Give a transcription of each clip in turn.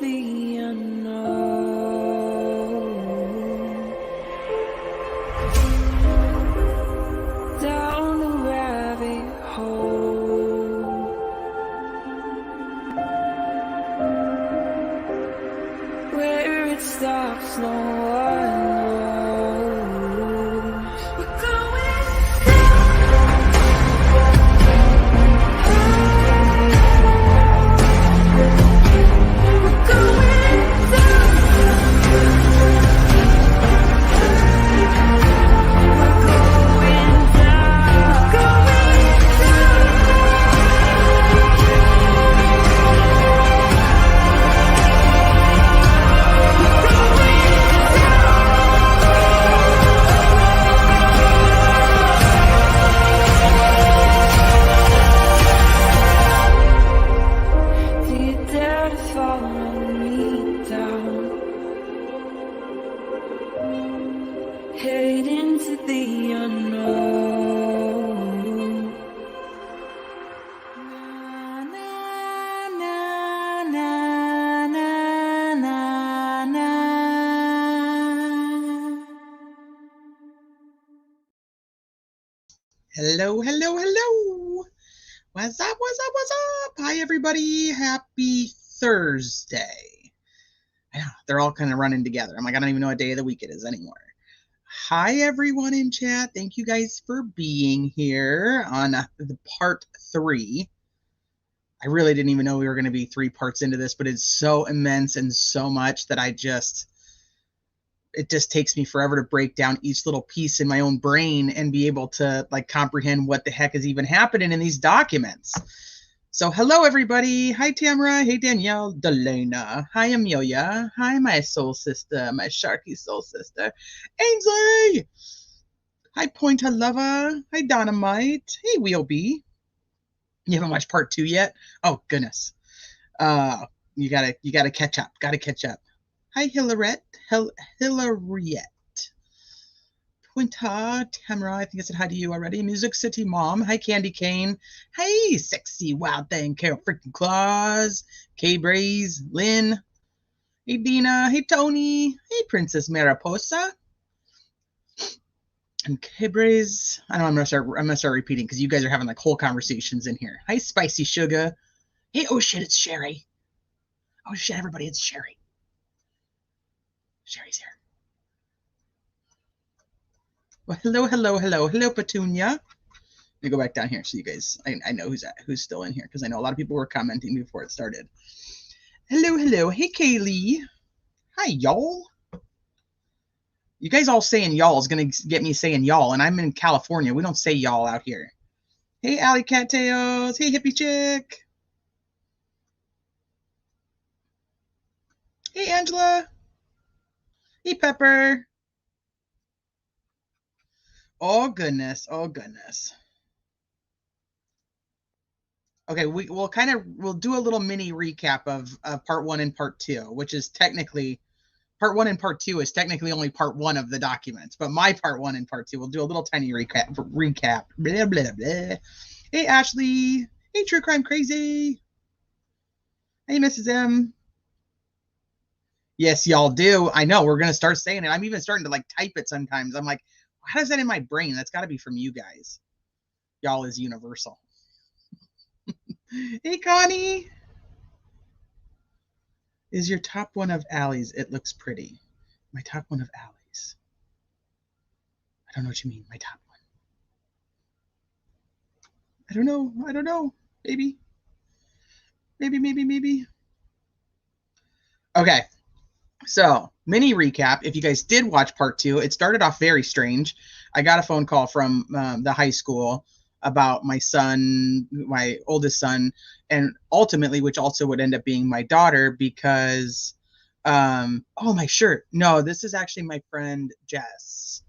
the unknown, down the rabbit hole, where it stops no one knows. We're going head into the unknown. Na, na, na, na, na, na, na. Hello, hello, hello. What's up, what's up, what's up? Hi, everybody. Happy Thursday. I know, they're all kind of running together. I'm like, I don't even know what day of the week it is anymore. Hi, everyone in chat. Thank you guys for being here on the part 3. I really didn't even know we were going to be 3 parts into this, but it's so immense and so much that it just takes me forever to break down each little piece in my own brain and be able to like comprehend what the heck is even happening in these documents. So hello, everybody. Hi, Tamara. Hey, Danielle. Delana. Hi, Amelia. Hi, my soul sister, my Sharky soul sister. Ainsley. Hi, Pointer Lover. Hi, Dynamite. Hey, Wheelbee. You haven't watched part 2 yet? Oh, goodness. You gotta catch up. Gotta catch up. Hi, Hilariette. Hilariette. Pointer, Tamara, I think I said hi to you already. Music City Mom. Hi, Candy Cane. Hey, sexy wild thing, Carol freaking Claus. Kay Braze, Lynn. Hey, Dina. Hey, Tony. Hey, Princess Mariposa. And Kay Braze. I know I'm gonna start repeating because you guys are having like whole conversations in here. Hi, Spicy Sugar. Hey, oh shit, it's Sherry. Oh shit, everybody, it's Sherry. Sherry's here. Well, hello, Petunia. Let me go back down here so you guys, I know who's still in here because I know a lot of people were commenting before it started. Hello. Hey, Kaylee. Hi, y'all. You guys all saying y'all is going to get me saying y'all, and I'm in California. We don't say y'all out here. Hey, Alley Cattails. Hey, Hippie Chick. Hey, Angela. Hey, Pepper. Oh, goodness. Okay, we'll do a little mini recap of part 1 and part 2, which is technically part 1 and part 2 is technically only part 1 of the documents, but my part 1 and part 2, we'll do a little tiny recap. Blah, blah, blah. Hey, Ashley. Hey, True Crime Crazy. Hey, Mrs. M. Yes, y'all do. I know. We're going to start saying it. I'm even starting to like type it sometimes. I'm like, how does that in my brain? That's got to be from you guys. Y'all is universal. Hey, Connie. Is your top one of Allie's? It looks pretty. My top one of Allie's. I don't know what you mean. My top one. I don't know. Maybe. Okay. So, mini recap. If you guys did watch part 2, it started off very strange. I got a phone call from the high school about my son, my oldest son, and ultimately, which also would end up being my daughter because, oh, my shirt. No, this is actually my friend Jess.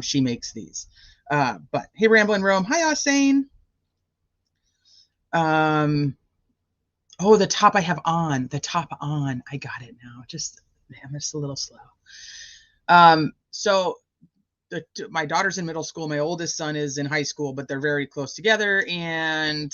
She makes these. But hey, Ramblin' Rome. Hi, Osane. Oh, the top I have on. The top on. I got it now. I'm just a little slow. So my daughter's in middle school. My oldest son is in high school, but they're very close together. And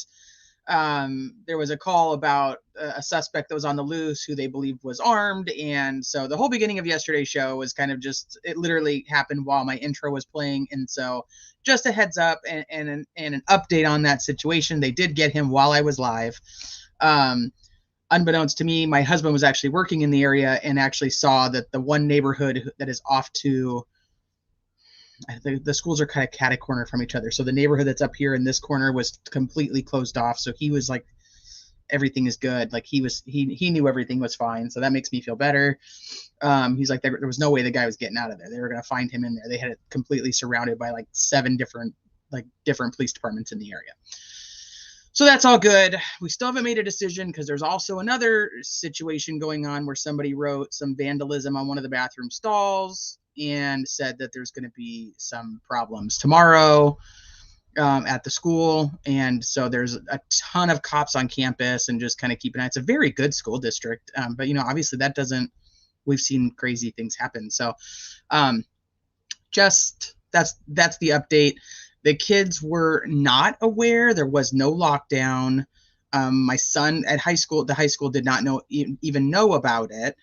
there was a call about a suspect that was on the loose who they believed was armed. And so the whole beginning of yesterday's show was kind of just, it literally happened while my intro was playing. And so just a heads up and an update on that situation. They did get him while I was live. Unbeknownst to me, my husband was actually working in the area and actually saw that the one neighborhood that is off to, the schools are kind of cat a corner from each other. So the neighborhood that's up here in this corner was completely closed off. So he was like, everything is good. Like he knew everything was fine. So that makes me feel better. He's like, there was no way the guy was getting out of there. They were going to find him in there. They had it completely surrounded by like 7 different police departments in the area. So that's all good. We still haven't made a decision because there's also another situation going on where somebody wrote some vandalism on one of the bathroom stalls and said that there's going to be some problems tomorrow at the school. And so there's a ton of cops on campus and just kind of keep an eye. It's a very good school district. But, obviously that doesn't, we've seen crazy things happen. So just that's the update. The kids were not aware. There was no lockdown. My son at the high school did not even know about it.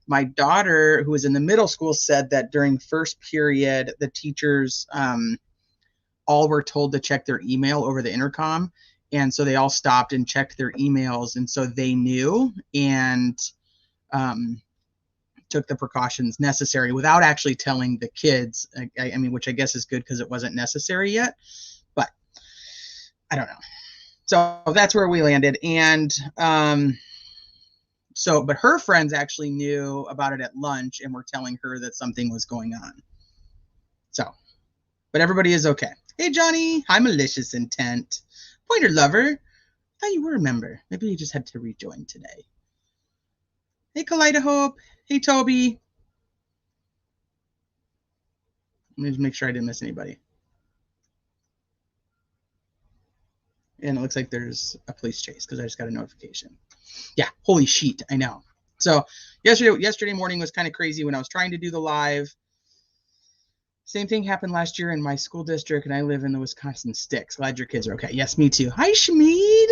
My daughter, who was in the middle school, said that during first period, the teachers all were told to check their email over the intercom. And so they all stopped and checked their emails. And so they knew and took the precautions necessary without actually telling the kids. I mean, which I guess is good because it wasn't necessary yet. But I don't know. So that's where we landed. And but her friends actually knew about it at lunch and were telling her that something was going on. So, but everybody is okay. Hey, Johnny. Hi, malicious intent. Pointer lover. I thought you were a member. Maybe you just had to rejoin today. Hey, Kaleidohope. Hey, Toby. Let me just make sure I didn't miss anybody. And it looks like there's a police chase because I just got a notification. Yeah, holy shit, I know. So yesterday morning was kind of crazy when I was trying to do the live. Same thing happened last year in my school district, and I live in the Wisconsin sticks. Glad your kids are okay. Yes, me too. Hi, Shmeed.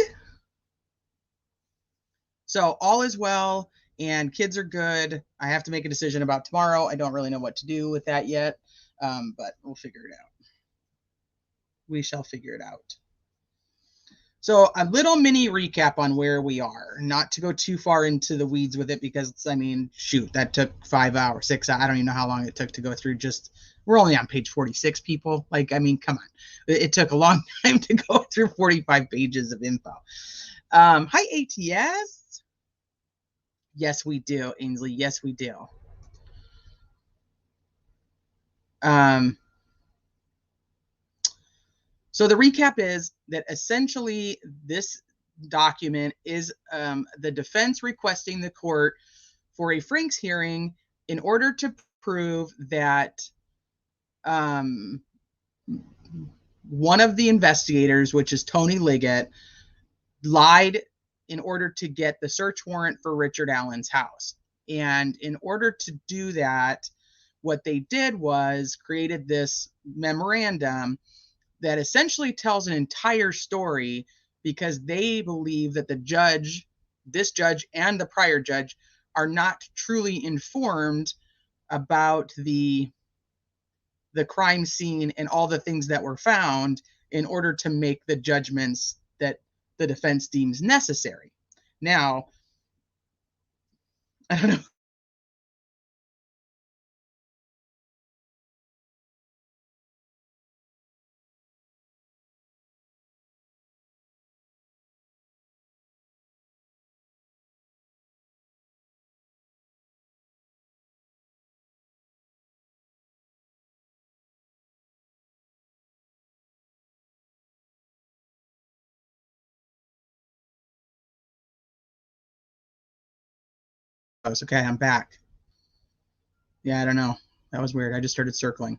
So all is well, and kids are good. I have to make a decision about tomorrow. I don't really know what to do with that yet, but we'll figure it out. We shall figure it out. So a little mini recap on where we are, not to go too far into the weeds with it because, I mean, shoot, that took 5 hours, 6 hours. I don't even know how long it took to go through. We're only on page 46, people. Like, I mean, come on. It took a long time to go through 45 pages of info. Hi, ATS. Yes, we do, Ainsley. Yes, we do. So the recap is that essentially this document is the defense requesting the court for a Franks hearing in order to prove that one of the investigators, which is Tony Liggett, lied in order to get the search warrant for Richard Allen's house. And in order to do that, what they did was created this memorandum that essentially tells an entire story because they believe that this judge and the prior judge are not truly informed about the crime scene and all the things that were found in order to make the judgments that the defense deems necessary. Now, I don't know. Okay, I'm back. Yeah, I don't know. That was weird. I just started circling.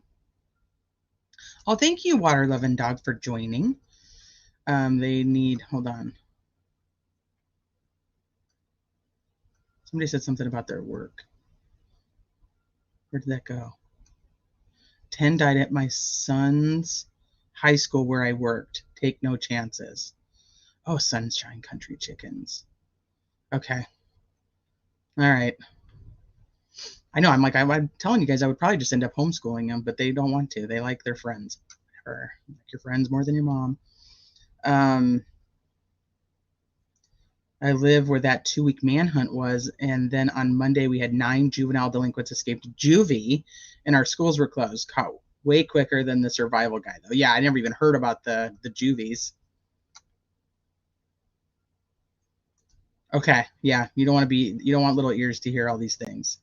Oh, thank you, Water Loving Dog, for joining. Hold on. Somebody said something about their work. Where did that go? 10 died at my son's high school where I worked. Take no chances. Oh, Sunshine Country Chickens. Okay. All right. I know. I'm telling you guys, I would probably just end up homeschooling them, but they don't want to. They like their friends, or like your friends more than your mom. I live where that 2-week manhunt was, and then on Monday we had 9 juvenile delinquents escaped juvie, and our schools were closed. Caught way quicker than the survival guy, though. Yeah, I never even heard about the juvies. Okay, yeah, you don't want little ears to hear all these things.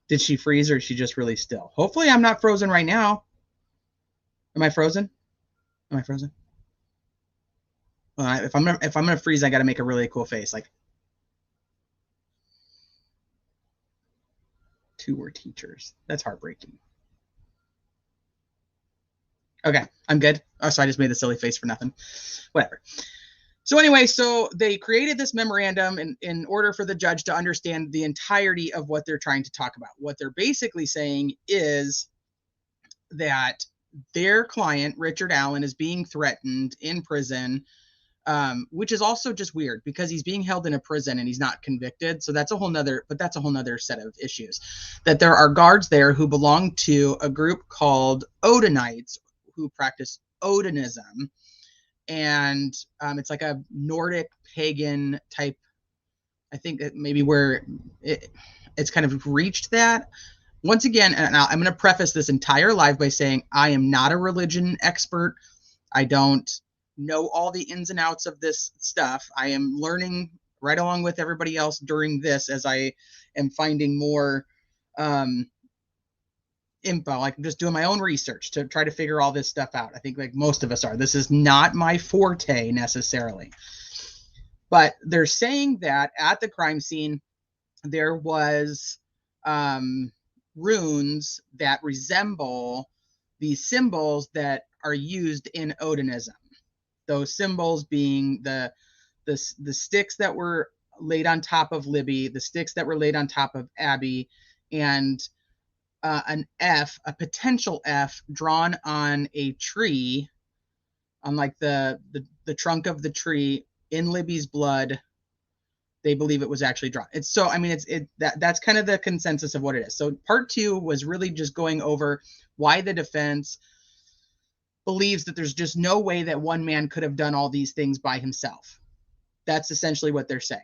Did she freeze or is she just really still? Hopefully I'm not frozen right now. Am I frozen? Am I frozen? If I'm gonna freeze, I got to make a really cool face, like 2 were teachers. That's heartbreaking. Okay, I'm good. Oh, so I just made the silly face for nothing. Whatever. So anyway, so they created this memorandum in order for the judge to understand the entirety of what they're trying to talk about. What they're basically saying is that their client, Richard Allen, is being threatened in prison, which is also just weird because he's being held in a prison and he's not convicted. So that's a whole nother set of issues. That there are guards there who belong to a group called Odinites who practice Odinism. And it's like a Nordic pagan type. I think that maybe where it's kind of reached that. Once again, and I'm going to preface this entire live by saying I am not a religion expert. I don't know all the ins and outs of this stuff. I am learning right along with everybody else during this as I am finding more info. Like, I'm just doing my own research to try to figure all this stuff out. I think like most of us are. This is not my forte necessarily. But they're saying that at the crime scene, there was runes that resemble the symbols that are used in Odinism. Those symbols being the sticks that were laid on top of Libby, the sticks that were laid on top of Abby, and an F, a potential F, drawn on a tree, on like the trunk of the tree in Libby's blood. They believe it was actually drawn. It's so, I mean, that's kind of the consensus of what it is. So part 2 was really just going over why the defense believes that there's just no way that one man could have done all these things by himself. That's essentially what they're saying.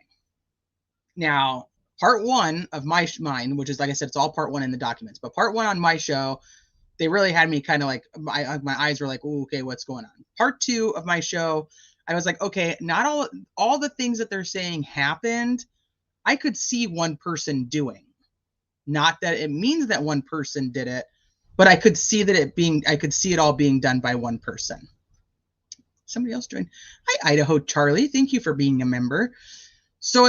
Now, part 1 of my mind, which is, like I said, it's all part 1 in the documents, but part 1 on my show, they really had me kind of like, my eyes were like, oh, okay, what's going on? Part 2 of my show, I was like, okay, not all the things that they're saying happened, I could see one person doing. Not that it means that one person did it, but I could see it all being done by one person. Somebody else joined. Hi, Idaho Charlie. Thank you for being a member. So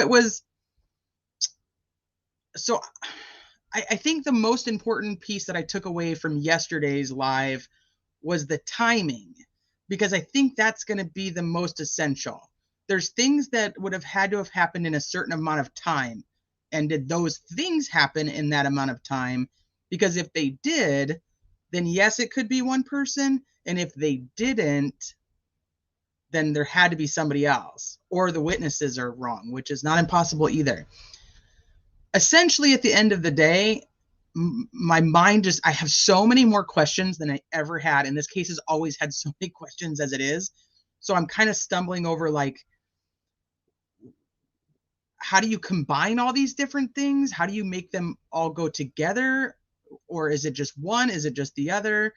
I think the most important piece that I took away from yesterday's live was the timing, because I think that's going to be the most essential. There's things that would have had to have happened in a certain amount of time. And did those things happen in that amount of time? Because if they did, then yes, it could be one person. And if they didn't, then there had to be somebody else. Or the witnesses are wrong, which is not impossible either. Essentially, at the end of the day, my mind I have so many more questions than I ever had. And this case has always had so many questions as it is. So I'm kind of stumbling over, like, how do you combine all these different things? How do you make them all go together? Or is it just one? Is it just the other?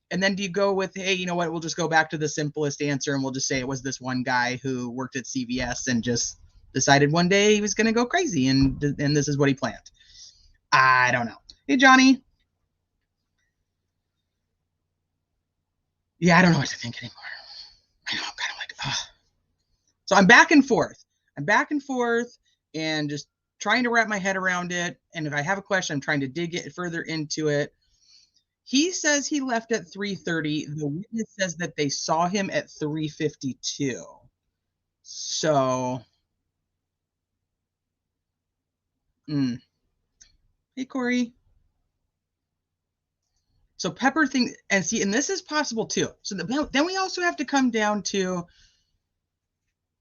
And then do you go with, hey, you know what? We'll just go back to the simplest answer and we'll just say it was this one guy who worked at CVS and just decided one day he was going to go crazy and this is what he planned. I don't know. Hey, Johnny. Yeah, I don't know what to think anymore. I know, I'm kind of like, ugh. So I'm back and forth. And just trying to wrap my head around it. And if I have a question, I'm trying to dig it further into it. He says he left at 3:30. The witness says that they saw him at 3:52. So, Hey, Corey. So Pepper thinks, and this is possible too. So then we also have to come down to,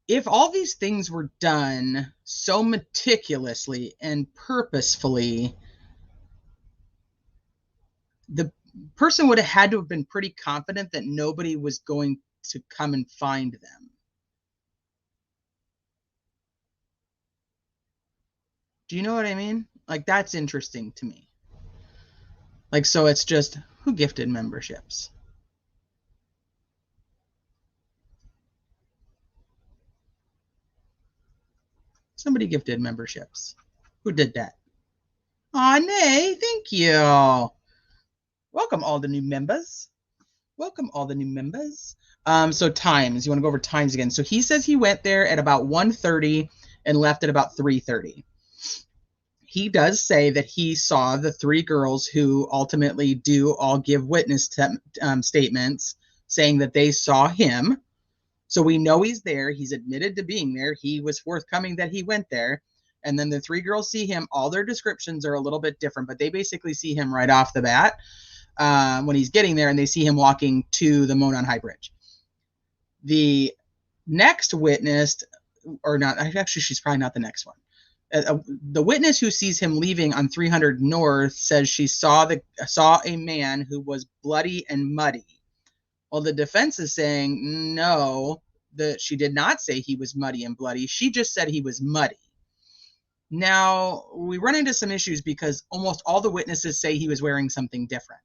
if all these things were done so meticulously and purposefully, the person would have had to have been pretty confident that nobody was going to come and find them. Do you know what I mean? Like, that's interesting to me. Like, so it's just, who gifted memberships? Somebody gifted memberships. Who did that? Aw, Nay, thank you. Welcome all the new members. Welcome all the new members. So times, you want to go over times again. So he says he went there at about 1:30 and left at about 3:30. He does say that he saw the three girls who ultimately do all give witness statements saying that they saw him. So we know he's there. He's admitted to being there. He was forthcoming that he went there. And then the three girls see him. All their descriptions are a little bit different, but they basically see him right off the bat when he's getting there, and they see him walking to the Monon High Bridge. The next witness, or not, actually, she's probably not the next one. The witness who sees him leaving on 300 North says she saw a man who was bloody and muddy. Well, the defense is saying no, that she did not say he was muddy and bloody. She just said he was muddy. Now, we run into some issues because almost all the witnesses say he was wearing something different.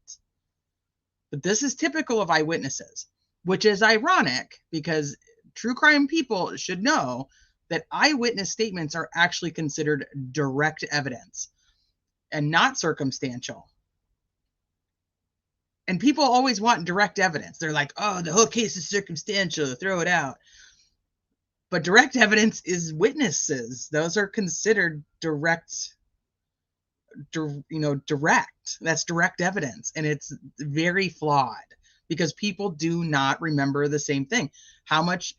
But this is typical of eyewitnesses, which is ironic because true crime people should know that eyewitness statements are actually considered direct evidence and not circumstantial. And people always want direct evidence. They're like, oh, the whole case is circumstantial, throw it out. But direct evidence is witnesses. Those are considered direct. That's direct evidence. And it's very flawed because people do not remember the same thing. How much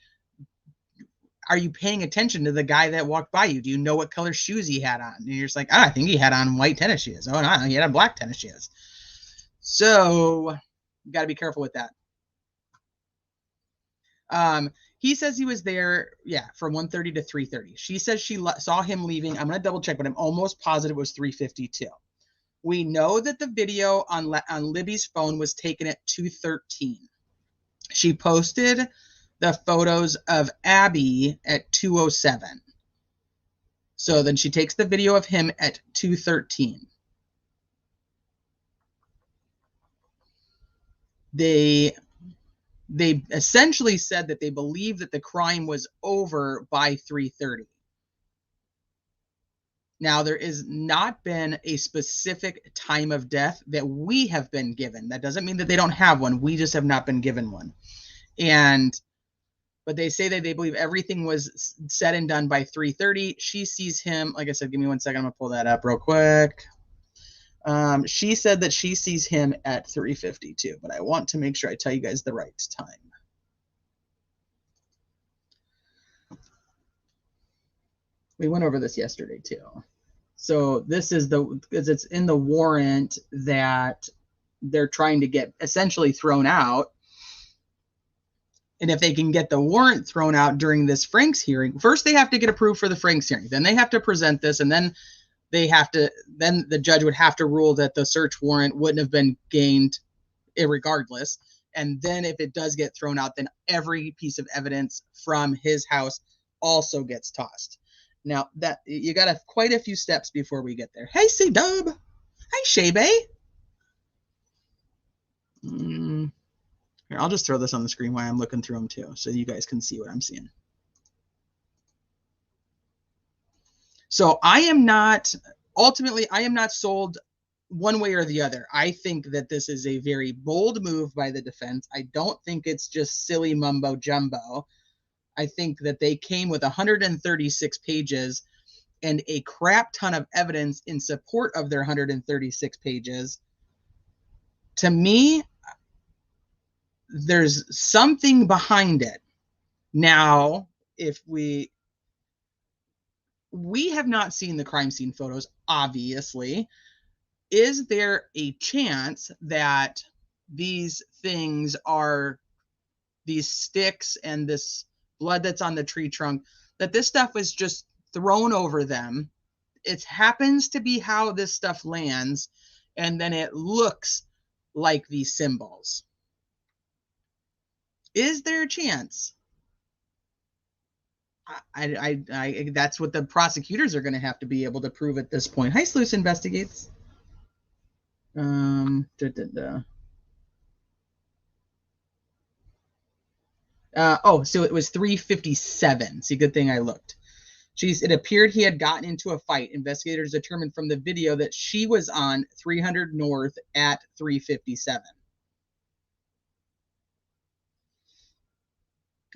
are you paying attention to the guy that walked by you? Do you know what color shoes he had on? And you're just like, I think he had on white tennis shoes. Oh, no, he had on black tennis shoes. So you got to be careful with that. He says he was there, from 1:30 to 3:30. She says she saw him leaving. I'm going to double check, but I'm almost positive it was 3:52. We know that the video on Libby's phone was taken at 2:13. She posted the photos of Abby at 2:07. So then she takes the video of him at 2:13. They essentially said that they believe that the crime was over by 3:30. Now, there has not been a specific time of death that we have been given. That doesn't mean that they don't have one. We just have not been given one. But they say that they believe everything was said and done by 3:30. She sees him, like I said, give me 1 second. I'm going to pull that up real quick. She said that she sees him at 3:52, but I want to make sure I tell you guys the right time. We went over this yesterday too. So this is because it's in the warrant that they're trying to get essentially thrown out. And if they can get the warrant thrown out during this Franks hearing, first they have to get approved for the Franks hearing. Then they have to present this, and then the judge would have to rule that the search warrant wouldn't have been gained irregardless. And then if it does get thrown out, then every piece of evidence from his house also gets tossed. Now, that you got quite a few steps before we get there. Hey, C-Dub. Hey, Shebe. Here, I'll just throw this on the screen while I'm looking through them too, so you guys can see what I'm seeing. So I am not sold one way or the other. I think that this is a very bold move by the defense. I don't think it's just silly mumbo jumbo. I think that they came with 136 pages and a crap ton of evidence in support of their 136 pages. To me, there's something behind it. Now, if we have not seen the crime scene photos, obviously. Is there a chance that these things are, these sticks and this blood that's on the tree trunk, that this stuff is just thrown over them. It happens to be how this stuff lands, and then it looks like these symbols. Is there a chance? I that's what the prosecutors are going to have to be able to prove at this point. Hi, Sluice Investigates. Oh, so it was 3:57. See, good thing I looked. It appeared he had gotten into a fight. Investigators determined from the video that she was on 300 North at 3:57.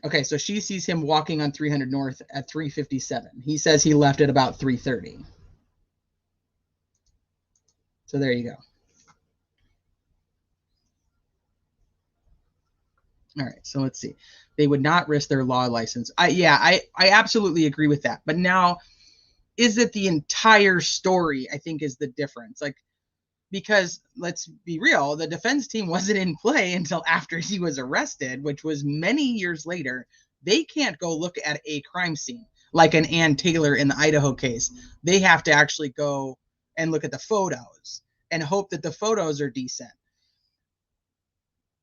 Okay, so she sees him walking on 300 North at 3:57. He says he left at about 3:30. So there you go. All right, so let's see. They would not risk their law license. I absolutely agree with that. But now, is it the entire story? I think is the difference. Like, because let's be real, the defense team wasn't in play until after he was arrested, which was many years later. They can't go look at a crime scene like an Ann Taylor in the Idaho case. They have to actually go and look at the photos and hope that the photos are decent.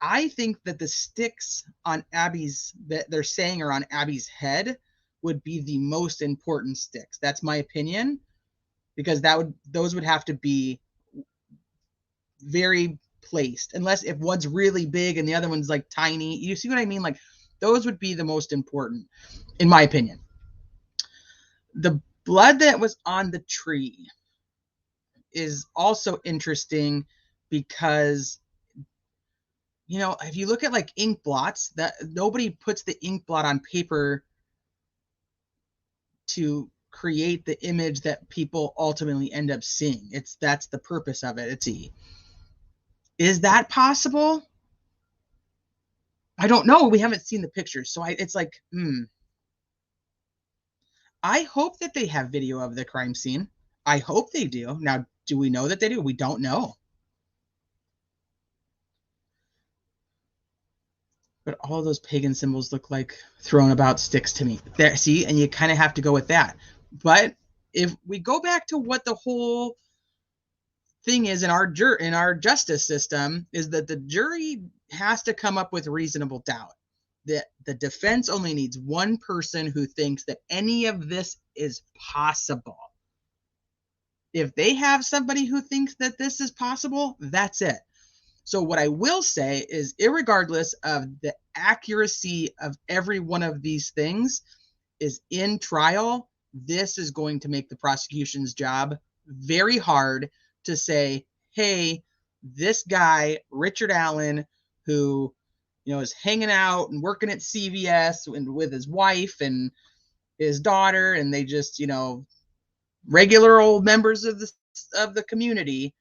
I think that the sticks on Abby's, that they're saying are on Abby's head, would be the most important sticks. That's my opinion, because those would have to be very placed, unless if one's really big and the other one's like tiny. You see what I mean? Like, those would be the most important, in my opinion. The blood that was on the tree is also interesting because, you know, if you look at like ink blots, that nobody puts the ink blot on paper to create the image that people ultimately end up seeing. That's the purpose of it. Is that possible? I don't know. We haven't seen the pictures, so it's like, I hope that they have video of the crime scene. I hope they do. Now, do we know that they do? We don't know. But all those pagan symbols look like thrown about sticks to me. There, see, and you kind of have to go with that. But if we go back to what the whole thing is in our justice system, is that the jury has to come up with reasonable doubt. That the defense only needs one person who thinks that any of this is possible. If they have somebody who thinks that this is possible, that's it. So what I will say is, irregardless of the accuracy of every one of these things, is in trial, this is going to make the prosecution's job very hard to say, hey, this guy, Richard Allen, who, you know, is hanging out and working at CVS and with his wife and his daughter, and they just, you know, regular old members of the community,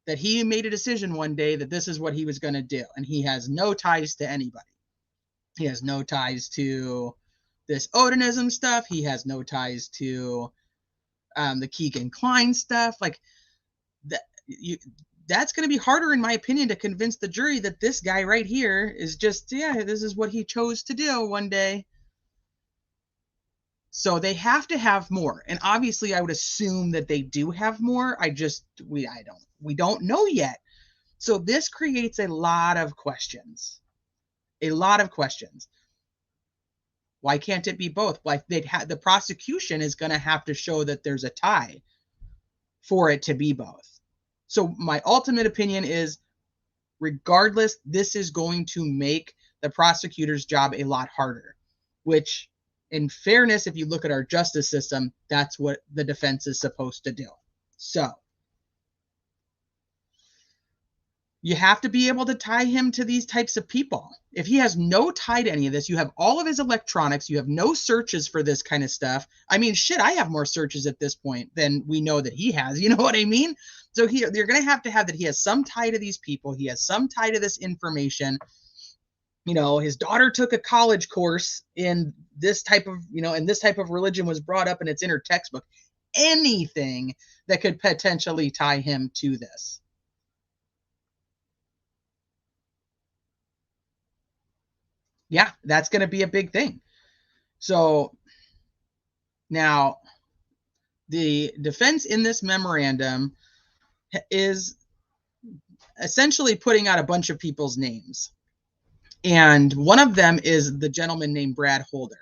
that he made a decision one day that this is what he was going to do. And he has no ties to anybody. He has no ties to this Odinism stuff. He has no ties to the Keegan Klein stuff. Like, that's going to be harder, in my opinion, to convince the jury that this guy right here is just, this is what he chose to do one day. So they have to have more. And obviously I would assume that they do have more. We don't know yet. So this creates a lot of questions. A lot of questions. Why can't it be both? Like, the prosecution is going to have to show that there's a tie for it to be both. So my ultimate opinion is, regardless, this is going to make the prosecutor's job a lot harder, which, in fairness, if you look at our justice system, that's what the defense is supposed to do. So you have to be able to tie him to these types of people. If he has no tie to any of this, you have all of his electronics, you have no searches for this kind of stuff. I mean, shit, I have more searches at this point than we know that he has. You know what I mean? So you're going to have that he has some tie to these people. He has some tie to this information. You know, his daughter took a college course in this type of, and this type of religion was brought up and it's in her textbook. Anything that could potentially tie him to this. Yeah, that's going to be a big thing. So now the defense in this memorandum is essentially putting out a bunch of people's names. And one of them is the gentleman named Brad Holder.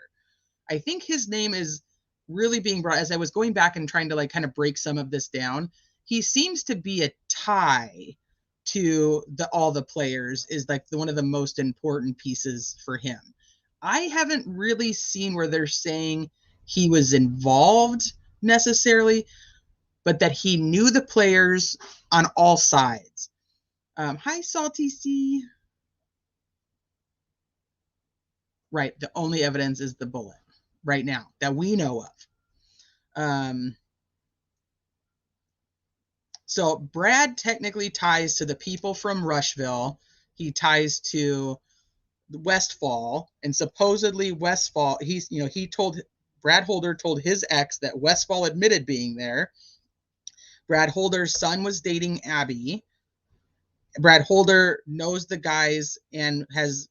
I think his name is really being brought, as I was going back and trying to like kind of break some of this down, he seems to be a tie to all the players, is like one of the most important pieces for him. I haven't really seen where they're saying he was involved necessarily, but that he knew the players on all sides. Hi, Salty C. Right, the only evidence is the bullet right now that we know of. So Brad technically ties to the people from Rushville. He ties to Westfall, and supposedly Westfall, Brad Holder told his ex that Westfall admitted being there. Brad Holder's son was dating Abby. Brad Holder knows the guys and has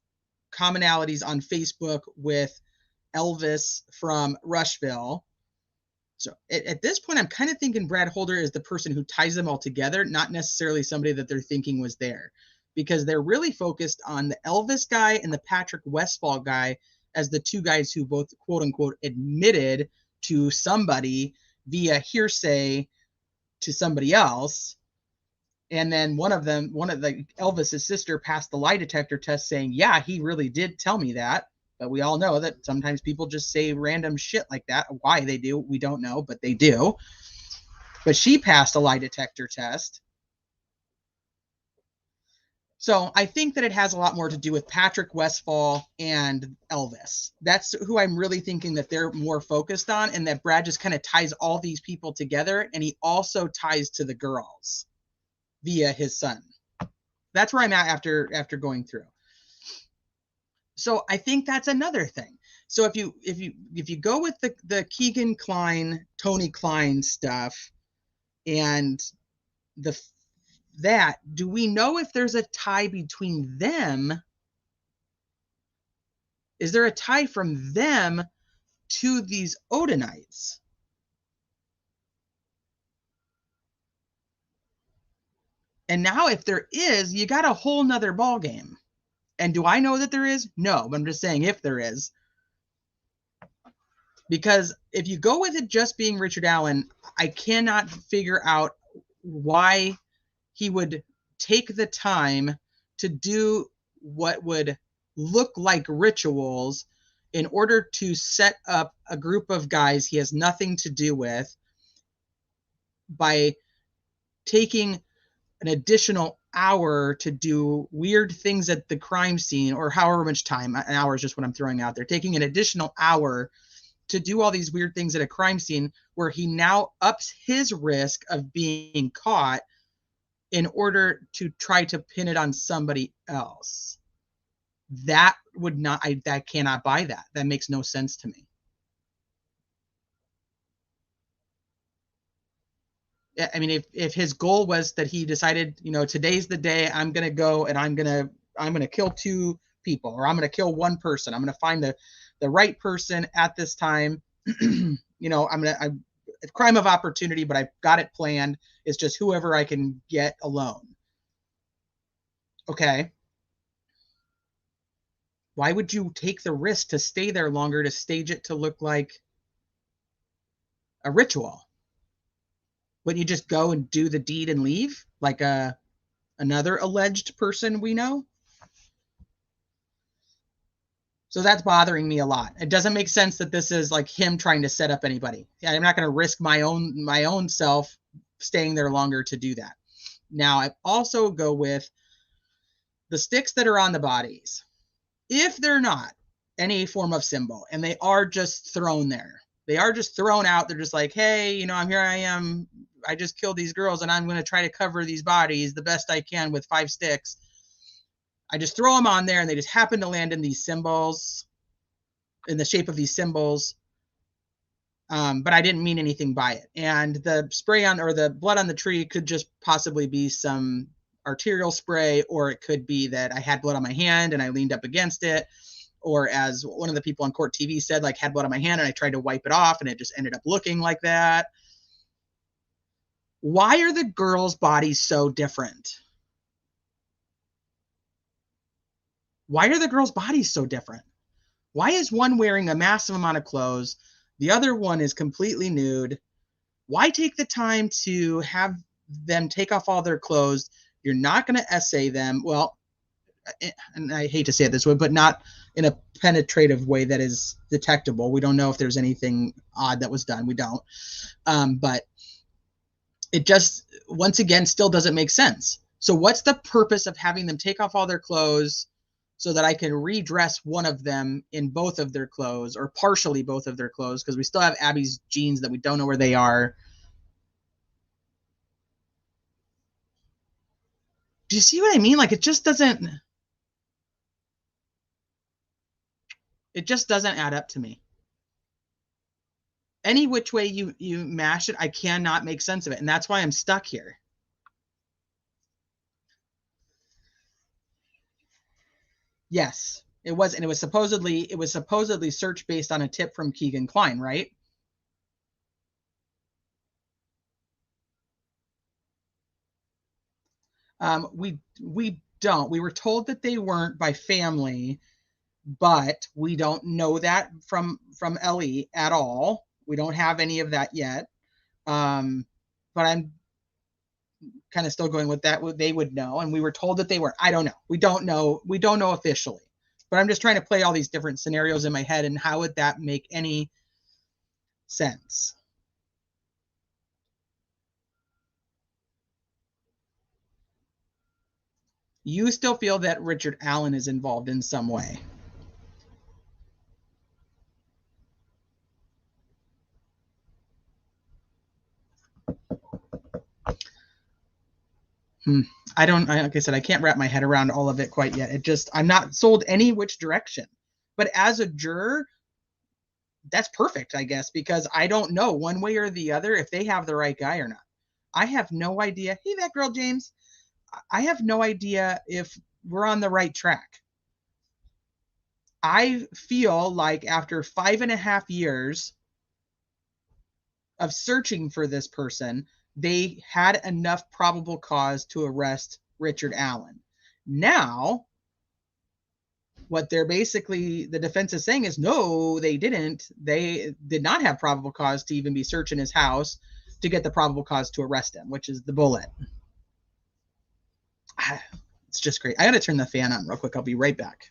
commonalities on Facebook with Elvis from Rushville. So at this point, I'm kind of thinking Brad Holder is the person who ties them all together, not necessarily somebody that they're thinking was there, because they're really focused on the Elvis guy and the Patrick Westfall guy as the two guys who both, quote unquote, admitted to somebody via hearsay to somebody else. And then one of Elvis's sister passed the lie detector test saying, yeah, he really did tell me that. But we all know that sometimes people just say random shit like that. Why they do, we don't know, but they do. But she passed a lie detector test. So I think that it has a lot more to do with Patrick Westfall and Elvis. That's who I'm really thinking that they're more focused on, and that Brad just kind of ties all these people together, and he also ties to the girls via his son. That's where I'm at after going through. So I think that's another thing. So if you go with the Keegan Kline, Tony Kline stuff, and do we know if there's a tie between them? Is there a tie from them to these Odinites? And now if there is, you got a whole nother ball game. And do I know that there is? No, but I'm just saying if there is. Because if you go with it just being Richard Allen, I cannot figure out why he would take the time to do what would look like rituals in order to set up a group of guys he has nothing to do with by taking an additional hour to do weird things at the crime scene, or however much time. An hour is just what I'm throwing out there. Taking an additional hour to do all these weird things at a crime scene where he now ups his risk of being caught in order to try to pin it on somebody else. That would not, I cannot buy that. That makes no sense to me. I mean, if his goal was that he decided, today's the day I'm going to go and I'm going to kill two people, or I'm going to kill one person. I'm going to find the right person at this time. I'm crime of opportunity, but I've got it planned. It's just whoever I can get alone. Okay. Why would you take the risk to stay there longer to stage it to look like a ritual? Wouldn't you just go and do the deed and leave like another alleged person we know? So that's bothering me a lot. It doesn't make sense that this is like him trying to set up anybody. I'm not going to risk my own self staying there longer to do that. Now, I also go with the sticks that are on the bodies. If they're not any form of symbol and they are just thrown there, they are just thrown out. They're just like, hey, here I am. I just killed these girls and I'm going to try to cover these bodies the best I can with 5 sticks. I just throw them on there and they just happen to land in these symbols, in the shape of these symbols. But I didn't mean anything by it. And the spray on, or the blood on the tree, could just possibly be some arterial spray, or it could be that I had blood on my hand and I leaned up against it. or as one of the people on Court TV said, like had blood on my hand and I tried to wipe it off and it just ended up looking like that. Why are the girls' bodies so different? Why are the girls' bodies so different? Why is one wearing a massive amount of clothes? The other one is completely nude. Why take the time to have them take off all their clothes? You're not going to essay them. Well, and I hate to say it this way, but not in a penetrative way that is detectable. We don't know if there's anything odd that was done. We don't. But it just, once again, still doesn't make sense. So what's the purpose of having them take off all their clothes so that I can redress one of them in both of their clothes, or partially both of their clothes, because we still have Abby's jeans that we don't know where they are. Do you see what I mean? Like, it just doesn't add up to me. Any which way you mash it, I cannot make sense of it. And that's why I'm stuck here. Yes, it was. And it was supposedly search based on a tip from Keegan Kline, right? We don't. We were told that they weren't by family, but we don't know that from Ellie at all. We don't have any of that yet. But I'm kind of still going with that. They would know, and we were told that they were. I don't know. We don't know. We don't know officially. But I'm just trying to play all these different scenarios in my head, and how would that make any sense? You still feel that Richard Allen is involved in some way? I don't, like I said, I can't wrap my head around all of it quite yet. It just, I'm not sold any which direction. But as a juror, that's perfect, I guess, because I don't know one way or the other if they have the right guy or not. I have no idea. Hey, that girl, James. I have no idea if we're on the right track. I feel like after 5.5 years of searching for this person, they had enough probable cause to arrest Richard Allen. Now, what they're basically, the defense is saying is, no, they didn't. They did not have probable cause to even be searching his house to get the probable cause to arrest him, which is the bullet. It's just great. I got to turn the fan on real quick. I'll be right back.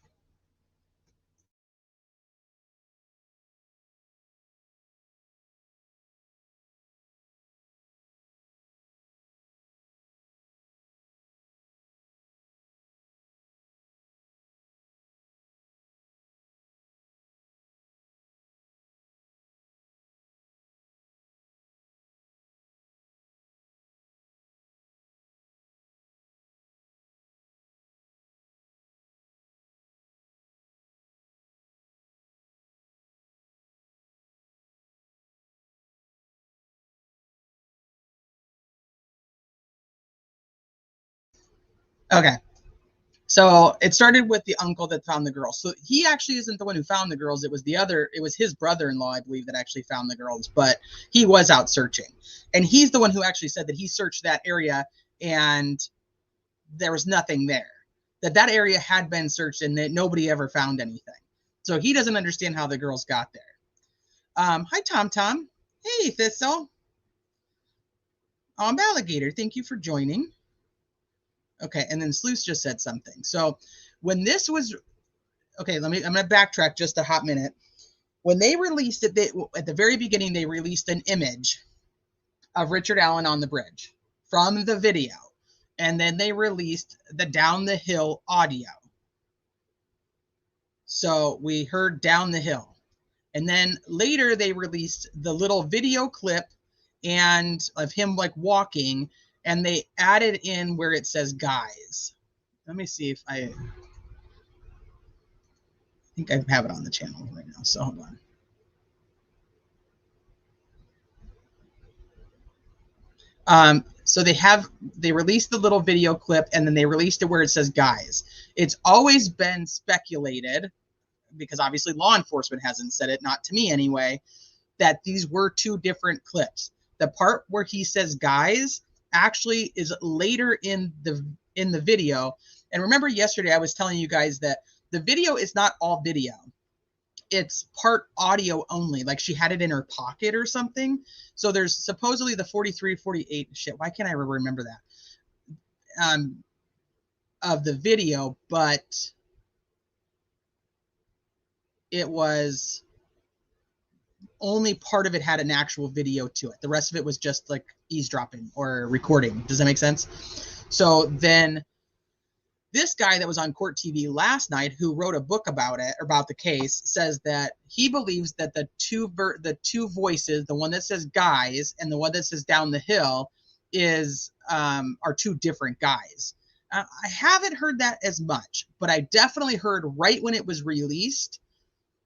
Okay. So it started with the uncle that found the girls. So he actually isn't the one who found the girls. It was his brother-in-law, I believe, that actually found the girls, but he was out searching. And he's the one who actually said that he searched that area and there was nothing there. That area had been searched and that nobody ever found anything. So he doesn't understand how the girls got there. Hi, Tom Tom. Hey, Thistle. Alligator, thank you for joining. Okay, and then Sluice just said something. So when this was, okay, I'm going to backtrack just a hot minute. When they released it, at the very beginning, they released an image of Richard Allen on the bridge from the video. And then they released the Down the Hill audio. So we heard Down the Hill. And then later they released the little video clip and of him like walking, and they added in where it says guys. Let me see if I think I have it on the channel right now. So hold on. So they released the little video clip and then they released it where it says guys. It's always been speculated because obviously law enforcement hasn't said it, not to me anyway, that these were two different clips. The part where he says guys actually is later in the video. And remember yesterday I was telling you guys that the video is not all video. It's part audio only. Like she had it in her pocket or something. So there's supposedly the 43, 48, shit, why can't I remember that? Of the video, but it was only part of it had an actual video to it. The rest of it was just like eavesdropping or recording. Does that make sense? So then this guy that was on court TV last night, who wrote a book about it, about the case, says that he believes that the two voices, the one that says guys and the one that says down the hill, are two different guys. I haven't heard that as much, but I definitely heard right when it was released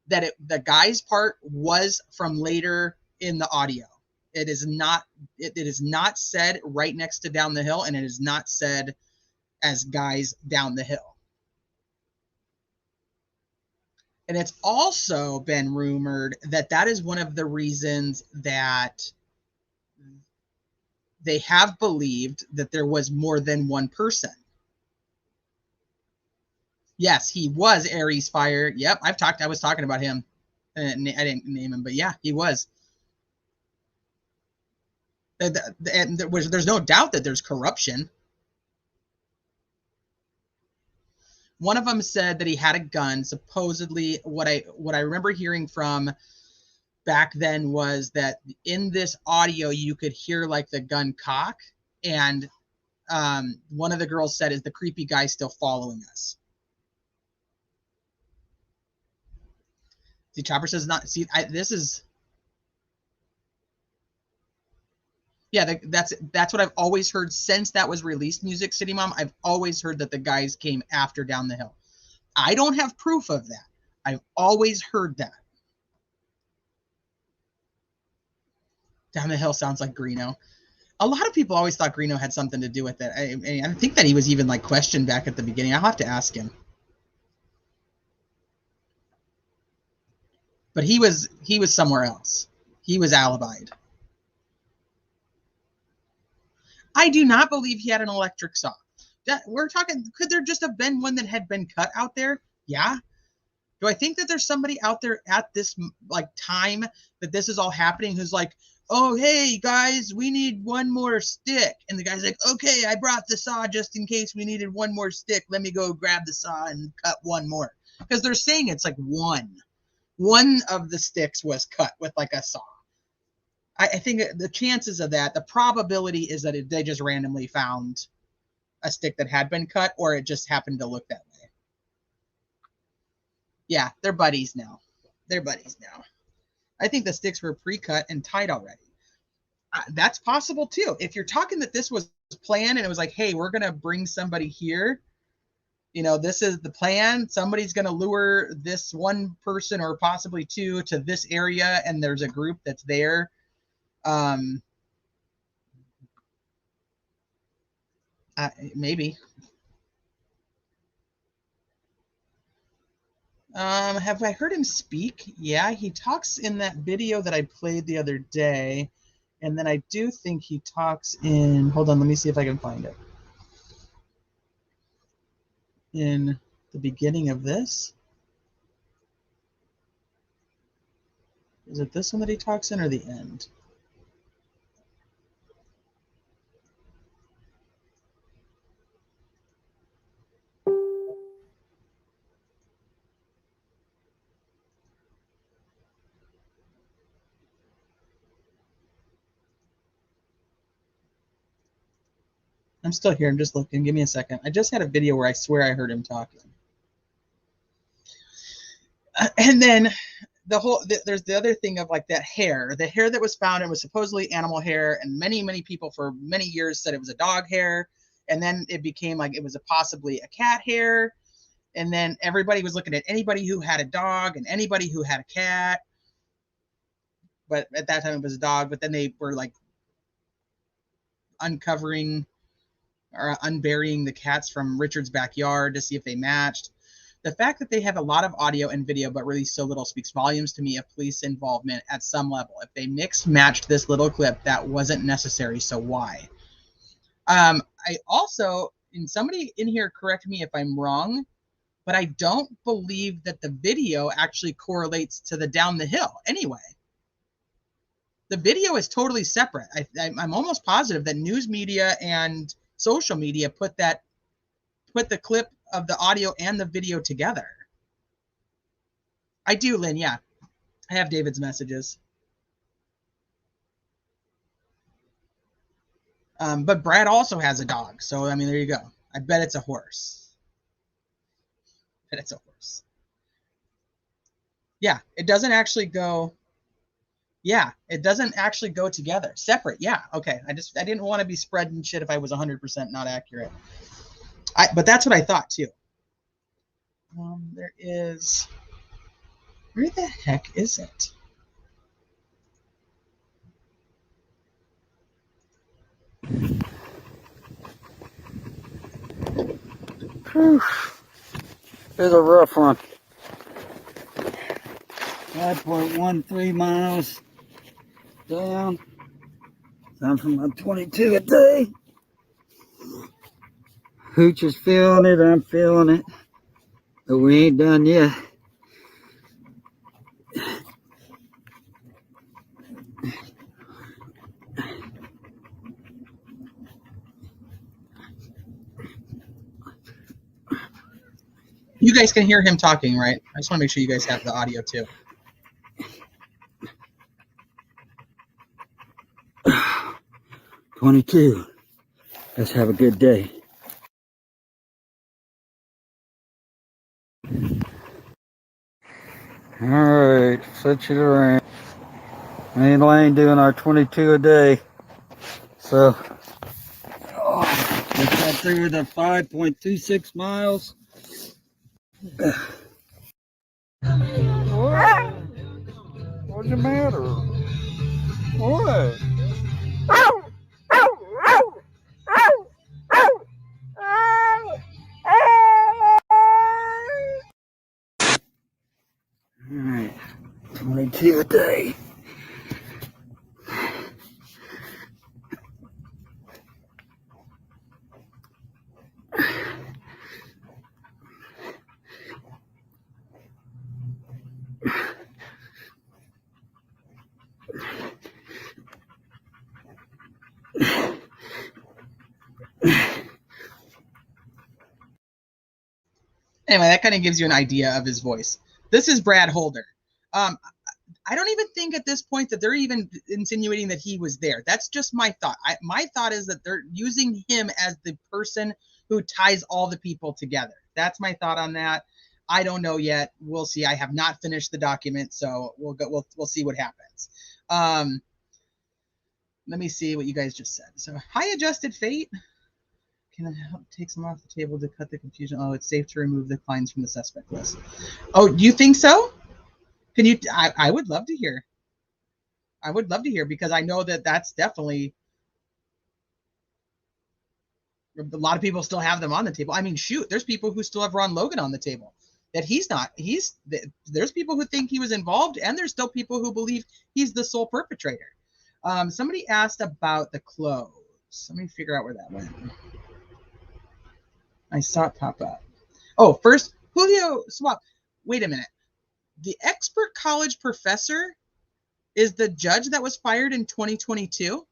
that the guy's part was from later in the audio. It is not said right next to down the hill, and it is not said as guys down the hill. And it's also been rumored that that is one of the reasons that they have believed that there was more than one person. Yes, he was Aries Fire. Yep, I was talking about him. I didn't name him, but yeah, he was. And there's no doubt that there's corruption. One of them said that he had a gun. Supposedly, what I remember hearing from back then was that in this audio you could hear like the gun cock, and one of the girls said, "Is the creepy guy still following us?" See, Chopper says not. See, this is. Yeah, that's what I've always heard since that was released, Music City Mom. I've always heard that the guys came after Down the Hill. I don't have proof of that. I've always heard that. Down the Hill sounds like Greeno. A lot of people always thought Greeno had something to do with it. I think that he was even like questioned back at the beginning. I'll have to ask him. But he was somewhere else. He was alibied. I do not believe he had an electric saw. We're talking, could there just have been one that had been cut out there? Yeah. Do I think that there's somebody out there at this like time that this is all happening who's like, oh, hey guys, we need one more stick. And the guy's like, okay, I brought the saw just in case we needed one more stick. Let me go grab the saw and cut one more. Because they're saying it's like one of the sticks was cut with like a saw. I think the chances of that, the probability is that they just randomly found a stick that had been cut, or it just happened to look that way. Yeah, they're buddies now. I think the sticks were pre-cut and tied already. That's possible too. If you're talking that this was planned and it was like, hey, we're going to bring somebody here, this is the plan. Somebody's going to lure this one person or possibly two to this area, and there's a group that's there. Maybe. Have I heard him speak? Yeah, he talks in that video that I played the other day. And then I do think he talks in, hold on, let me see if I can find it. In the beginning of this. Is it this one that he talks in or the end? I'm still here. I'm just looking. Give me a second. I just had a video where I swear I heard him talking. And then there's the other thing of like that hair. The hair that was found, it was supposedly animal hair, and many people for many years said it was a dog hair. And then it became like it was possibly a cat hair. And then everybody was looking at anybody who had a dog and anybody who had a cat. But at that time it was a dog. But then they were like uncovering or unburying the cats from Richard's backyard to see if they matched. The fact that they have a lot of audio and video but release so little speaks volumes to me of police involvement at some level. If they matched this little clip, that wasn't necessary, so why? I also, and somebody in here correct me if I'm wrong, but I don't believe that the video actually correlates to the down the hill anyway. The video is totally separate. I'm almost positive that news media and social media put the clip of the audio and the video together. I do, Lynn, yeah. I have David's messages. But Brad also has a dog, so I mean, there you go. I bet it's a horse. I bet it's a horse. Yeah, it doesn't actually go. Yeah, it doesn't actually go together. Separate. Yeah, okay. I didn't want to be spreading shit if I was 100% not accurate. But that's what I thought too. There is. Where the heck is it? Whew. It's a rough one. 5.13 miles down. Time for my 22 a day. Hooch is feeling it. I'm feeling it. But we ain't done yet. You guys can hear him talking, right? I just want to make sure you guys have the audio too. $22. Let's have a good day. All right, switch it around. Me and Lane doing our 22 a day. So, we got through the 5.26 miles. What? What's the matter? What? Alright, 22 a day. Anyway, that kind of gives you an idea of his voice. This is Brad Holder. I don't even think at this point that they're even insinuating that he was there. That's just my thought. My thought is that they're using him as the person who ties all the people together. That's my thought on that. I don't know yet. We'll see. I have not finished the document, so we'll see what happens. Let me see what you guys just said. So, high adjusted fate. Can I help take some off the table to cut the confusion? Oh, it's safe to remove the clients from the suspect list. Oh, you think so? Can you? I would love to hear. I would love to hear, because I know that that's definitely, a lot of people still have them on the table. I mean, shoot, there's people who still have Ron Logan on the table that he's not. There's people who think he was involved, and there's still people who believe he's the sole perpetrator. Somebody asked about the clothes. Let me figure out where that went. I saw it pop up. Oh, first, Julio Swap. Wait a minute. The expert college professor is the judge that was fired in 2022?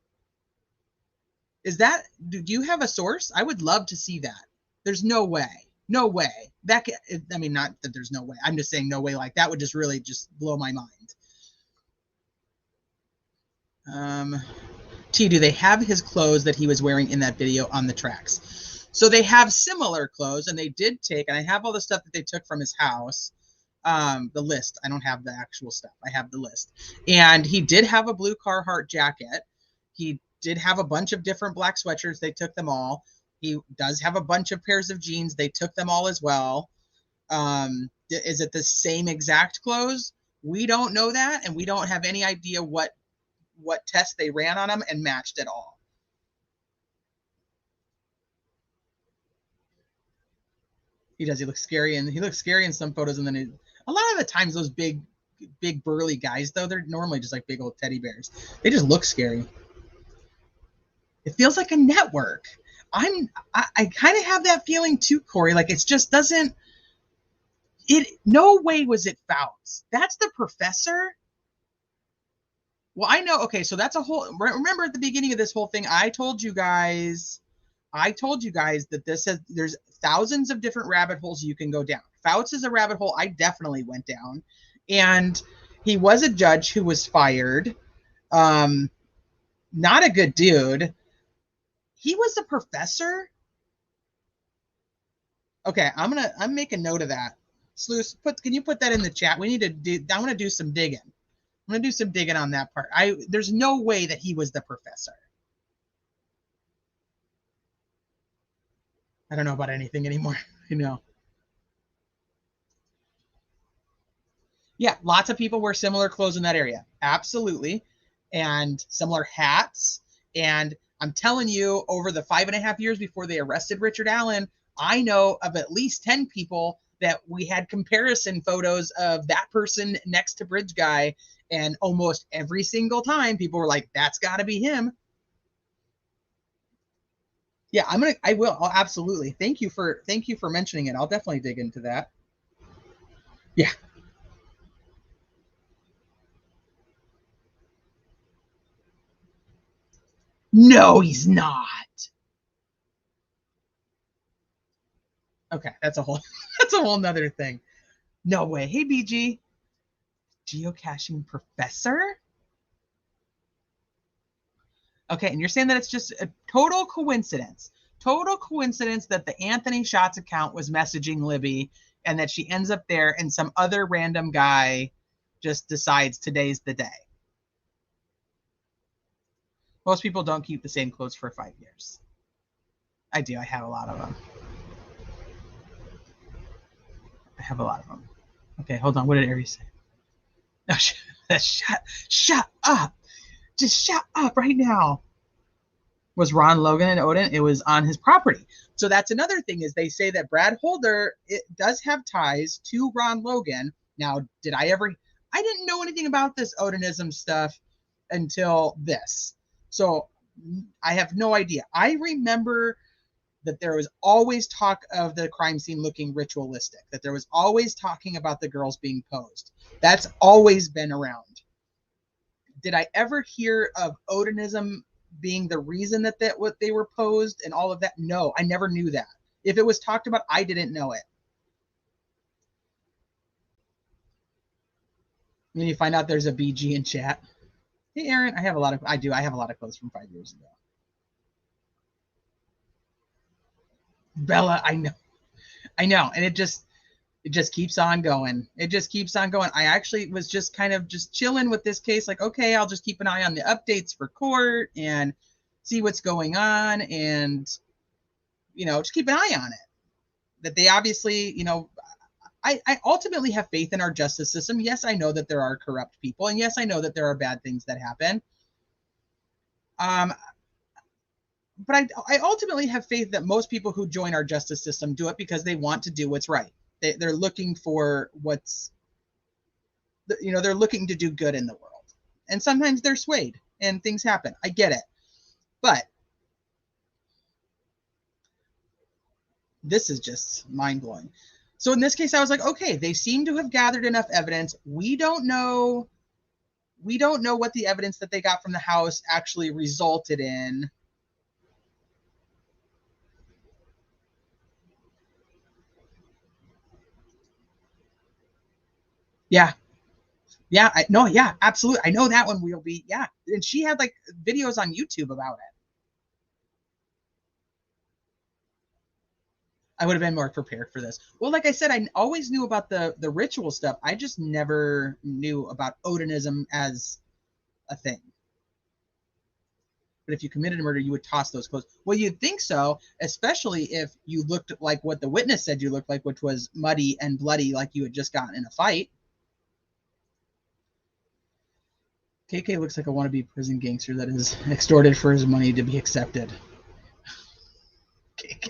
Is that, do you have a source? I would love to see that. There's no way. No way. That, I mean, not that there's no way. I'm just saying no way. Like, that would just really just blow my mind. T, do they have his clothes that he was wearing in that video on the tracks? So they have similar clothes, and they did take, and I have all the stuff that they took from his house. The list. I don't have the actual stuff. I have the list. And he did have a blue Carhartt jacket. He did have a bunch of different black sweatshirts. They took them all. He does have a bunch of pairs of jeans. They took them all as well. Is it the same exact clothes? We don't know that, and we don't have any idea what test they ran on him and matched at all. He does. He looks scary, and he looks scary in some photos, and then a lot of the times those big burly guys, though, they're normally just like big old teddy bears. They just look scary. It feels like a network. I kind of have that feeling too, Corey. Like it just doesn't. No way was it Fouts. That's the professor. Well, I know. Okay, so that's a whole. Remember at the beginning of this whole thing, I told you guys that there's thousands of different rabbit holes you can go down. Fouts is a rabbit hole I definitely went down, and he was a judge who was fired. Not a good dude. He was a professor. Okay, I'm making note of that. Sluice, can you put that in the chat? We need to do. I want to do some digging. I'm gonna do some digging on that part. There's no way that he was the professor. I don't know about anything anymore. You know. Yeah, lots of people wear similar clothes in that area. Absolutely. And similar hats. And I'm telling you, over the 5.5 years before they arrested Richard Allen, I know of at least 10 people that we had comparison photos of that person next to Bridge Guy. And almost every single time people were like, that's got to be him. Yeah, I will. Oh, absolutely. Thank you for mentioning it. I'll definitely dig into that. Yeah. No, he's not. Okay, that's a whole nother thing. No way. Hey, BG. Geocaching professor? Okay, and you're saying that it's just a total coincidence. Total coincidence that the Anthony Shots account was messaging Libby and that she ends up there and some other random guy just decides today's the day. Most people don't keep the same clothes for 5 years. I do. I have a lot of them. Okay, hold on. What did Aries say? No, shut up. Just shut up right now. Was Ron Logan and Odin? It was on his property. So that's another thing is they say that Brad Holder does have ties to Ron Logan. Now, I didn't know anything about this Odinism stuff until this. So I have no idea. I remember that there was always talk of the crime scene looking ritualistic, that there was always talking about the girls being posed. That's always been around. Did I ever hear of Odinism being the reason that what they were posed and all of that? No, I never knew that. If it was talked about, I didn't know it. And then you find out there's a BG in chat. Hey, Aaron, I have a lot of clothes from 5 years ago. Bella, I know. And it just keeps on going. I actually was just kind of just chilling with this case. Like, okay, I'll just keep an eye on the updates for court and see what's going on. And, just keep an eye on it. That they obviously, I ultimately have faith in our justice system. Yes, I know that there are corrupt people. And yes, I know that there are bad things that happen. But I ultimately have faith that most people who join our justice system do it because they want to do what's right. They're looking for they're looking to do good in the world. And sometimes they're swayed and things happen. I get it. But this is just mind-blowing. So in this case, I was like, okay, they seem to have gathered enough evidence. We don't know what the evidence that they got from the house actually resulted in. Yeah. Yeah, absolutely. I know that one will be, yeah. And she had like videos on YouTube about it. I would have been more prepared for this. Well, like I said, I always knew about the ritual stuff. I just never knew about Odinism as a thing. But if you committed a murder, you would toss those clothes. Well, you'd think so, especially if you looked like what the witness said you looked like, which was muddy and bloody, like you had just gotten in a fight. KK looks like a wannabe prison gangster that is extorted for his money to be accepted. KK.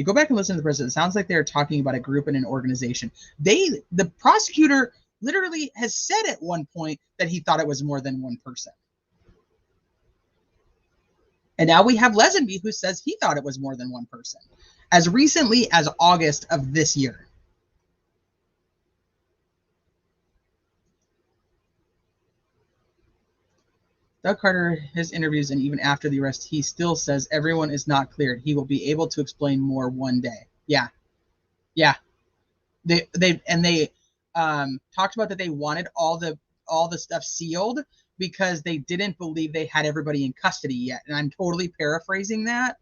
you go back and listen to the person, it sounds like they're talking about a group and an organization. The prosecutor literally has said at one point that he thought it was more than one person. And now we have Lesenby who says he thought it was more than one person as recently as August of this year. Doug Carter, his interviews, and even after the arrest, he still says everyone is not cleared. He will be able to explain more one day. Yeah. They talked about that they wanted all the stuff sealed because they didn't believe they had everybody in custody yet. And I'm totally paraphrasing that.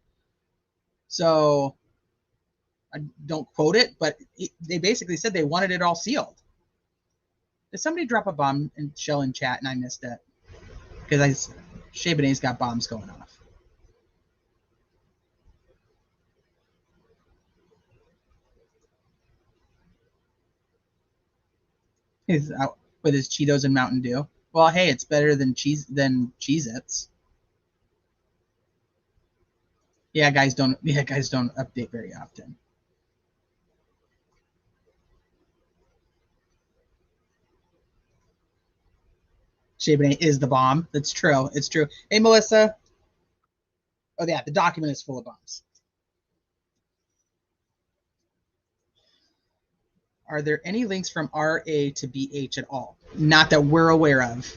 So I don't quote it, but they basically said they wanted it all sealed. Did somebody drop a bomb and shell in chat and I missed it? Because Shea Benet's got bombs going off. He's out with his Cheetos and Mountain Dew. Well, hey, it's better than Cheez-Its. Yeah, guys don't update very often. Shea Benet is the bomb. That's true. It's true. Hey, Melissa. Oh, yeah, the document is full of bombs. Are there any links from RA to BH at all? Not that we're aware of.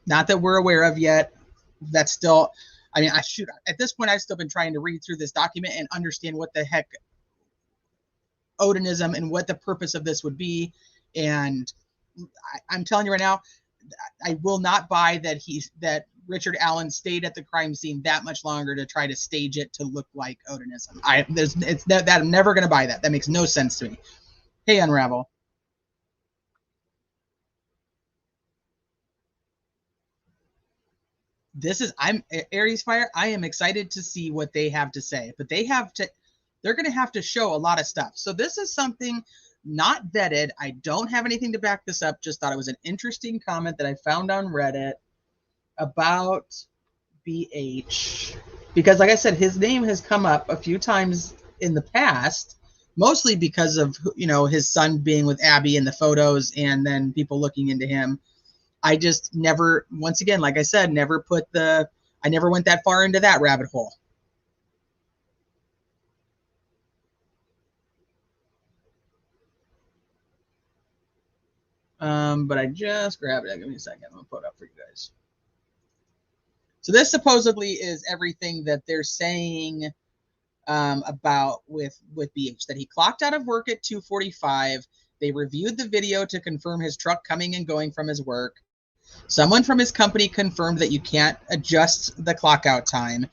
Not that we're aware of yet. That's still, I mean, at this point, I've still been trying to read through this document and understand what the heck Odinism and what the purpose of this would be. And I'm telling you right now, I will not buy that Richard Allen stayed at the crime scene that much longer to try to stage it to look like Odinism. I'm never going to buy that. That makes no sense to me. Hey, Unravel. I'm Aries Fire. I am excited to see what they have to say, but they're going to have to show a lot of stuff. So this is something not vetted. I don't have anything to back this up. Just thought it was an interesting comment that I found on Reddit about BH, because like I said, his name has come up a few times in the past, mostly because of, his son being with Abby in the photos and then people looking into him. I just never, once again, like I said, I never went that far into that rabbit hole. But I just grabbed it. Give me a second. I'm going to put it up for you guys. So this supposedly is everything that they're saying about with BH, that he clocked out of work at 2:45. They reviewed the video to confirm his truck coming and going from his work. Someone from his company confirmed that you can't adjust the clock out time.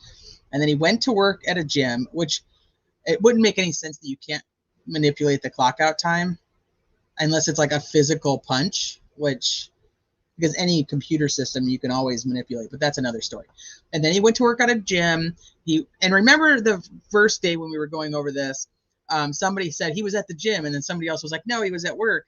And then he went to work at a gym, which it wouldn't make any sense that you can't manipulate the clock out time unless it's like a physical punch, because any computer system you can always manipulate, but that's another story. And then he went to work at a gym. And remember the first day when we were going over this, somebody said he was at the gym, and then somebody else was like, no, he was at work.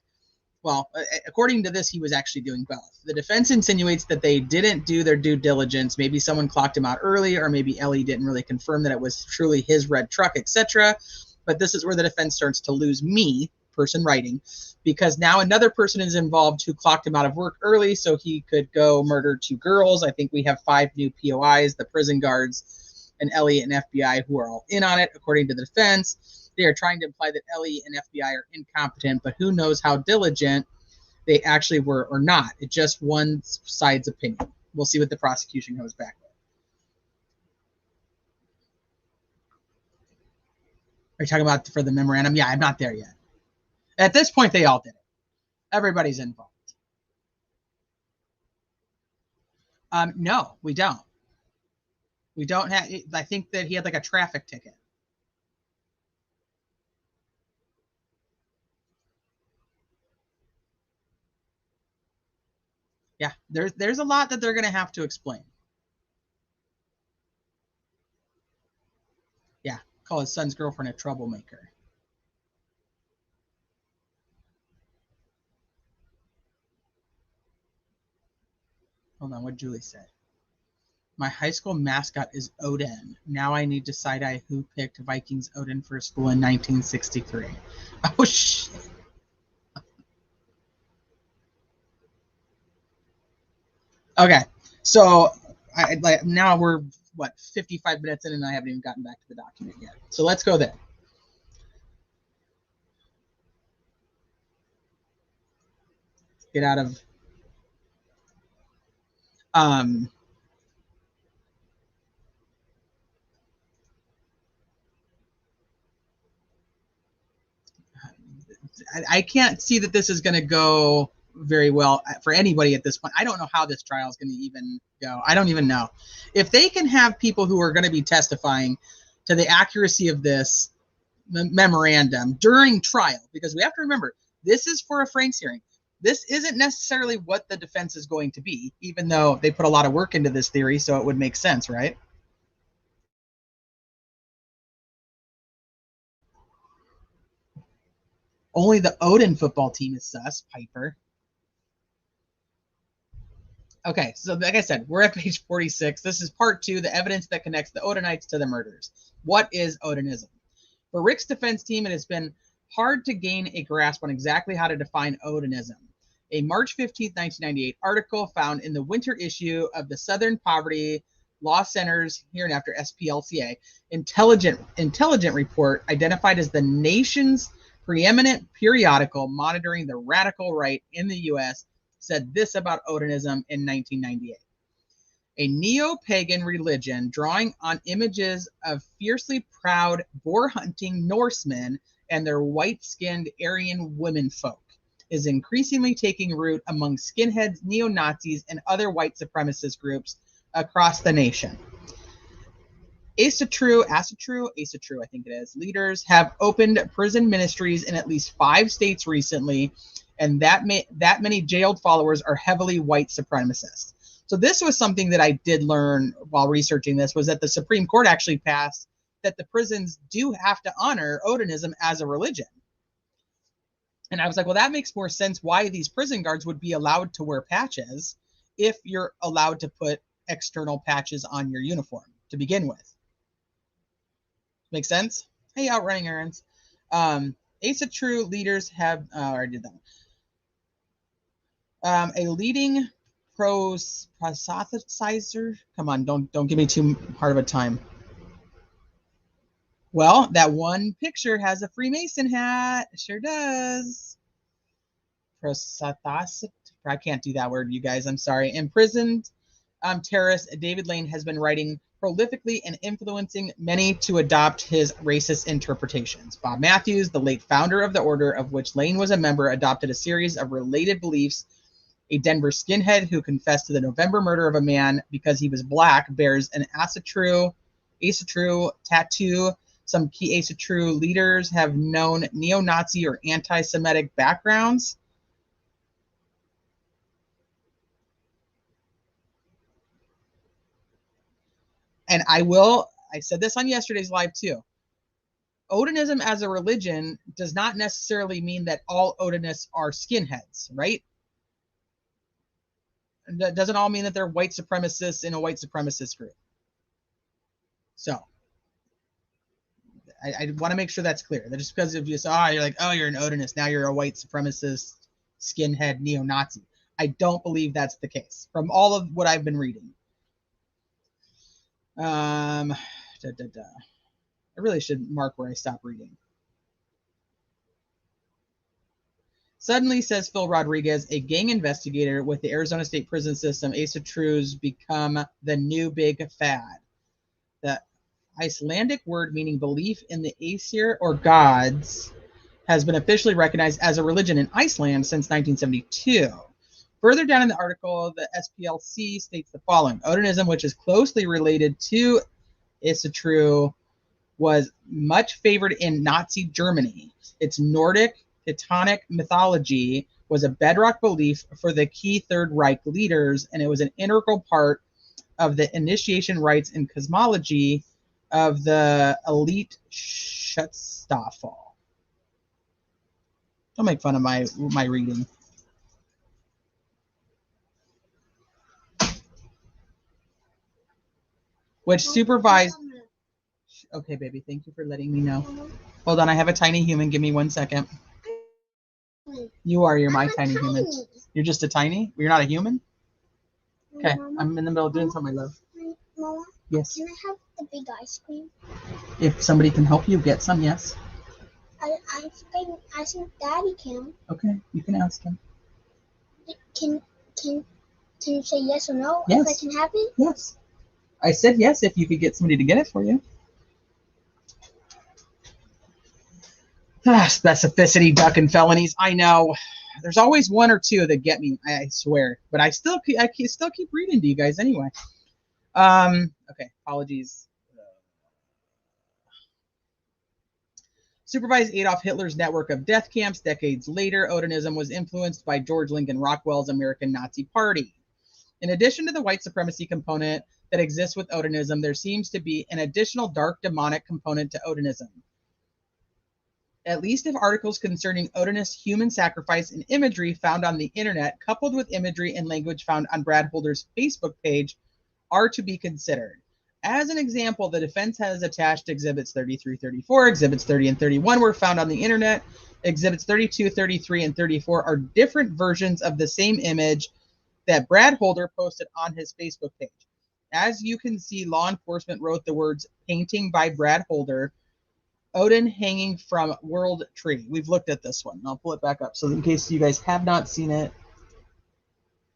Well, according to this, he was actually doing both. The defense insinuates that they didn't do their due diligence. Maybe someone clocked him out early, or maybe Ellie didn't really confirm that it was truly his red truck, etc. But this is where the defense starts to lose me, person writing, because now another person is involved who clocked him out of work early so he could go murder 2 girls. I think we have 5 new POIs, the prison guards, and Ellie and FBI, who are all in on it, according to the defense. They are trying to imply that Ellie and FBI are incompetent, but who knows how diligent they actually were or not. It's just one side's opinion. We'll see what the prosecution comes back with. Are you talking about for the memorandum? Yeah, I'm not there yet. At this point, they all did it. Everybody's involved. No, we don't. We don't have. I think that he had like a traffic ticket. Yeah, there's a lot that they're going to have to explain. Yeah, call his son's girlfriend a troublemaker. Hold on, what Julie said. My high school mascot is Odin. Now I need to side-eye who picked Vikings Odin for school in 1963. Oh, shit. Okay, so now we're, 55 minutes in, and I haven't even gotten back to the document yet. So let's go there. Get out of... I can't see that this is going to go very well for anybody at this point. I don't know how this trial is going to even go. I don't even know. If they can have people who are going to be testifying to the accuracy of this memorandum during trial, because we have to remember, this is for a Franks hearing. This isn't necessarily what the defense is going to be, even though they put a lot of work into this theory, so it would make sense, right? Only the Odin football team is sus, Piper. Okay, so like I said, we're at page 46. This is part 2, the evidence that connects the Odinites to the murders. What is Odinism? For Rick's defense team, it has been hard to gain a grasp on exactly how to define Odinism. A March 15, 1998 article found in the winter issue of the Southern Poverty Law Center's, hereinafter SPLCA, intelligent report identified as the nation's preeminent periodical monitoring the radical right in the U.S., said this about Odinism in 1998. A neo-pagan religion drawing on images of fiercely proud boar-hunting Norsemen and their white-skinned Aryan womenfolk is increasingly taking root among skinheads, neo-Nazis, and other white supremacist groups across the nation. Asatru, I think it is, leaders have opened prison ministries in at least 5 states recently, and that many jailed followers are heavily white supremacists. So this was something that I did learn while researching this, was that the Supreme Court actually passed that the prisons do have to honor Odinism as a religion. And I was like, well, that makes more sense why these prison guards would be allowed to wear patches if you're allowed to put external patches on your uniform to begin with. Make sense? Hey, out running errands. Asatru leaders have, I already did that. A leading proselytizer. Come on, don't give me too hard of a time. Well, that one picture has a Freemason hat. It sure does. Proselytic. I can't do that word, you guys. I'm sorry. Imprisoned terrorist David Lane has been writing prolifically and influencing many to adopt his racist interpretations. Bob Matthews, the late founder of the order of which Lane was a member, adopted a series of related beliefs. A Denver skinhead who confessed to the November murder of a man because he was black bears an Asatru tattoo. Some key Asatru leaders have known neo-Nazi or anti-Semitic backgrounds. And I said this on yesterday's live too. Odinism as a religion does not necessarily mean that all Odinists are skinheads, right? That doesn't all mean that they're white supremacists in a white supremacist group. So I want to make sure that's clear. That just because if you say, you're like, you're an Odinist, now you're a white supremacist, skinhead, neo-Nazi. I don't believe that's the case from all of what I've been reading. I really should mark where I stop reading. Suddenly, says Phil Rodriguez, a gang investigator with the Arizona State Prison System, Asatrus become the new big fad. The Icelandic word meaning belief in the Aesir or gods has been officially recognized as a religion in Iceland since 1972. Further down in the article, the SPLC states the following. Odinism, which is closely related to Asatru, was much favored in Nazi Germany. Its Nordic Teutonic mythology was a bedrock belief for the key Third Reich leaders, and it was an integral part of the initiation rites and cosmology of the elite Schutzstaffel. Don't make fun of my reading. which supervised. Okay, baby, thank you for letting me know. Hold on, I have a tiny human. Give me 1 second. You are. You're my tiny human. You're just a tiny? You're not a human? Okay, I'm in the middle of doing something, my love. Mama, Yes. can I have the big ice cream? If somebody can help you get some, yes. I think Daddy can. Okay, you can ask him. Can you say yes or no Yes. if I can have it? Yes. I said yes if you could get somebody to get it for you. Specificity, duck, and felonies. I know. There's always one or two that get me, I swear. But I still keep reading to you guys anyway. Okay, apologies. Supervised Adolf Hitler's network of death camps. Decades later, Odinism was influenced by George Lincoln Rockwell's American Nazi Party. In addition to the white supremacy component that exists with Odinism, there seems to be an additional dark demonic component to Odinism. At least if articles concerning Odinist human sacrifice and imagery found on the internet, coupled with imagery and language found on Brad Holder's Facebook page, are to be considered. As an example, the defense has attached Exhibits 33, 34. Exhibits 30 and 31 were found on the internet. Exhibits 32, 33, and 34 are different versions of the same image that Brad Holder posted on his Facebook page. As you can see, law enforcement wrote the words "painting by Brad Holder," Odin hanging from World Tree. We've looked at this one. I'll pull it back up so in case you guys have not seen it,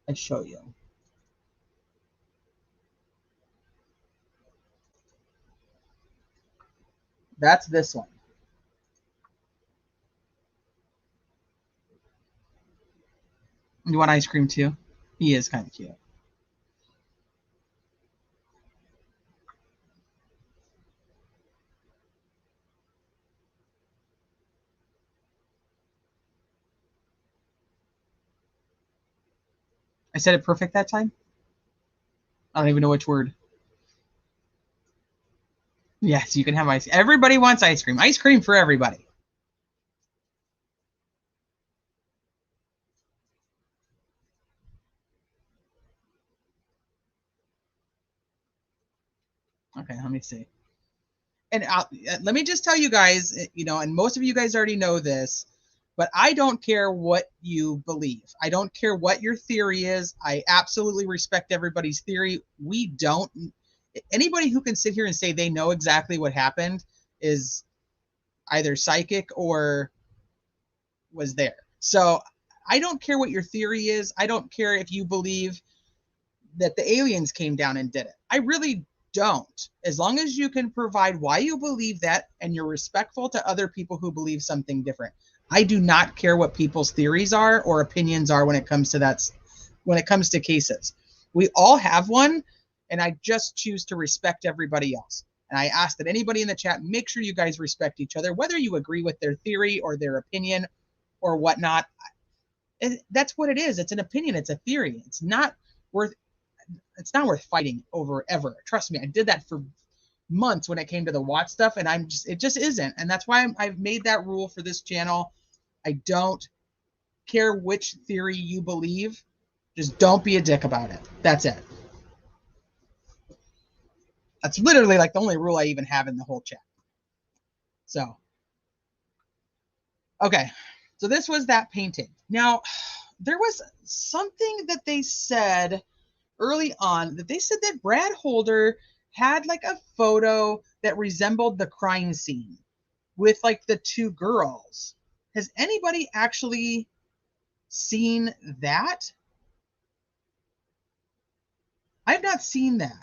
I show you. That's this one. You want ice cream too? He is kind of cute. I said it perfect that time? I don't even know which word. Yes, you can have ice. Everybody wants ice cream. Ice cream for everybody. Okay, let me see. And let me just tell you guys, and most of you guys already know this, but I don't care what you believe. I don't care what your theory is. I absolutely respect everybody's theory. Anybody who can sit here and say they know exactly what happened is either psychic or was there. So I don't care what your theory is. I don't care if you believe that the aliens came down and did it. I really don't. As long as you can provide why you believe that and you're respectful to other people who believe something different. I do not care what people's theories are or opinions are when it comes to that, when it comes to cases. We all have one, and I just choose to respect everybody else. And I ask that anybody in the chat, make sure you guys respect each other, whether you agree with their theory or their opinion or whatnot. That's what it is. It's an opinion. It's a theory. It's not worth fighting over ever. Trust me, I did that for months when it came to the Watt stuff, and it just isn't. And that's why I've made that rule for this channel. I don't care which theory you believe. Just don't be a dick about it. That's it. That's literally like the only rule I even have in the whole chat. So, okay. So this was that painting. Now, there was something that they said early on that they said that Brad Holder had like a photo that resembled the crime scene with like the two girls. Has anybody actually seen that? I've not seen that.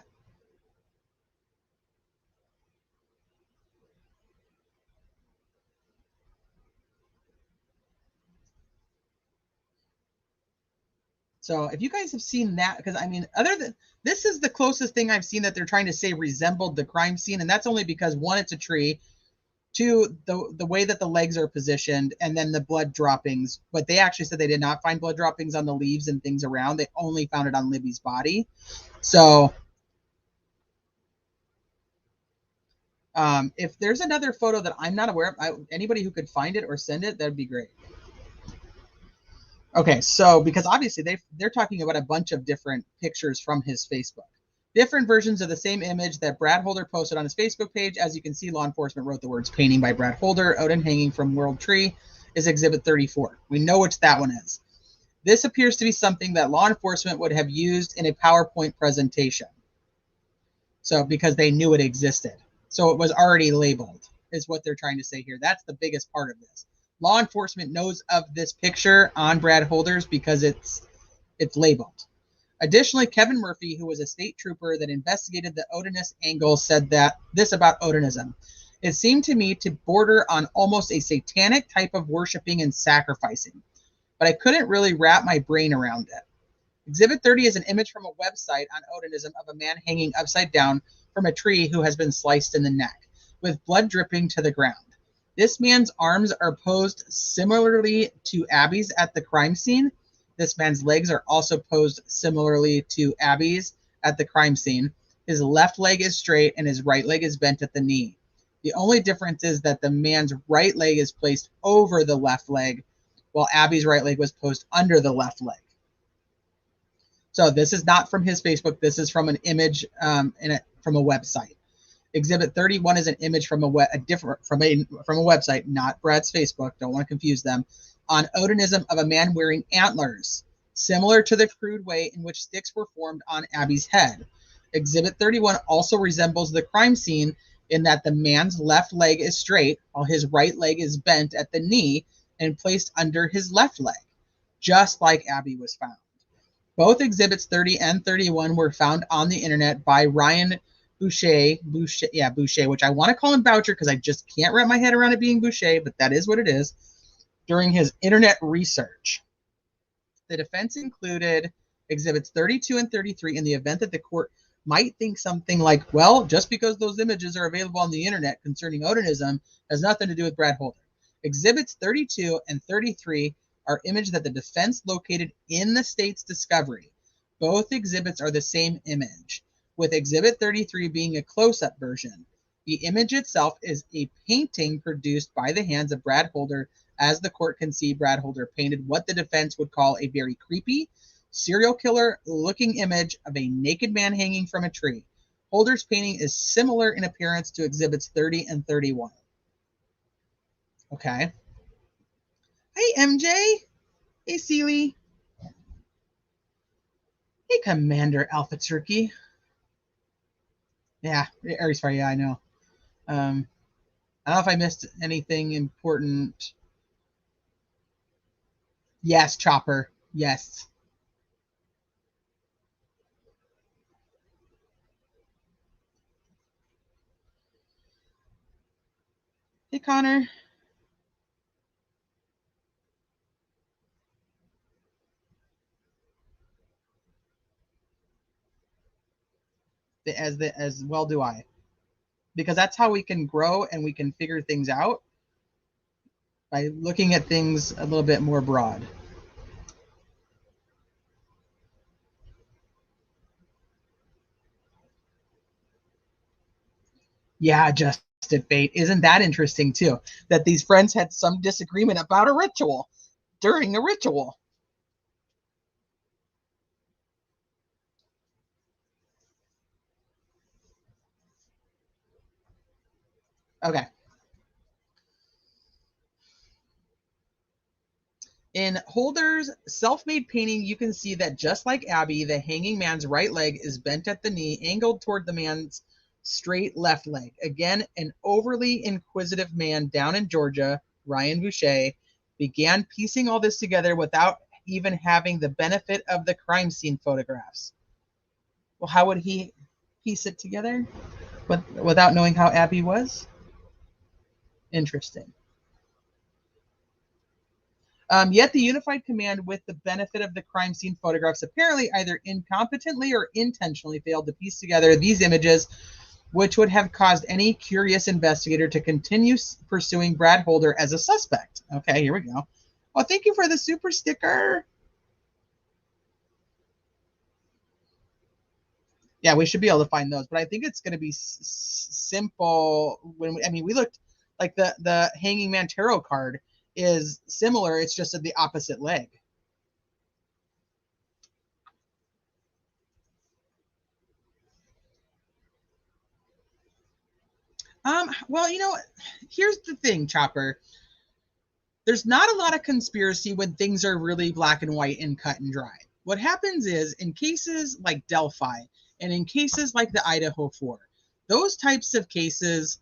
So if you guys have seen that, because I mean, other than this is the closest thing I've seen that they're trying to say resembled the crime scene, and that's only because one, it's a tree, two, the way that the legs are positioned, and then the blood droppings. But they actually said they did not find blood droppings on the leaves and things around. They only found it on Libby's body. So if there's another photo that I'm not aware of, anybody who could find it or send it, that'd be great. Okay, so because obviously they're talking about a bunch of different pictures from his Facebook. Different versions of the same image that Brad Holder posted on his Facebook page. As you can see, law enforcement wrote the words painting by Brad Holder, Odin hanging from World Tree is Exhibit 34. We know which that one is. This appears to be something that law enforcement would have used in a PowerPoint presentation. So because they knew it existed. So it was already labeled, is what they're trying to say here. That's the biggest part of this. Law enforcement knows of this picture on Brad Holder's because it's labeled. Additionally, Kevin Murphy, who was a state trooper that investigated the Odinist angle, said that this about Odinism. It seemed to me to border on almost a satanic type of worshiping and sacrificing, but I couldn't really wrap my brain around it. Exhibit 30 is an image from a website on Odinism of a man hanging upside down from a tree who has been sliced in the neck, with blood dripping to the ground. This man's arms are posed similarly to Abby's at the crime scene. This man's legs are also posed similarly to Abby's at the crime scene. His left leg is straight and his right leg is bent at the knee. The only difference is that the man's right leg is placed over the left leg, while Abby's right leg was posed under the left leg. So this is not from his Facebook. This is from an image from a website. Exhibit 31 is an image from a website, not Brad's Facebook. Don't want to confuse them. On Odinism of a man wearing antlers, similar to the crude way in which sticks were formed on Abby's head. Exhibit 31 also resembles the crime scene in that the man's left leg is straight, while his right leg is bent at the knee and placed under his left leg, just like Abby was found. Both exhibits 30 and 31 were found on the internet by Ryan Boucher, which I want to call him Boucher because I just can't wrap my head around it being Boucher, but that is what it is. During his internet research, the defense included exhibits 32 and 33 in the event that the court might think something like, well, just because those images are available on the internet concerning Odinism has nothing to do with Brad Holder. Exhibits 32 and 33 are images that the defense located in the state's discovery. Both exhibits are the same image, with exhibit 33 being a close-up version. The image itself is a painting produced by the hands of Brad Holder. As the court can see, Brad Holder painted what the defense would call a very creepy, serial killer-looking image of a naked man hanging from a tree. Holder's painting is similar in appearance to exhibits 30 and 31. Okay. Hey, MJ. Hey, Seely. Hey, Commander Alpha Turkey. Yeah, Aries Fire, yeah, I know. I don't know if I missed anything important. Yes, Chopper. Yes. Hey, Connor. As well do I. Because that's how we can grow and we can figure things out, by looking at things a little bit more broad. Yeah, Justin Fate. Isn't that interesting too? That these friends had some disagreement about a ritual during a ritual. Okay. In Holder's self-made painting, you can see that just like Abby, the hanging man's right leg is bent at the knee, angled toward the man's straight left leg. Again, an overly inquisitive man down in Georgia, Ryan Boucher, began piecing all this together without even having the benefit of the crime scene photographs. Well, how would he piece it together without knowing how Abby was? Interesting. Yet the unified command, with the benefit of the crime scene photographs, apparently either incompetently or intentionally failed to piece together these images, which would have caused any curious investigator to continue pursuing Brad Holder as a suspect. Okay, here we go. Oh, thank you for the super sticker. Yeah, we should be able to find those, but I think it's going to be simple. We looked like the Hanging Man Tarot card is similar. It's just at the opposite leg. Well, here's the thing, Chopper. There's not a lot of conspiracy when things are really black and white and cut and dry. What happens is in cases like Delphi and in cases like the Idaho 4, those types of cases,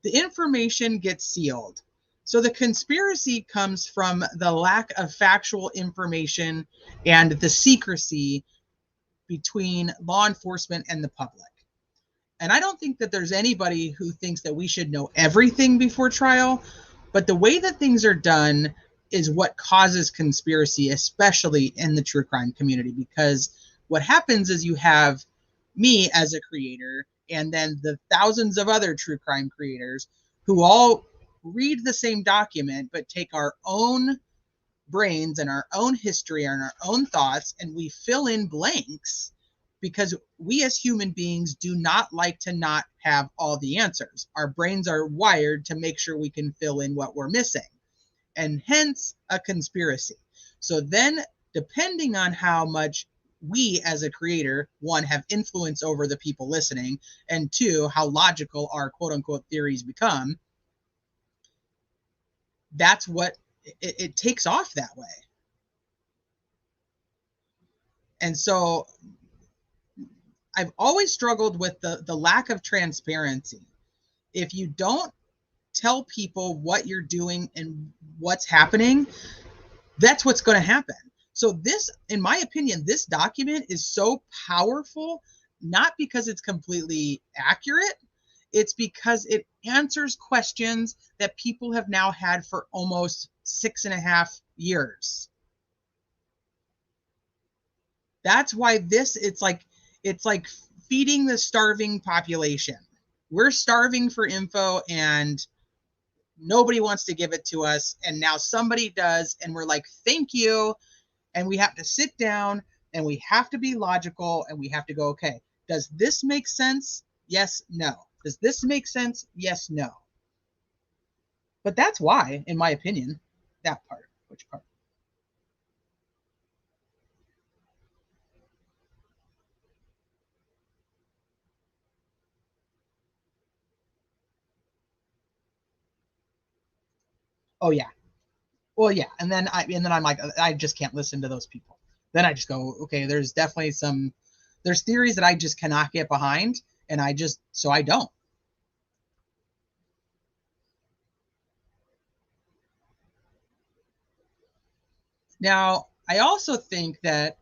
the information gets sealed. So the conspiracy comes from the lack of factual information and the secrecy between law enforcement and the public. And I don't think that there's anybody who thinks that we should know everything before trial, but the way that things are done is what causes conspiracy, especially in the true crime community, because what happens is you have me as a creator and then the thousands of other true crime creators who all read the same document but take our own brains and our own history and our own thoughts and we fill in blanks because we as human beings do not like to not have all the answers. Our brains are wired to make sure we can fill in what we're missing, and hence a conspiracy. So then, depending on how much we as a creator, one, have influence over the people listening, and two, how logical our quote unquote theories become, that's what it takes off that way. And so I've always struggled with the lack of transparency. If you don't tell people what you're doing and what's happening, that's what's going to happen. So this, in my opinion, this document is so powerful, not because it's completely accurate, it's because it answers questions that people have now had for almost 6.5 years. That's why it's like feeding the starving population. We're starving for info and nobody wants to give it to us. And now somebody does. And we're like, thank you. And we have to sit down and we have to be logical and we have to go, okay, does this make sense? Yes, no. Does this make sense? Yes, no. But that's why, in my opinion, that part. Which part? Oh yeah. Well, yeah. And then I'm like, I just can't listen to those people. Then I just go, okay, there's definitely there's theories that I just cannot get behind, and I don't. Now, I also think that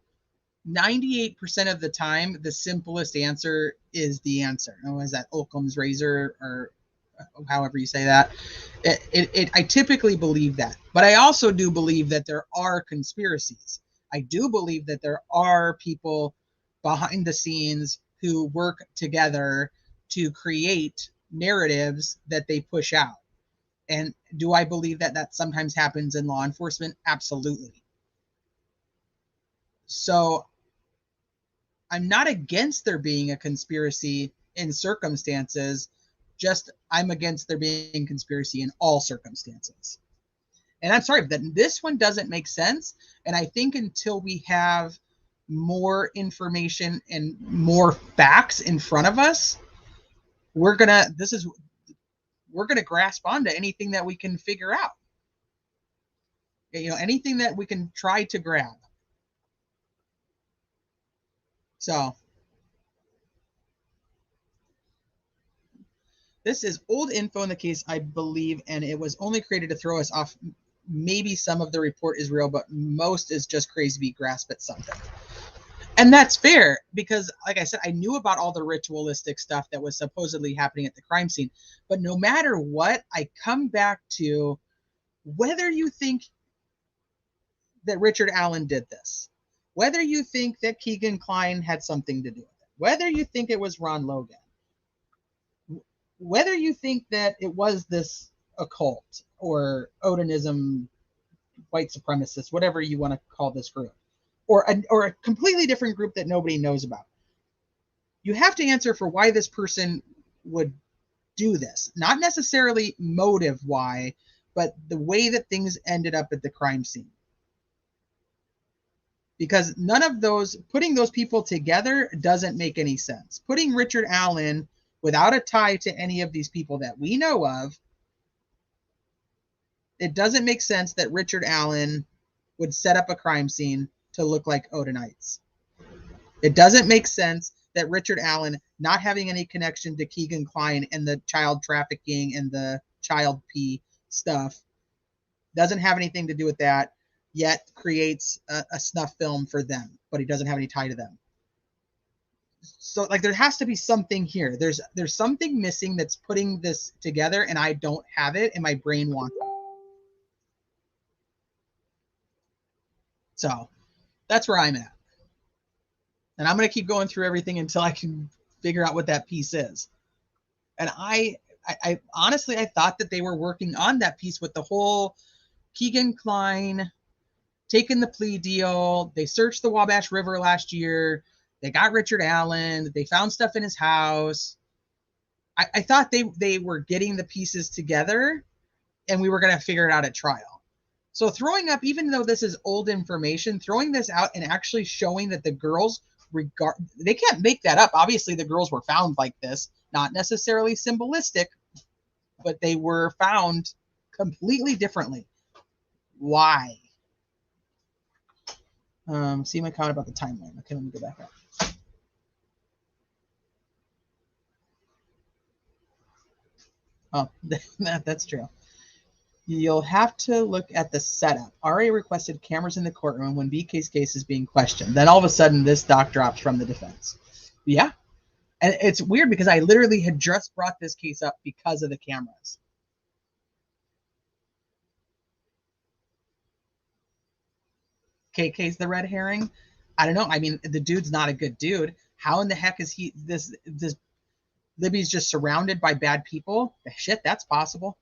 98% of the time, the simplest answer is the answer. Oh, is that Occam's razor, or however you say that? I typically believe that. But I also do believe that there are conspiracies. I do believe that there are people behind the scenes who work together to create narratives that they push out. And do I believe that that sometimes happens in law enforcement? Absolutely. So I'm not against there being a conspiracy in circumstances, just I'm against there being conspiracy in all circumstances. And I'm sorry that this one doesn't make sense. And I think until we have more information and more facts in front of us, we're gonna grasp onto anything that we can figure out. Anything that we can try to grab. So this is old info in the case, I believe, and it was only created to throw us off. Maybe some of the report is real, but most is just crazy grasp at something. And that's fair because, like I said, I knew about all the ritualistic stuff that was supposedly happening at the crime scene. But no matter what, I come back to whether you think that Richard Allen did this, whether you think that Keegan Kline had something to do with it, whether you think it was Ron Logan, whether you think that it was this occult or Odinism, white supremacist, whatever you want to call this group, or a completely different group that nobody knows about, you have to answer for why this person would do this. Not necessarily motive why, but the way that things ended up at the crime scene. Because none of those, putting those people together doesn't make any sense. Putting Richard Allen without a tie to any of these people that we know of, it doesn't make sense that Richard Allen would set up a crime scene to look like Odinites. It doesn't make sense that Richard Allen, not having any connection to Keegan Kline and the child trafficking and the child P stuff, doesn't have anything to do with that, yet creates a snuff film for them, but he doesn't have any tie to them. So like there has to be something here. There's something missing that's putting this together, and I don't have it, and my brain wants it. So that's where I'm at. And I'm going to keep going through everything until I can figure out what that piece is. And I honestly, I thought that they were working on that piece with the whole Keegan Kline taking the plea deal. They searched the Wabash River last year. They got Richard Allen. They found stuff in his house. I thought they were getting the pieces together and we were going to figure it out at trial. So throwing up, even though this is old information, throwing this out and actually showing that the girls they can't make that up. Obviously, the girls were found like this, not necessarily symbolistic, but they were found completely differently. Why? See my comment about the timeline. Okay, let me go back up. Oh, that's true. You'll have to look at the setup. RA requested cameras in the courtroom when BK's case is being questioned. Then all of a sudden, this doc drops from the defense. Yeah. And it's weird because I literally had just brought this case up because of the cameras. KK's the red herring. I don't know. I mean, the dude's not a good dude. How in the heck is he this Libby's just surrounded by bad people? Shit, that's possible.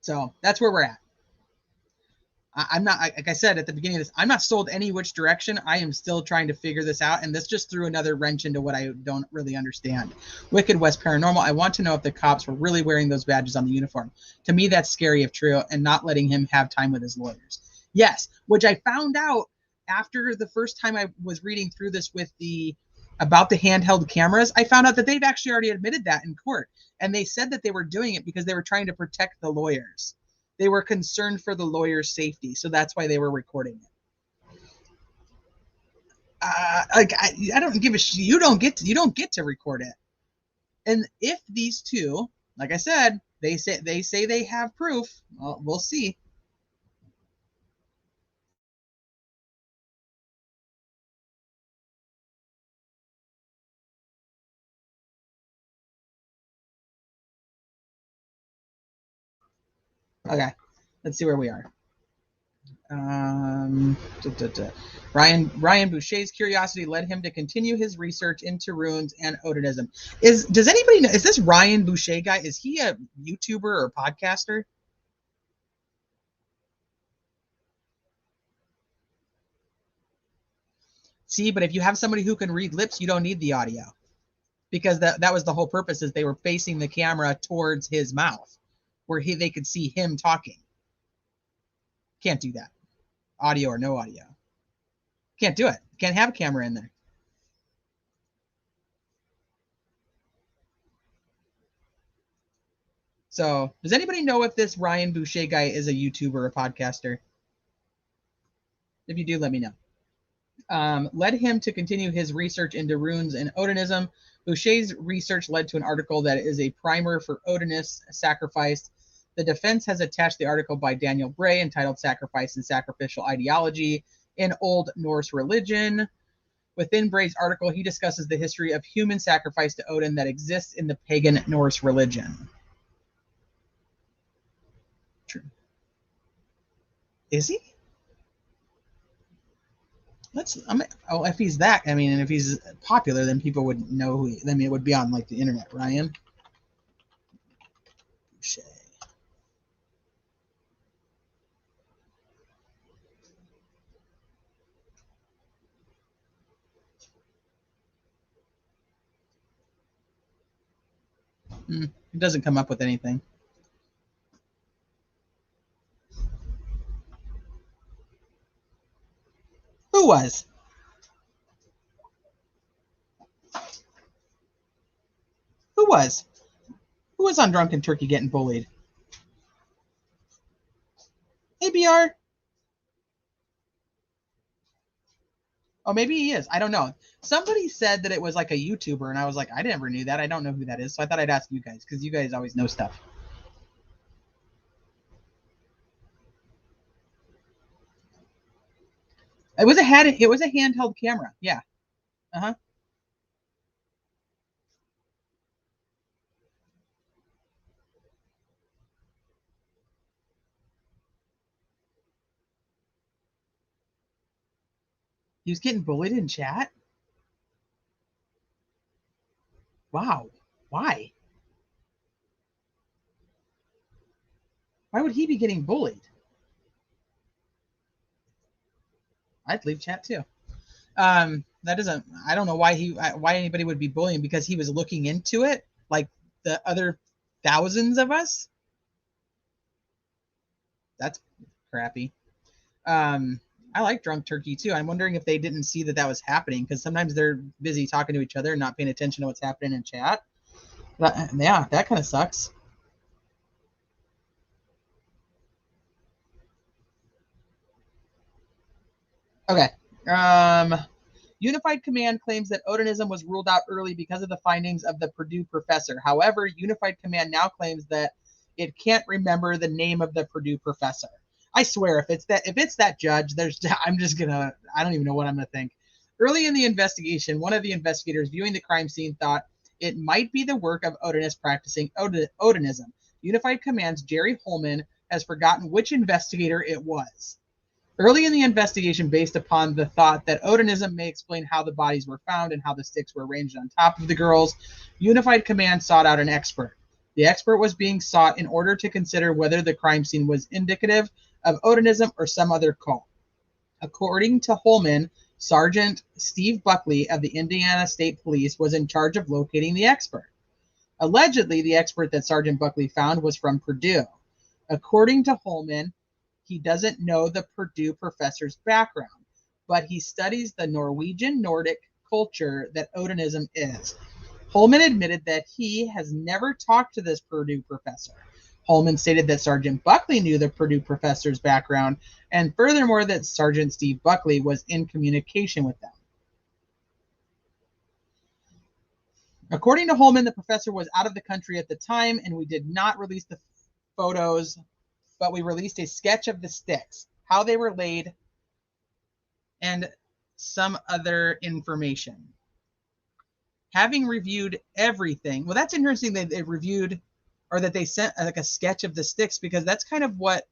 So that's where we're at. I'm not, like I said at the beginning of this, I'm not sold any which direction. I am still trying to figure this out, and this just threw another wrench into what I don't really understand. Wicked West Paranormal, I want to know if the cops were really wearing those badges on the uniform. To me, that's scary if true, and not letting him have time with his lawyers. Yes, which I found out after the first time I was reading through this about the handheld cameras. I found out that they've actually already admitted that in court, and they said that they were doing it because they were trying to protect the lawyers. They were concerned for the lawyer's safety, so that's why they were recording it. I don't give a shit. You don't get to record it. And if these two, like I said, they say they have proof, well, we'll see. Okay, let's see where we are. Ryan Boucher's curiosity led him to continue his research into runes and Odinism. Does anybody know? Is this Ryan Boucher guy? Is he a YouTuber or podcaster? See, but if you have somebody who can read lips, you don't need the audio, because that was the whole purpose. Is they were facing the camera towards his mouth, where they could see him talking. Can't do that. Audio or no audio. Can't do it. Can't have a camera in there. So, does anybody know if this Ryan Boucher guy is a YouTuber or a podcaster? If you do, let me know. Led him to continue his research into runes and Odinism. Boucher's research led to an article that is a primer for Odinist sacrifice. The defense has attached the article by Daniel Bray entitled Sacrifice and Sacrificial Ideology in Old Norse Religion. Within Bray's article, he discusses the history of human sacrifice to Odin that exists in the pagan Norse religion. True. Is he? If he's that, I mean, and if he's popular, then people would know who I mean, it would be on like the internet. Ryan Boucher. It doesn't come up with anything. Who was? was? Who was on Drunken Turkey getting bullied? Hey, BR. Oh, maybe he is. I don't know. Somebody said that it was like a YouTuber, and I was like, I never knew that. I don't know who that is. So I thought I'd ask you guys, because you guys always know stuff. It was a handheld camera. Yeah. Uh-huh. He was getting bullied in chat? Wow. Why? Why would he be getting bullied? I'd leave chat too. That doesn't, I don't know why anybody would be bullying, because he was looking into it like the other thousands of us. That's crappy. I like Drunk Turkey too. I'm wondering if they didn't see that was happening, because sometimes they're busy talking to each other and not paying attention to what's happening in chat. Yeah, that kind of sucks. Okay. Unified Command claims that Odinism was ruled out early because of the findings of the Purdue professor. However, Unified Command now claims that it can't remember the name of the Purdue professor. I swear, if it's that judge, I don't even know what I'm gonna think. Early in the investigation, one of the investigators viewing the crime scene thought it might be the work of Odinists practicing Odinism. Unified Command's Jerry Holman has forgotten which investigator it was. Early in the investigation, based upon the thought that Odinism may explain how the bodies were found and how the sticks were arranged on top of the girls, Unified Command sought out an expert. The expert was being sought in order to consider whether the crime scene was indicative of Odinism or some other cult. According to Holman, Sergeant Steve Buckley of the Indiana State Police was in charge of locating the expert. Allegedly, the expert that Sergeant Buckley found was from Purdue. According to Holman, he doesn't know the Purdue professor's background, but he studies the Norwegian Nordic culture that Odinism is. Holman admitted that he has never talked to this Purdue professor. Holman stated that Sergeant Buckley knew the Purdue professor's background, and furthermore that Sergeant Steve Buckley was in communication with them. According to Holman, the professor was out of the country at the time, and we did not release the photos, but we released a sketch of the sticks, how they were laid, and some other information. Having reviewed everything, well, that's interesting that they reviewed, or that they sent like a sketch of the sticks, because that's kind of what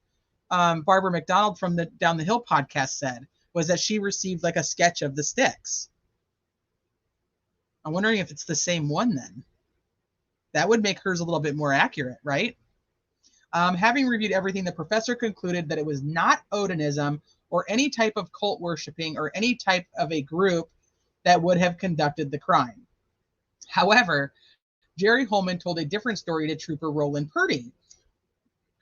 Barbara McDonald from the Down the Hill podcast said, was that she received like a sketch of the sticks. I'm wondering if it's the same one then. That would make hers a little bit more accurate, right? Having reviewed everything, the professor concluded that it was not Odinism or any type of cult worshiping or any type of a group that would have conducted the crime. However, Jerry Holman told a different story to Trooper Roland Purdy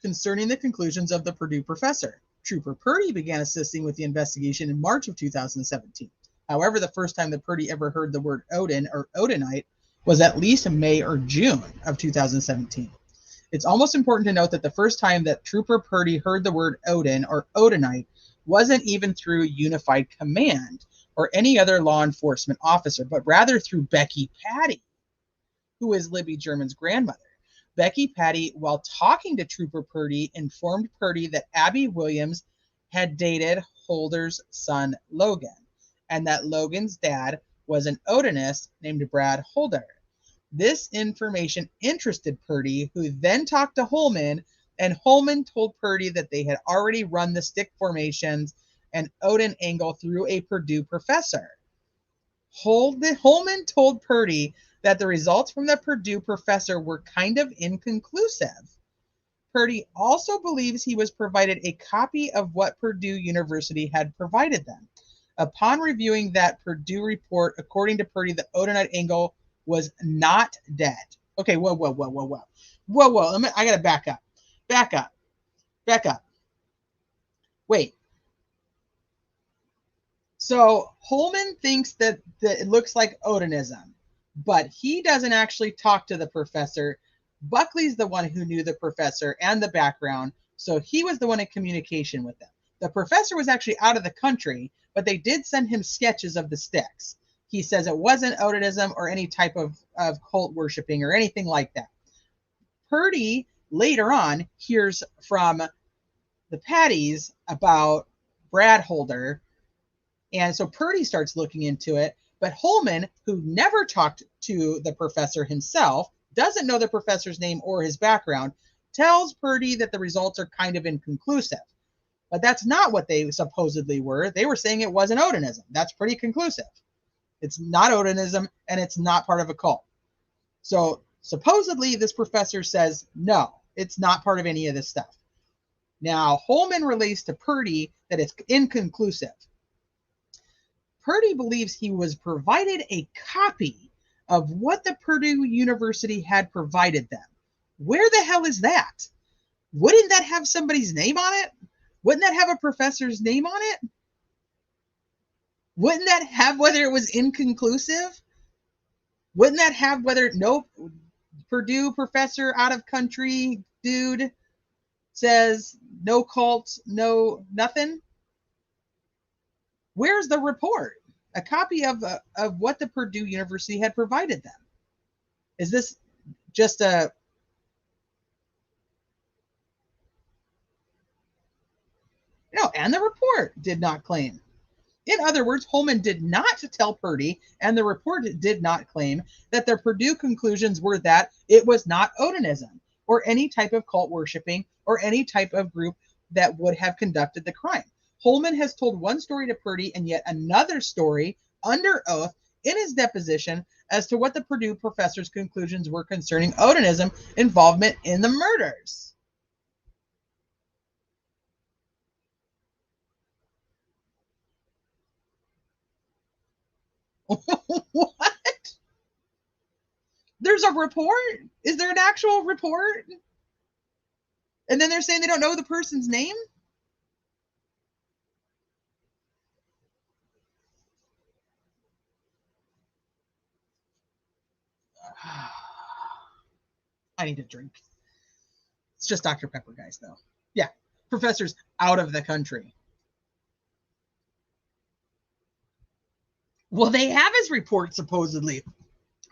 concerning the conclusions of the Purdue professor. Trooper Purdy began assisting with the investigation in March of 2017. However, the first time that Purdy ever heard the word Odin or Odinite was at least in May or June of 2017. It's almost important to note that the first time that Trooper Purdy heard the word Odin or Odinite wasn't even through Unified Command or any other law enforcement officer, but rather through Becky Patty, who is Libby German's grandmother. Becky Patty, while talking to Trooper Purdy, informed Purdy that Abby Williams had dated Holder's son Logan, and that Logan's dad was an Odinist named Brad Holder. This information interested Purdy, who then talked to Holman, and Holman told Purdy that they had already run the stick formations and Odin angle through a Purdue professor. Holman told Purdy that the results from the Purdue professor were kind of inconclusive. Purdy also believes he was provided a copy of what Purdue University had provided them. Upon reviewing that Purdue report, according to Purdy, the Odinite angle was not dead. Okay, whoa. I gotta back up. Wait. So Holman thinks that it looks like Odinism, but he doesn't actually talk to the professor. Buckley's the one who knew the professor and the background, so he was the one in communication with them. The professor was actually out of the country, but they did send him sketches of the sticks. He says it wasn't Odinism or any type of cult worshiping or anything like that. Purdy later on hears from the Patties about Brad Holder, and so Purdy starts looking into it, but Holman, who never talked to the professor himself, doesn't know the professor's name or his background, tells Purdy that the results are kind of inconclusive. But that's not what they supposedly were. They were saying it wasn't Odinism. That's pretty conclusive. It's not Odinism, and it's not part of a cult. So supposedly this professor says, no, it's not part of any of this stuff. Now, Holman relates to Purdy that it's inconclusive. Purdy believes he was provided a copy of what the Purdue University had provided them. Where the hell is that? Wouldn't that have somebody's name on it? Wouldn't that have a professor's name on it? Wouldn't that have whether it was inconclusive? Wouldn't that have whether no Purdue professor out of country dude says no cult, no nothing? Where's the report? A copy of what the Purdue University had provided them. Is this just a... No, and the report did not claim. In other words, Holman did not tell Purdy, and the report did not claim that the Purdue conclusions were that it was not Odinism or any type of cult worshiping or any type of group that would have conducted the crime. Holman has told one story to Purdy and yet another story under oath in his deposition as to what the Purdue professor's conclusions were concerning Odinism involvement in the murders. What? There's a report? Is there an actual report? And then they're saying they don't know the person's name? I need a drink. It's just Dr. Pepper, guys, though. Yeah, professor's out of the country. Well, they have his report, supposedly.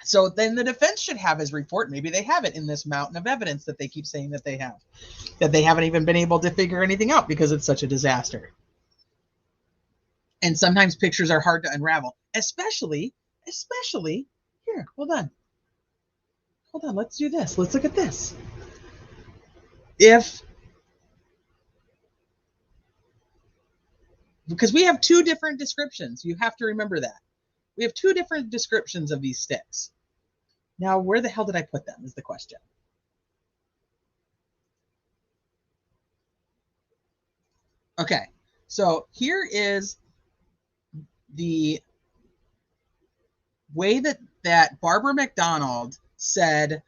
So then the defense should have his report. Maybe they have it in this mountain of evidence that they keep saying that they have. That they haven't even been able to figure anything out because it's such a disaster. And sometimes pictures are hard to unravel. Especially, here, hold on, let's do this. Let's look at this. Because we have two different descriptions. You have to remember that. We have two different descriptions of these sticks. Now, where the hell did I put them is the question. Okay, so here is the way that Barbara McDonald said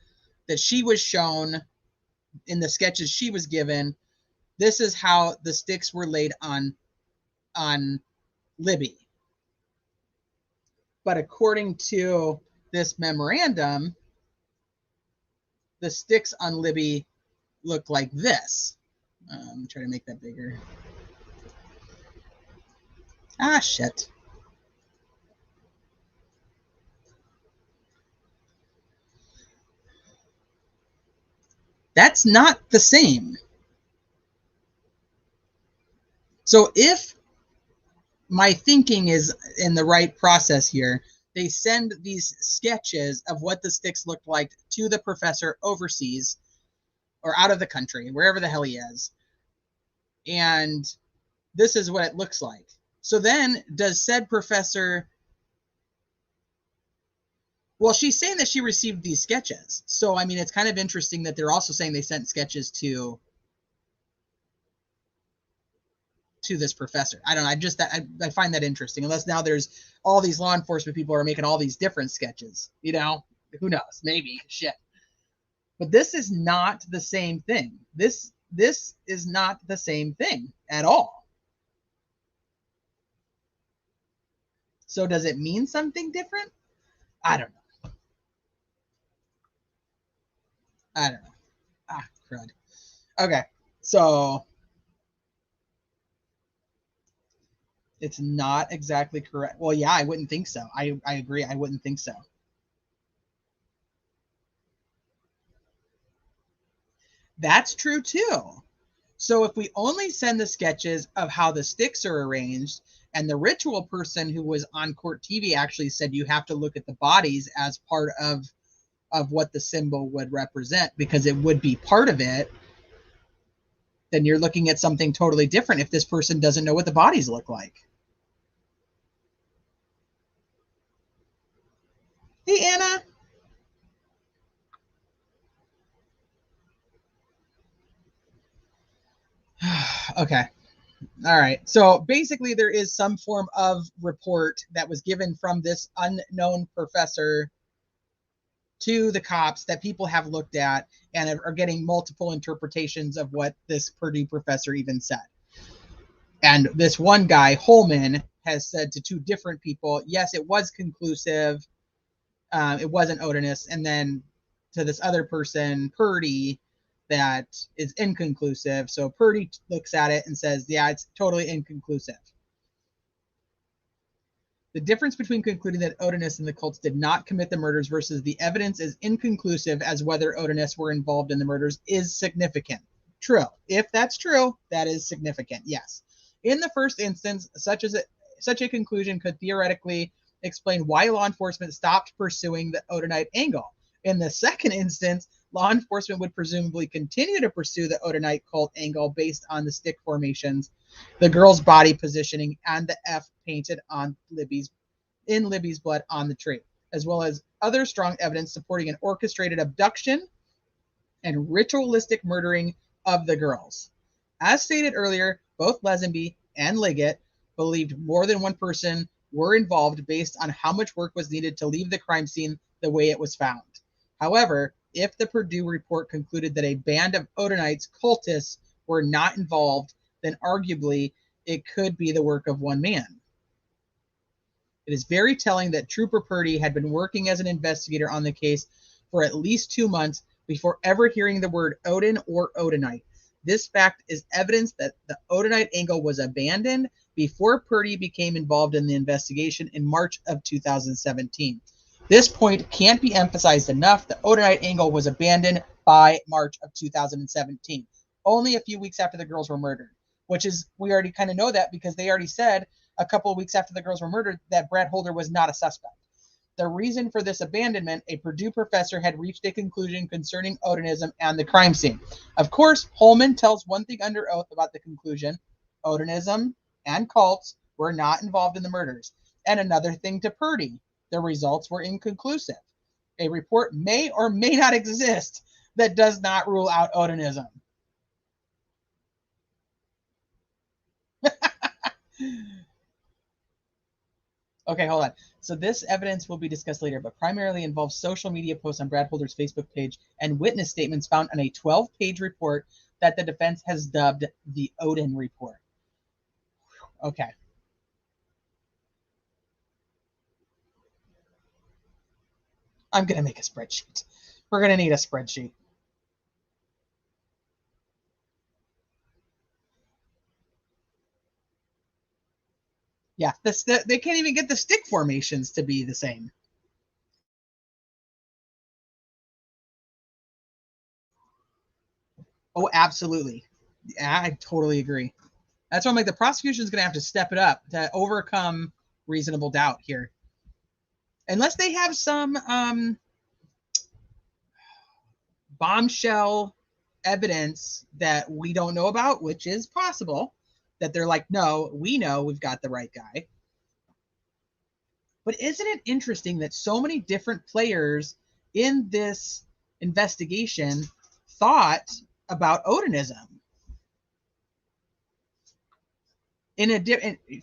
that she was shown in the sketches she was given. This is how the sticks were laid on Libby. But according to this memorandum, the sticks on Libby look like this. I'm trying to make that bigger. Ah, shit. That's not the same. So if my thinking is in the right process here, they send these sketches of what the sticks look like to the professor overseas or out of the country, wherever the hell he is. And this is what it looks like. So then does said professor... Well, she's saying that she received these sketches. So, I mean, it's kind of interesting that they're also saying they sent sketches to this professor. I don't know. I find that interesting. Unless now there's all these law enforcement people are making all these different sketches. You know, who knows? Maybe. Shit. But this is not the same thing. This is not the same thing at all. So does it mean something different? I don't know. I don't know. Ah, crud. Okay, so it's not exactly correct. Well, yeah, I wouldn't think so. I agree. I wouldn't think so. That's true too. So if we only send the sketches of how the sticks are arranged, and the ritual person who was on court TV actually said you have to look at the bodies as part of what the symbol would represent because it would be part of it, then you're looking at something totally different if this person doesn't know what the bodies look like. Hey, Anna. Okay. All right. So basically, there is some form of report that was given from this unknown professor to the cops that people have looked at and are getting multiple interpretations of what this Purdue professor even said. And this one guy, Holman, has said to two different people, yes, it was conclusive. It wasn't Odinist. And then to this other person, Purdy, that is inconclusive. So Purdy looks at it and says, yeah, it's totally inconclusive. The difference between concluding that Odinists and the cults did not commit the murders versus the evidence is inconclusive as whether Odinists were involved in the murders is significant. True. If that's true, that is significant, yes. In the first instance, such a conclusion could theoretically explain why law enforcement stopped pursuing the Odinite angle. In the second instance, law enforcement would presumably continue to pursue the Odinite cult angle based on the stick formations, the girl's body positioning, and the F painted on Libby's blood on the tree, as well as other strong evidence supporting an orchestrated abduction and ritualistic murdering of the girls. As stated earlier, both Lesenby and Liggett believed more than one person were involved based on how much work was needed to leave the crime scene the way it was found. However, if the Purdue report concluded that a band of Odinites cultists were not involved, then arguably it could be the work of one man. It is very telling that Trooper Purdy had been working as an investigator on the case for at least 2 months before ever hearing the word Odin or Odinite. This fact is evidence that the Odinite angle was abandoned before Purdy became involved in the investigation in March of 2017. This point can't be emphasized enough. The Odinite angle was abandoned by March of 2017, only a few weeks after the girls were murdered, which is, we already kind of know that because they already said a couple of weeks after the girls were murdered that Brad Holder was not a suspect. The reason for this abandonment, a Purdue professor had reached a conclusion concerning Odinism and the crime scene. Of course, Holman tells one thing under oath about the conclusion: Odinism and cults were not involved in the murders. And another thing to Purdy: the results were inconclusive. A report may or may not exist that does not rule out Odinism. Okay, hold on. So this evidence will be discussed later, but primarily involves social media posts on Brad Holder's Facebook page and witness statements found on a 12-page report that the defense has dubbed the Odin report. Okay. I'm going to make a spreadsheet. We're going to need a spreadsheet. Yeah, they can't even get the stick formations to be the same. Oh, absolutely. Yeah, I totally agree. That's why I'm like, the prosecution is going to have to step it up to overcome reasonable doubt here. Unless they have some bombshell evidence that we don't know about, which is possible, that they're like, no, we know we've got the right guy. But isn't it interesting that so many different players in this investigation thought about Odinism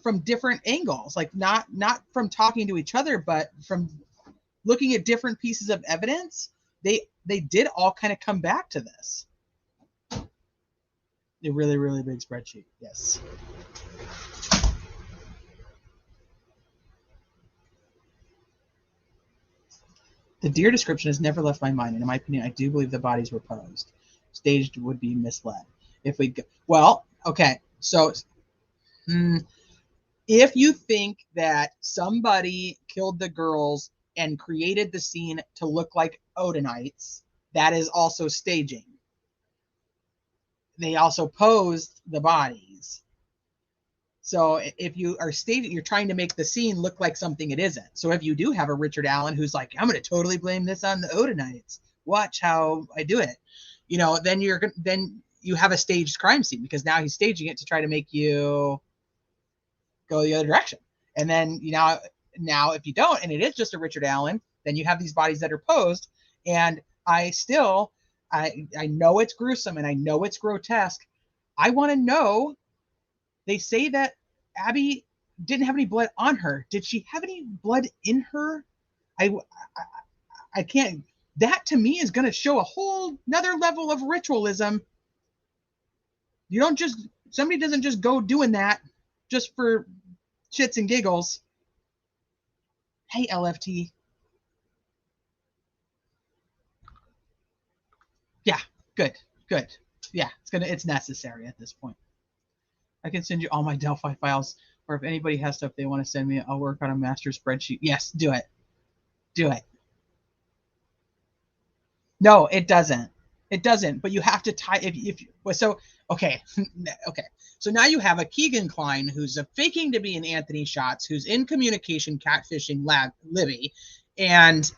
from different angles, like not from talking to each other, but from looking at different pieces of evidence. They did all kind of come back to this. A really, really big spreadsheet. Yes. The deer description has never left my mind, and in my opinion, I do believe the bodies were posed. Staged would be misled. If we go, well, okay, so if you think that somebody killed the girls and created the scene to look like Odinites, that is also staging. They also posed the bodies. So if you are staging, you're trying to make the scene look like something it isn't. So if you do have a Richard Allen who's like, I'm going to totally blame this on the Odinites. Watch how I do it. Then you have a staged crime scene because now he's staging it to try to make you go the other direction. And then now if you don't, and it is just a Richard Allen, then you have these bodies that are posed. And I know it's gruesome and I know it's grotesque. I want to know. They say that Abby didn't have any blood on her. Did she have any blood in her? I can't. That to me is going to show a whole another level of ritualism. Somebody doesn't just go doing that just for shits and giggles. Hey, LFT. Yeah, good. Yeah, it's necessary at this point. I can send you all my Delphi files, or if anybody has stuff they want to send me, I'll work on a master spreadsheet. Yes, do it. No, it doesn't. It doesn't. But you have to tie if so. Okay, okay. So now you have a Keegan Klein who's faking to be an Anthony Schatz, who's in communication catfishing Libby, and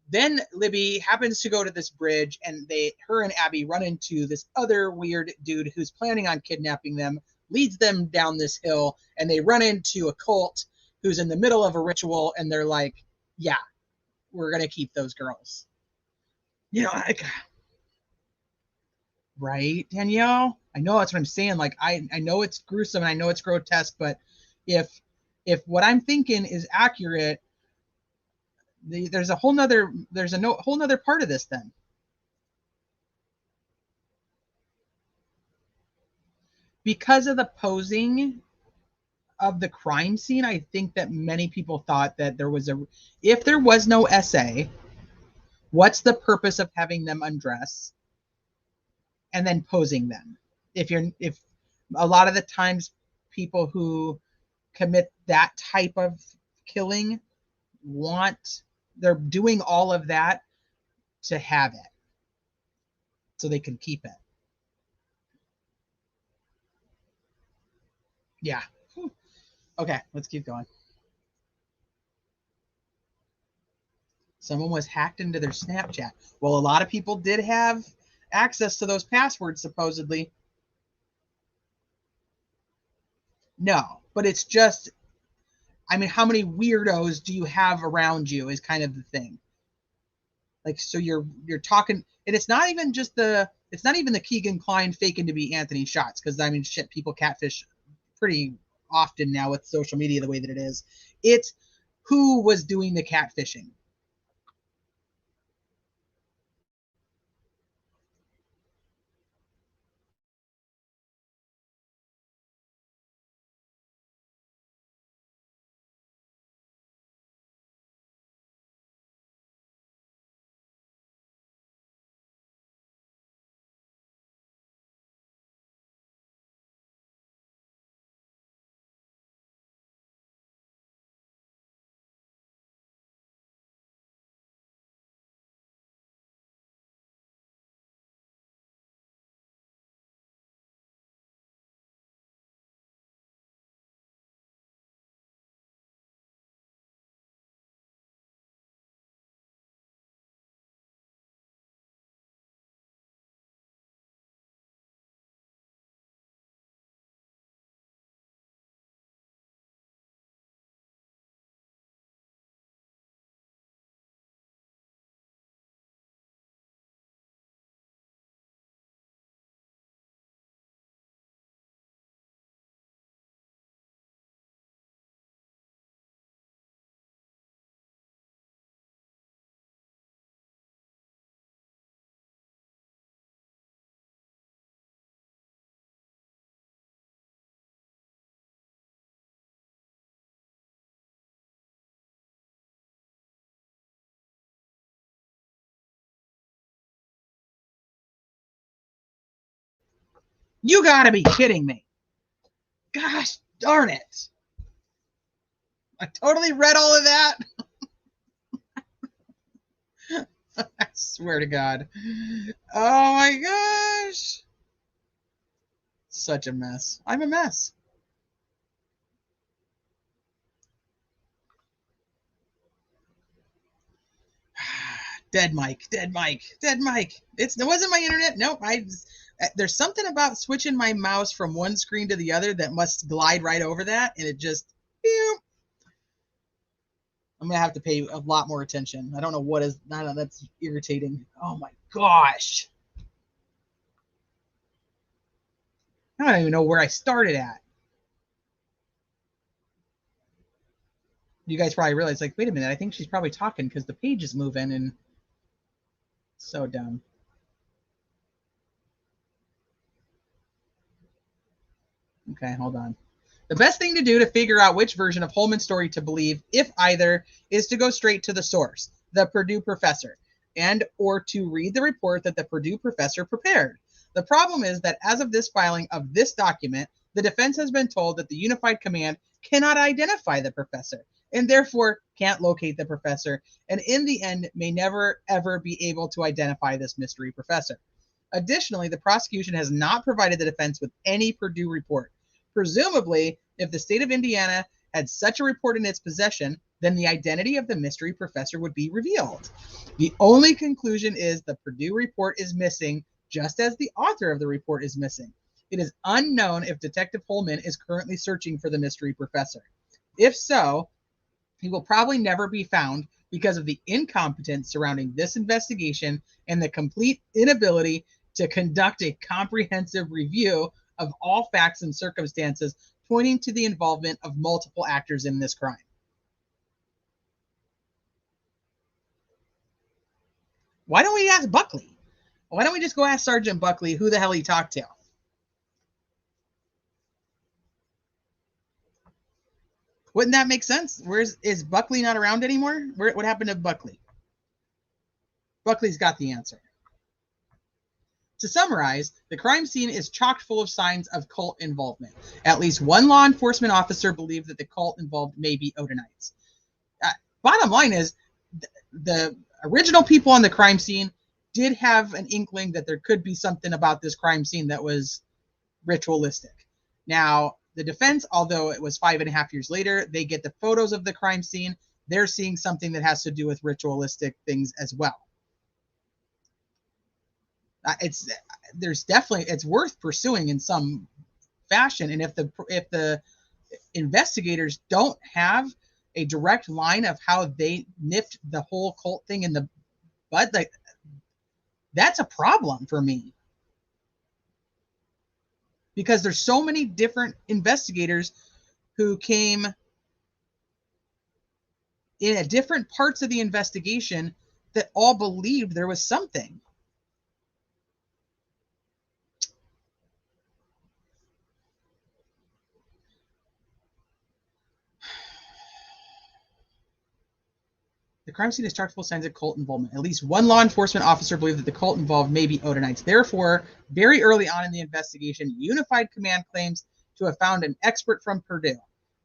then Libby happens to go to this bridge, and her and Abby run into this other weird dude who's planning on kidnapping them, leads them down this hill, and they run into a cult who's in the middle of a ritual, and they're like, yeah, we're going to keep those girls. Like, right, Danielle? I know that's what I'm saying. Like, I know it's gruesome and I know it's grotesque, but if what I'm thinking is accurate, there's a whole nother part of this then. Because of the posing of the crime scene, I think that many people thought that if there was no SA, what's the purpose of having them undress and then posing them? If a lot of the times people who commit that type of killing they're doing all of that to have it so they can keep it. Yeah. Okay, let's keep going. Someone was hacked into their Snapchat. Well, a lot of people did have access to those passwords, supposedly. No, but it's just, how many weirdos do you have around you is kind of the thing. Like, so you're talking, and it's not even the Keegan Klein faking to be Anthony Schatz, because shit, people catfish pretty often now with social media the way that it is. It's who was doing the catfishing. You gotta be kidding me. Gosh darn it. I totally read all of that. I swear to God. Oh my gosh. Such a mess. I'm a mess. Dead Mike. It wasn't my internet. Nope. There's something about switching my mouse from one screen to the other that must glide right over that, and it just, I'm gonna have to pay a lot more attention. I don't know what is. I don't know, that's irritating. Oh my gosh. I don't even know where I started at. You guys probably realize, like, wait a minute, I think she's probably talking because the page is moving, and so dumb. Okay, hold on. The best thing to do to figure out which version of Holman's story to believe, if either, is to go straight to the source, the Purdue professor, and or to read the report that the Purdue professor prepared. The problem is that as of this filing of this document, the defense has been told that the Unified Command cannot identify the professor and therefore can't locate the professor, and in the end may never ever be able to identify this mystery professor. Additionally, the prosecution has not provided the defense with any Purdue report. Presumably, if the state of Indiana had such a report in its possession, then the identity of the mystery professor would be revealed. The only conclusion is the Purdue report is missing, just as the author of the report is missing. It is unknown if Detective Holman is currently searching for the mystery professor. If so, he will probably never be found because of the incompetence surrounding this investigation and the complete inability to conduct a comprehensive review of all facts and circumstances pointing to the involvement of multiple actors in this crime. Why don't we ask Buckley? Why don't we just go ask Sergeant Buckley who the hell he talked to? Wouldn't that make sense? Is Buckley not around anymore? What happened to Buckley? Buckley's got the answer. To summarize, the crime scene is chock full of signs of cult involvement. At least one law enforcement officer believed that the cult involved may be Odinites. Bottom line is, the original people on the crime scene did have an inkling that there could be something about this crime scene that was ritualistic. Now, the defense, although it was 5.5 years later, they get the photos of the crime scene. They're seeing something that has to do with ritualistic things as well. It's worth pursuing in some fashion, and if the investigators don't have a direct line of how they nipped the whole cult thing in the bud, like, that's a problem for me, because there's so many different investigators who came in at different parts of the investigation that all believed there was something. The crime scene is chock full of signs of cult involvement. At least one law enforcement officer believed that the cult involved may be Odinites. Therefore, very early on in the investigation, Unified Command claims to have found an expert from Purdue.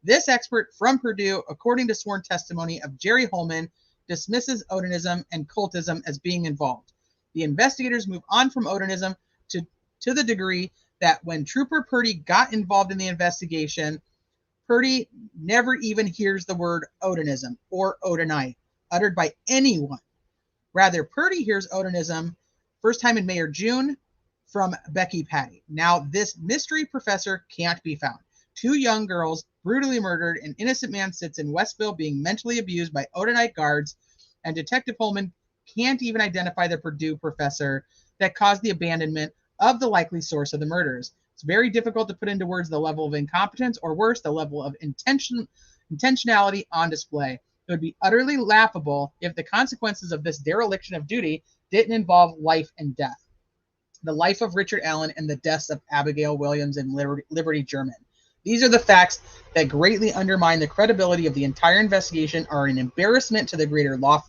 This expert from Purdue, according to sworn testimony of Jerry Holman, dismisses Odinism and cultism as being involved. The investigators move on from Odinism to the degree that when Trooper Purdy got involved in the investigation, Purdy never even hears the word Odinism or Odinite uttered by anyone. Rather, Purdy hears Odinism first time in May or June from Becky Patty. Now, this mystery professor can't be found. 2 young girls brutally murdered. An innocent man sits in Westville being mentally abused by Odinite guards, and Detective Holman can't even identify the Purdue professor that caused the abandonment of the likely source of the murders. It's very difficult to put into words the level of incompetence, or worse, the level of intentionality on display. It would be utterly laughable if the consequences of this dereliction of duty didn't involve life and death. The life of Richard Allen and the deaths of Abigail Williams and Liberty German. These are the facts that greatly undermine the credibility of the entire investigation, are an embarrassment to the greater law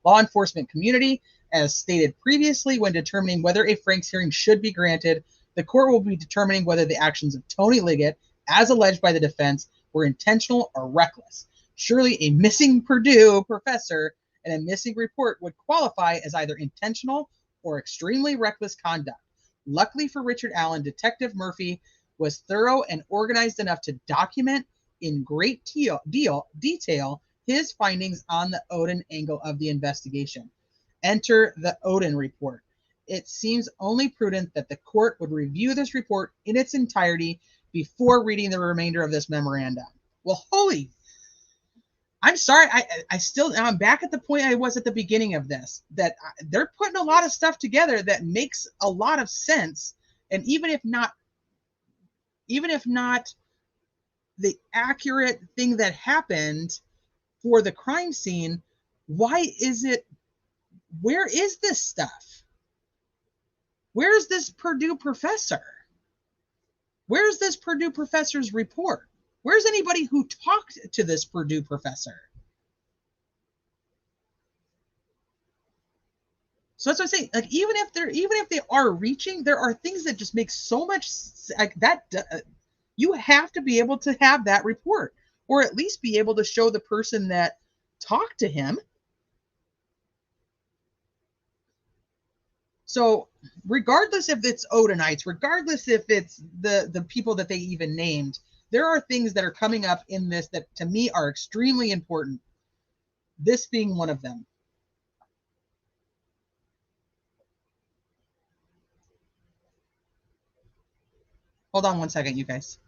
enforcement community, as stated previously when determining whether a Franks hearing should be granted. The court will be determining whether the actions of Tony Liggett, as alleged by the defense, were intentional or reckless. Surely a missing Purdue professor and a missing report would qualify as either intentional or extremely reckless conduct. Luckily for Richard Allen, Detective Murphy was thorough and organized enough to document in great detail his findings on the Odin angle of the investigation. Enter the Odin report. It seems only prudent that the court would review this report in its entirety before reading the remainder of this memorandum. Well, I'm sorry. I'm back at the point I was at the beginning of this, that they're putting a lot of stuff together that makes a lot of sense. And even if not the accurate thing that happened for the crime scene, where is this stuff? Where's this Purdue professor? Where's this Purdue professor's report? Where's anybody who talked to this Purdue professor? So that's what I'm saying. Like, even if they are reaching, there are things that just make so much like that. You have to be able to have that report, or at least be able to show the person that talked to him. So regardless if it's Odinites, regardless if it's the people that they even named, there are things that are coming up in this that to me are extremely important. This being one of them. Hold on one second, you guys.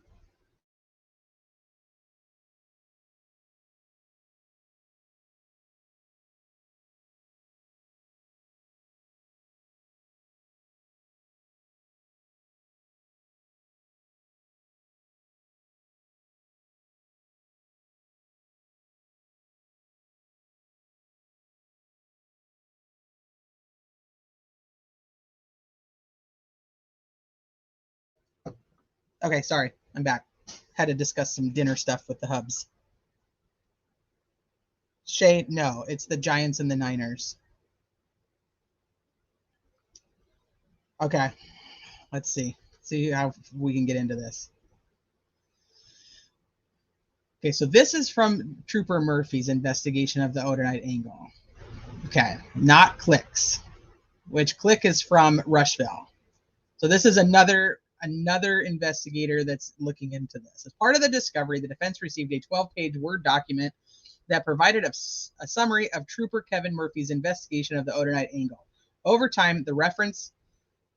Okay, sorry, I'm back. Had to discuss some dinner stuff with the hubs. Shay, no, it's the Giants and the Niners. Okay, let's see how we can get into this. Okay, so this is from Trooper Murphy's investigation of the Odinite angle. Okay, not Click's, which Click is from Rushville. So this is another investigator that's looking into this. As part of the discovery, the defense received a 12-page Word document that provided a summary of Trooper Kevin Murphy's investigation of the Odinite angle. Over time, the reference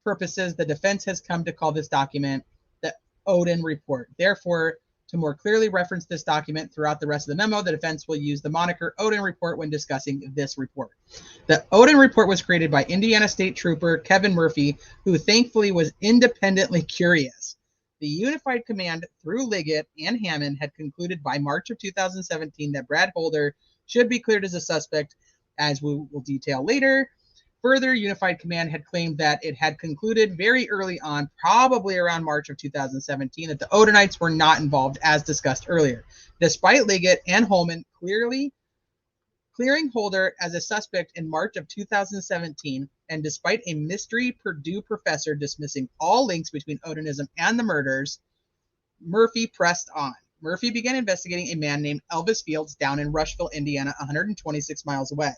purposes, the defense has come to call this document the Odin report. Therefore, to more clearly reference this document throughout the rest of the memo, the defense will use the moniker Odin report when discussing this report. The Odin report was created by Indiana State Trooper Kevin Murphy, who thankfully was independently curious. The Unified Command, through Liggett and Hammond, had concluded by March of 2017 that Brad Holder should be cleared as a suspect, as we will detail later. Further, Unified Command had claimed that it had concluded very early on, probably around March of 2017, that the Odinites were not involved, as discussed earlier. Despite Liggett and Holman clearing Holder as a suspect in March of 2017, and despite a mystery Purdue professor dismissing all links between Odinism and the murders, Murphy pressed on. Murphy began investigating a man named Elvis Fields down in Rushville, Indiana, 126 miles away.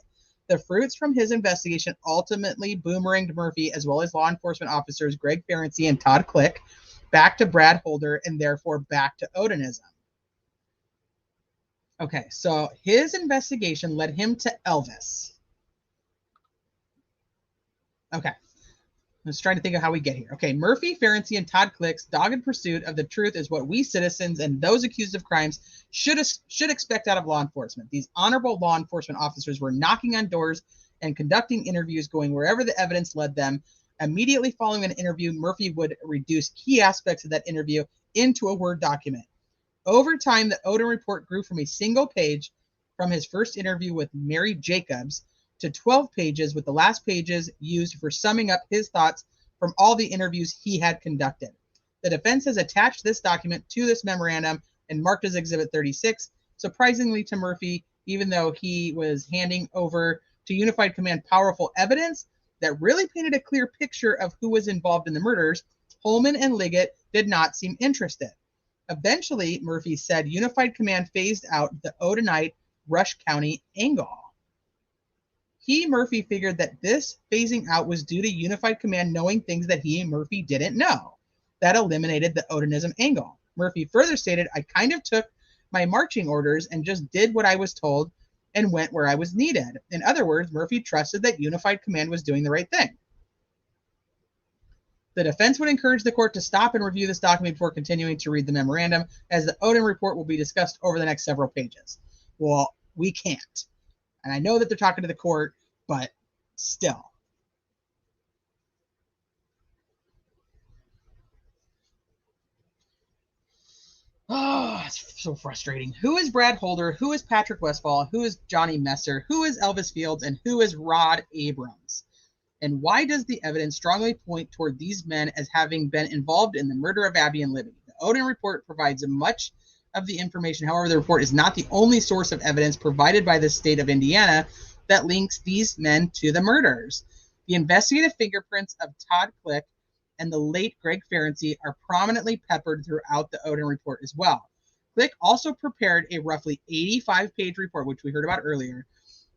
The fruits from his investigation ultimately boomeranged Murphy, as well as law enforcement officers Greg Ferenczi and Todd Click, back to Brad Holder, and therefore back to Odinism. Okay, so his investigation led him to Elvis. Okay, let's try to think of how we get here. Okay, Murphy, Ferenczi, and Todd Click's dogged pursuit of the truth is what we citizens and those accused of crimes should expect out of law enforcement. These honorable law enforcement officers were knocking on doors and conducting interviews, going wherever the evidence led them. Immediately following an interview, Murphy would reduce key aspects of that interview into a Word document. Over time, the Odin report grew from a single page from his first interview with Mary Jacobs to 12 pages, with the last pages used for summing up his thoughts from all the interviews he had conducted. The defense has attached this document to this memorandum and marked as Exhibit 36. Surprisingly to Murphy, even though he was handing over to Unified Command powerful evidence that really painted a clear picture of who was involved in the murders, Holman and Liggett did not seem interested. Eventually, Murphy said Unified Command phased out the Odinite Rush County angle. Murphy, figured that this phasing out was due to Unified Command knowing things that he and Murphy didn't know. That eliminated the Odinism angle. Murphy further stated, I kind of took my marching orders and just did what I was told and went where I was needed. In other words, Murphy trusted that Unified Command was doing the right thing. The defense would encourage the court to stop and review this document before continuing to read the memorandum, as the Odin report will be discussed over the next several pages. Well, we can't. And I know that they're talking to the court, but still. Oh, it's so frustrating. Who is Brad Holder? Who is Patrick Westfall? Who is Johnny Messer? Who is Elvis Fields? And who is Rod Abrams? And why does the evidence strongly point toward these men as having been involved in the murder of Abby and Libby? The Odin report provides much of the information. However, the report is not the only source of evidence provided by the state of Indiana that links these men to the murders. The investigative fingerprints of Todd Click and the late Greg Ferenczi are prominently peppered throughout the Odin report as well. Click also prepared a roughly 85-page report, which we heard about earlier,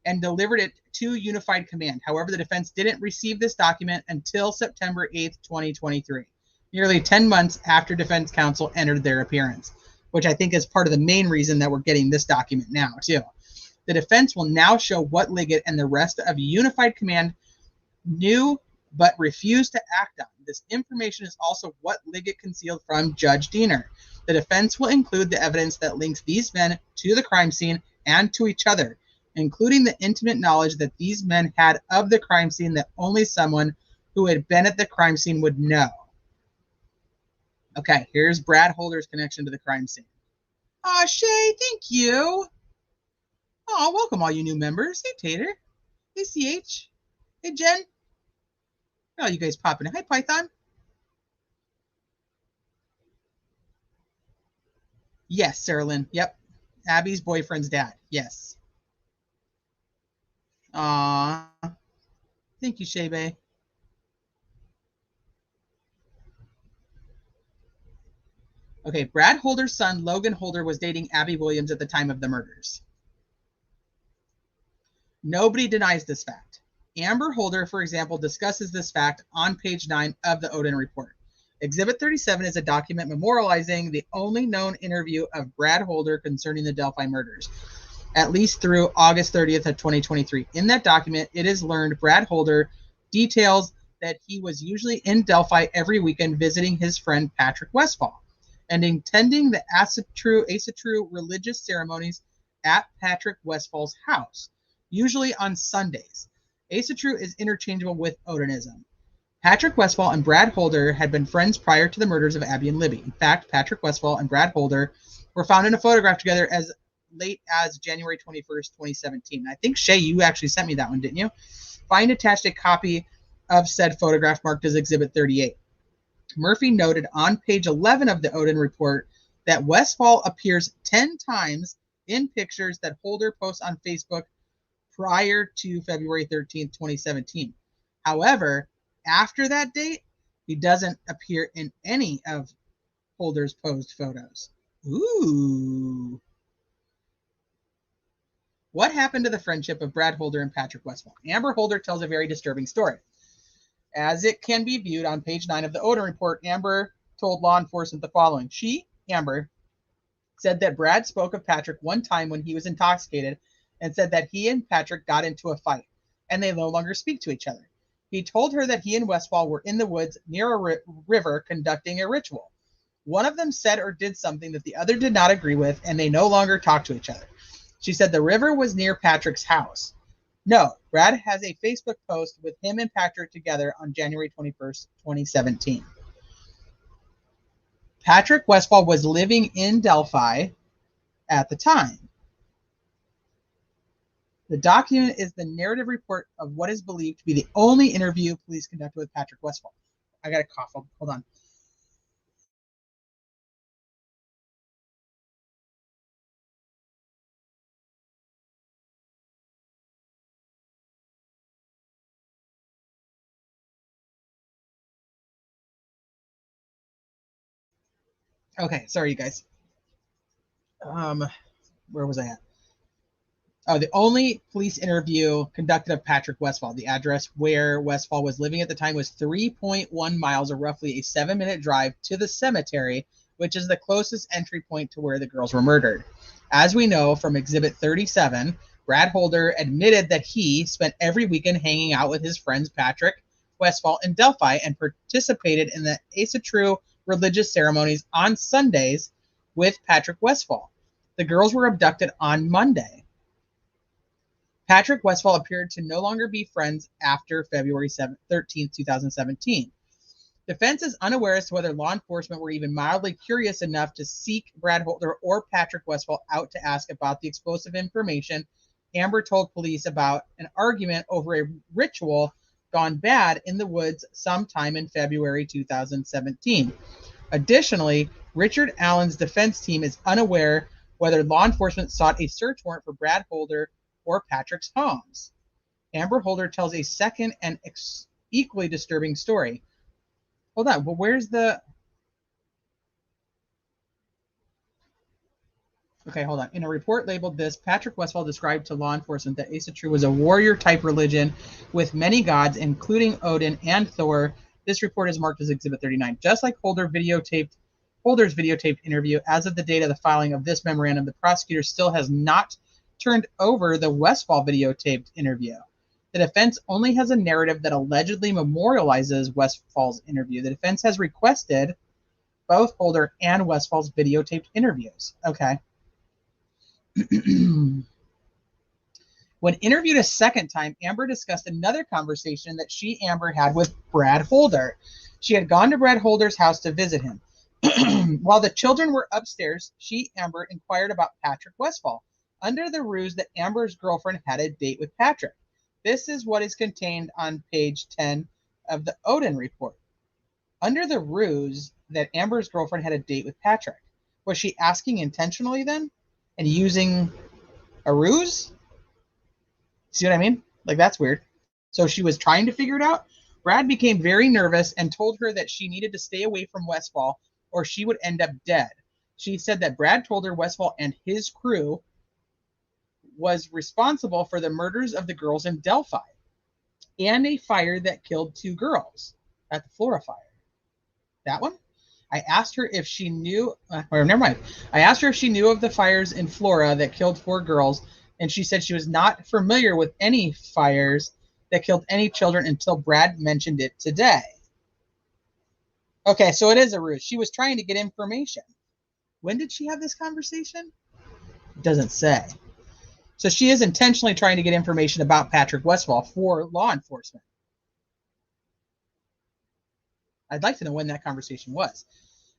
and delivered it to Unified Command. However, the defense didn't receive this document until September 8th, 2023, nearly 10 months after defense counsel entered their appearance, which I think is part of the main reason that we're getting this document now, too. The defense will now show what Liggett and the rest of Unified Command knew but refused to act on. This information is also what Liggett concealed from Judge Diener. The defense will include the evidence that links these men to the crime scene and to each other, including the intimate knowledge that these men had of the crime scene that only someone who had been at the crime scene would know. Okay, here's Brad Holder's connection to the crime scene. Aw, Shay, thank you. Aw, welcome all you new members. Hey, Tater. Hey, CH. Hey, Jen. Oh, you guys popping in. Hi, Python. Yes, Sarah Lynn. Yep. Abby's boyfriend's dad. Yes. Aw. Thank you, Shebe. Okay, Brad Holder's son, Logan Holder, was dating Abby Williams at the time of the murders. Nobody denies this fact. Amber Holder, for example, discusses this fact on page 9 of the Odin report. Exhibit 37 is a document memorializing the only known interview of Brad Holder concerning the Delphi murders, at least through August 30th of 2023. In that document, it is learned Brad Holder details that he was usually in Delphi every weekend visiting his friend Patrick Westfall and attending the Asatru religious ceremonies at Patrick Westfall's house, usually on Sundays. Asatru is interchangeable with Odinism. Patrick Westfall and Brad Holder had been friends prior to the murders of Abby and Libby. In fact, Patrick Westfall and Brad Holder were found in a photograph together as late as January 21st, 2017. I think, Shay, you actually sent me that one, didn't you? Find attached a copy of said photograph marked as Exhibit 38. Murphy noted on page 11 of the Odin report that Westfall appears 10 times in pictures that Holder posts on Facebook prior to February 13th, 2017. However, after that date, he doesn't appear in any of Holder's posed photos. Ooh. What happened to the friendship of Brad Holder and Patrick Westfall? Amber Holder tells a very disturbing story. As it can be viewed on page 9 of the Odin report, Amber told law enforcement the following. She, Amber, said that Brad spoke of Patrick one time when he was intoxicated and said that he and Patrick got into a fight and they no longer speak to each other. He told her that he and Westfall were in the woods near a river conducting a ritual. One of them said or did something that the other did not agree with, and they no longer talked to each other. She said the river was near Patrick's house. No, Brad has a Facebook post with him and Patrick together on January 21st, 2017. Patrick Westfall was living in Delphi at the time. The document is the narrative report of what is believed to be the only interview police conducted with Patrick Westfall. I got a cough. Hold on. Okay, sorry, you guys. Where was I at? Oh, the only police interview conducted of Patrick Westfall. The address where Westfall was living at the time was 3.1 miles, or roughly a 7-minute drive to the cemetery, which is the closest entry point to where the girls were murdered. As we know from Exhibit 37, Brad Holder admitted that he spent every weekend hanging out with his friends Patrick Westfall in Delphi and participated in the Asatru religious ceremonies on Sundays with Patrick Westfall. The girls were abducted on Monday. Patrick Westfall appeared to no longer be friends after February 13, 2017. Defense is unaware as to whether law enforcement were even mildly curious enough to seek Brad Holder or Patrick Westfall out to ask about the explosive information Amber told police about an argument over a ritual gone bad in the woods sometime in February 2017. Additionally, Richard Allen's defense team is unaware whether law enforcement sought a search warrant for Brad Holder or Patrick's homes. Amber Holder tells a second and equally disturbing story. Hold on, but where's the... Okay, hold on. In a report labeled this, Patrick Westfall described to law enforcement that Asatru was a warrior-type religion with many gods, including Odin and Thor. This report is marked as Exhibit 39. Just like Holder's videotaped interview, as of the date of the filing of this memorandum, the prosecutor still has not turned over the Westfall videotaped interview. The defense only has a narrative that allegedly memorializes Westfall's interview. The defense has requested both Holder and Westfall's videotaped interviews. Okay. When interviewed a second time, Amber discussed another conversation that Amber, had with Brad Holder. She had gone to Brad Holder's house to visit him. While the children were upstairs, Amber, inquired about Patrick Westfall, under the ruse that Amber's girlfriend had a date with Patrick. This is what is contained on page 10 of the Odin report. Under the ruse that Amber's girlfriend had a date with Patrick. Was she asking intentionally then? And using a ruse? See what I mean? Like, that's weird. So she was trying to figure it out? Brad became very nervous and told her that she needed to stay away from Westfall or she would end up dead. She said that Brad told her Westfall and his crew was responsible for the murders of the girls in Delphi and a fire that killed 2 girls at the Flora fire. That one? I asked her if she knew, never mind. I asked her if she knew of the fires in Flora that killed 4 girls, and she said she was not familiar with any fires that killed any children until Brad mentioned it today. Okay, so it is a ruse. She was trying to get information. When did she have this conversation? It doesn't say. So she is intentionally trying to get information about Patrick Westfall for law enforcement. I'd like to know when that conversation was.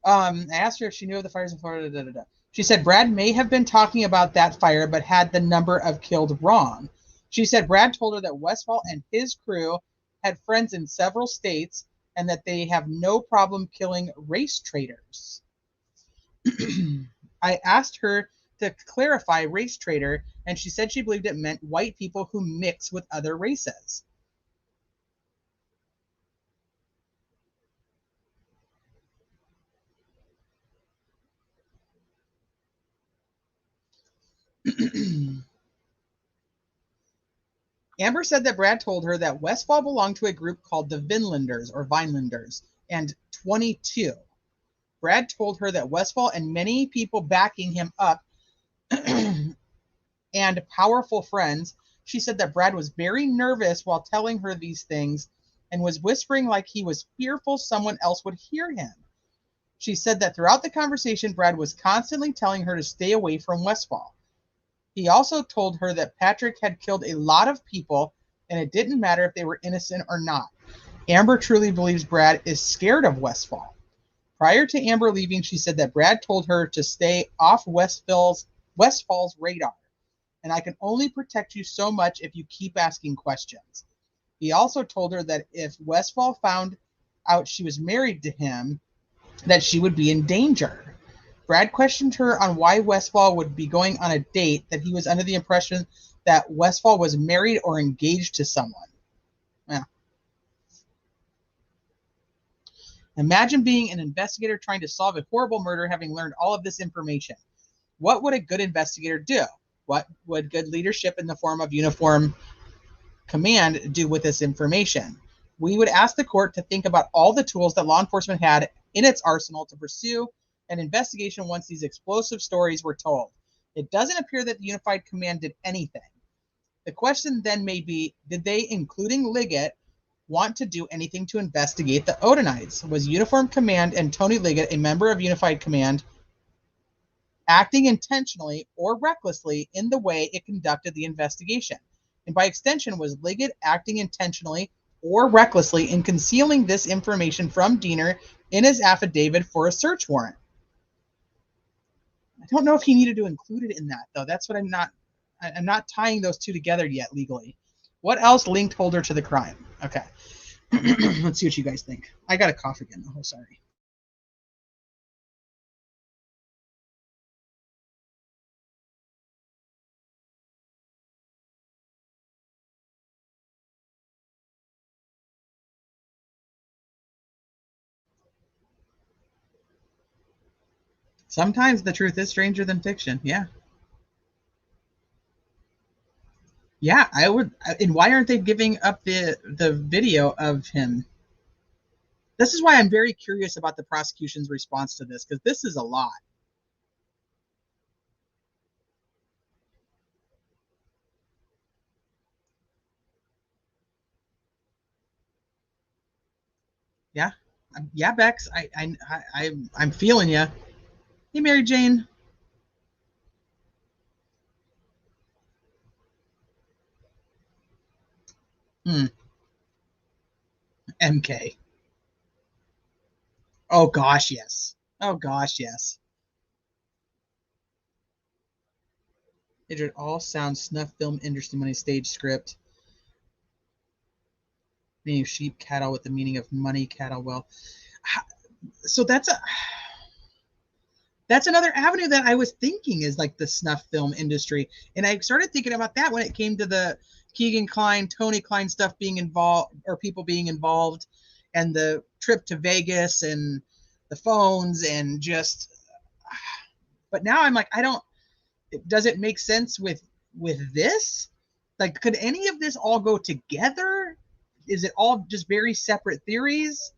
I asked her if she knew of the fires in Florida. She said Brad may have been talking about that fire, but had the number of killed wrong. She said Brad told her that Westfall and his crew had friends in several states and that they have no problem killing race traitors. I asked her to clarify race traitor, and she said she believed it meant white people who mix with other races. Amber said that Brad told her that Westfall belonged to a group called the Vinelanders or Vinelanders and 22. Brad told her that Westfall and many people backing him up and powerful friends. She said that Brad was very nervous while telling her these things and was whispering like he was fearful someone else would hear him. She said that throughout the conversation, Brad was constantly telling her to stay away from Westfall. He also told her that Patrick had killed a lot of people and it didn't matter if they were innocent or not. Amber truly believes Brad is scared of Westfall. Prior to Amber leaving, she said that Brad told her to stay off Westfall's radar, and I can only protect you so much if you keep asking questions. He also told her that if Westfall found out she was married to him, that she would be in danger. Brad questioned her on why Westfall would be going on a date, that he was under the impression that Westfall was married or engaged to someone. Yeah. Imagine being an investigator trying to solve a horrible murder, having learned all of this information. What would a good investigator do? What would good leadership in the form of uniform command do with this information? We would ask the court to think about all the tools that law enforcement had in its arsenal to pursue an investigation once these explosive stories were told. It doesn't appear that the Unified Command did anything. The question then may be, did they, including Liggett, want to do anything to investigate the Odinites? Was Uniform Command and Tony Liggett, a member of Unified Command, acting intentionally or recklessly in the way it conducted the investigation? And by extension, was Liggett acting intentionally or recklessly in concealing this information from Diener in his affidavit for a search warrant? I don't know if he needed to include it in that, though. That's what I'm not tying those two together yet legally. What else linked Holder to the crime? Okay. Let's see what you guys think. I got a cough again, though. Sorry. Sometimes the truth is stranger than fiction. Yeah. Yeah, I would. And why aren't they giving up the video of him? This is why I'm very curious about the prosecution's response to this, because this is a lot. Yeah, yeah, Bex. I'm feeling you. Hey, Mary Jane. MK. Oh gosh, yes. Oh gosh, yes. It all sounds snuff film industry money stage script. Meaning of sheep cattle with the meaning of money cattle. Well, so that's another avenue that I was thinking is like the snuff film industry. And I started thinking about that when it came to the Keegan Kline, Tony Kline stuff being involved, or people being involved, and the trip to Vegas and the phones and just. But now I'm like, does it make sense with this? Like, could any of this all go together? Is it all just very separate theories?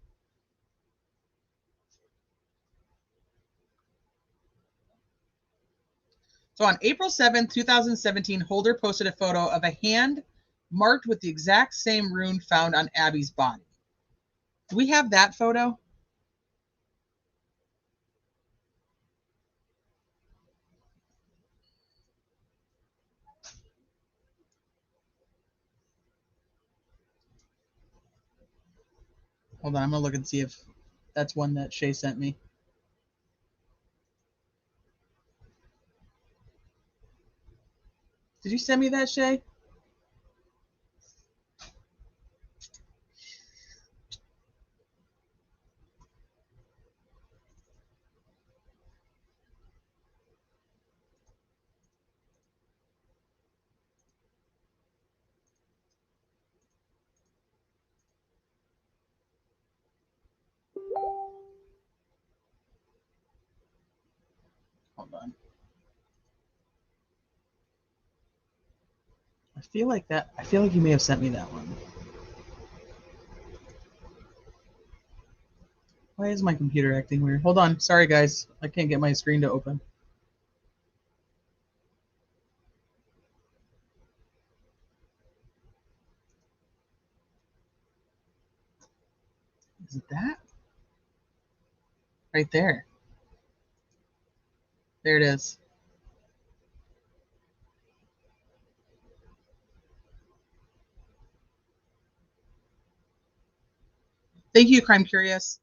So on April 7th, 2017, Holder posted a photo of a hand marked with the exact same rune found on Abby's body. Do we have that photo? Hold on, I'm going to look and see if that's one that Shay sent me. Did you send me that, Shay? Hold on. I feel like you may have sent me that one. Why is my computer acting weird? Hold on. Sorry, guys. I can't get my screen to open. Is it that? Right there. There it is. Thank you, Crime Curious.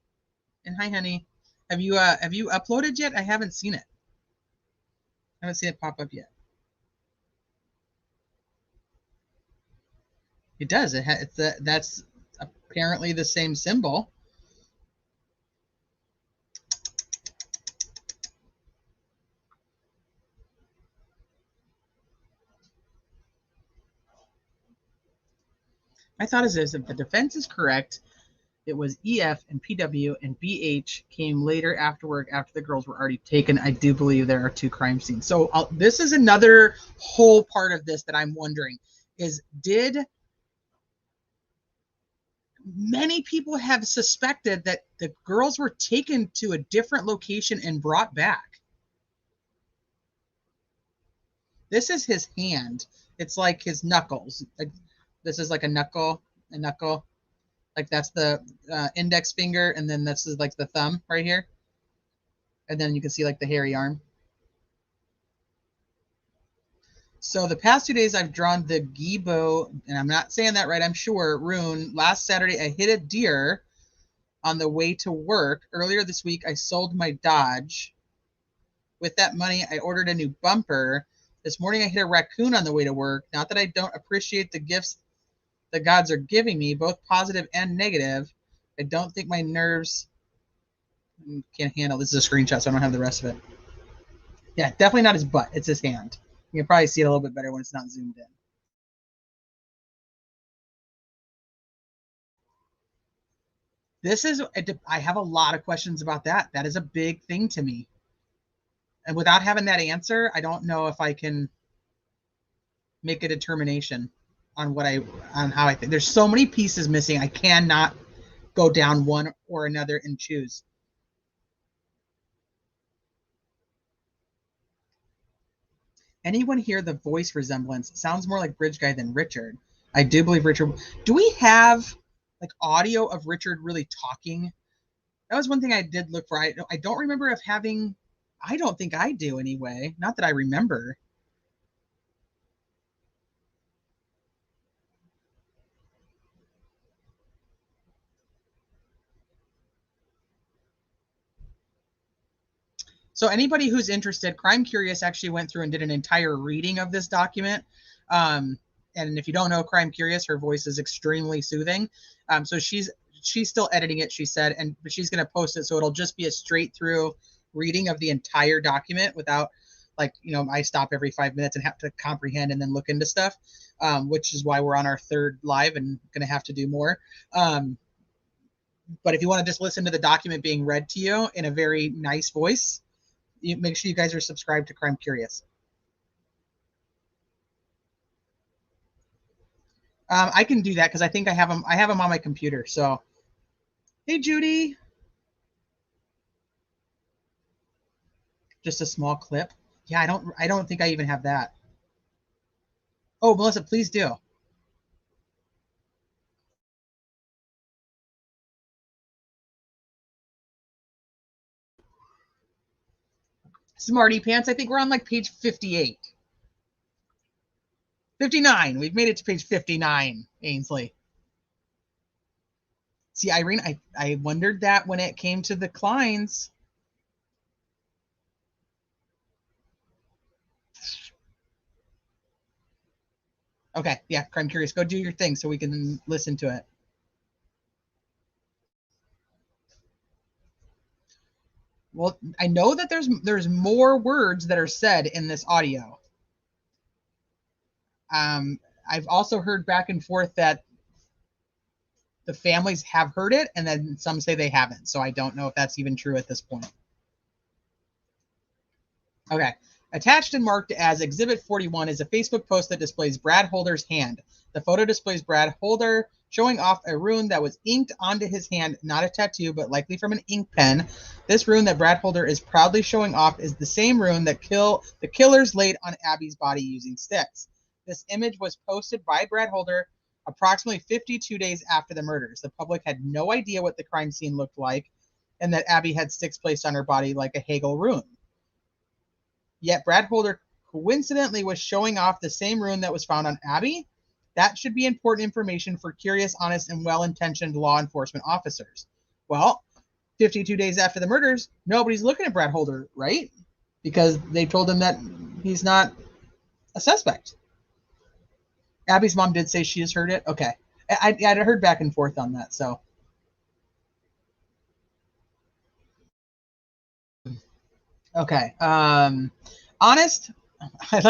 And hi, honey. Have you uploaded yet? I haven't seen it. I haven't seen it pop up yet. It does. That's apparently the same symbol. My thought is this: if the defense is correct, It was EF and PW, and BH came later after work after the girls were already taken. I do believe there are 2 crime scenes. So this is another whole part of this that I'm wondering is, did many people have suspected that the girls were taken to a different location and brought back? This is his hand. It's like his knuckles. Like, this is like a knuckle. Like that's the index finger, and then this is like the thumb right here. And then you can see like the hairy arm. So the past 2 days I've drawn the Gibo, and I'm not saying that right, I'm sure, rune. Last Saturday I hit a deer on the way to work. Earlier this week I sold my Dodge. With that money I ordered a new bumper. This morning I hit a raccoon on the way to work. Not that I don't appreciate the gifts the gods are giving me, both positive and negative. I don't think my nerves can handle. This is a screenshot, so I don't have the rest of it. Yeah, definitely not his butt. It's his hand. You can probably see it a little bit better when it's not zoomed in. This is, I have a lot of questions about that. That is a big thing to me. And without having that answer, I don't know if I can make a determination on how I think. There's so many pieces missing. I cannot go down one or another and choose. Anyone hear the voice resemblance? It sounds more like Bridge Guy than Richard. I do believe Richard. Do we have like audio of Richard really talking? That was one thing I did look for. I don't remember if having. I don't think I do anyway. Not that I remember. So anybody who's interested, Crime Curious actually went through and did an entire reading of this document. And if you don't know Crime Curious, her voice is extremely soothing. So she's still editing it, she said, but she's going to post it, so it'll just be a straight through reading of the entire document without, like, I stop every 5 minutes and have to comprehend and then look into stuff, which is why we're on our 3rd live and going to have to do more. But if you want to just listen to the document being read to you in a very nice voice, make sure you guys are subscribed to Crime Curious. I can do that because I think I have them on my computer. So, hey, Judy. Just a small clip. Yeah, I don't think I even have that. Oh, Melissa, please do. Smarty Pants. I think we're on like page 58. 59. We've made it to page 59, Ainsley. See, Irene, I wondered that when it came to the Kleins. Okay, yeah, Crime Curious. Go do your thing so we can listen to it. Well, I know that there's more words that are said in this audio. I've also heard back and forth that the families have heard it, and then some say they haven't. So I don't know if that's even true at this point. Okay. Attached and marked as Exhibit 41 is a Facebook post that displays Brad Holder's hand. The photo displays Brad Holder showing off a rune that was inked onto his hand, not a tattoo, but likely from an ink pen. This rune that Brad Holder is proudly showing off is the same rune that the killers laid on Abby's body using sticks. This image was posted by Brad Holder approximately 52 days after the murders. The public had no idea what the crime scene looked like and that Abby had sticks placed on her body like a Hegel rune. Yet Brad Holder coincidentally was showing off the same rune that was found on Abby. That should be important information for curious, honest, and well-intentioned law enforcement officers. Well, 52 days after the murders, nobody's looking at Brad Holder, right? Because they told him that he's not a suspect. Abby's mom did say she has heard it. Okay. I'd heard back and forth on that, so. Okay. Honest. I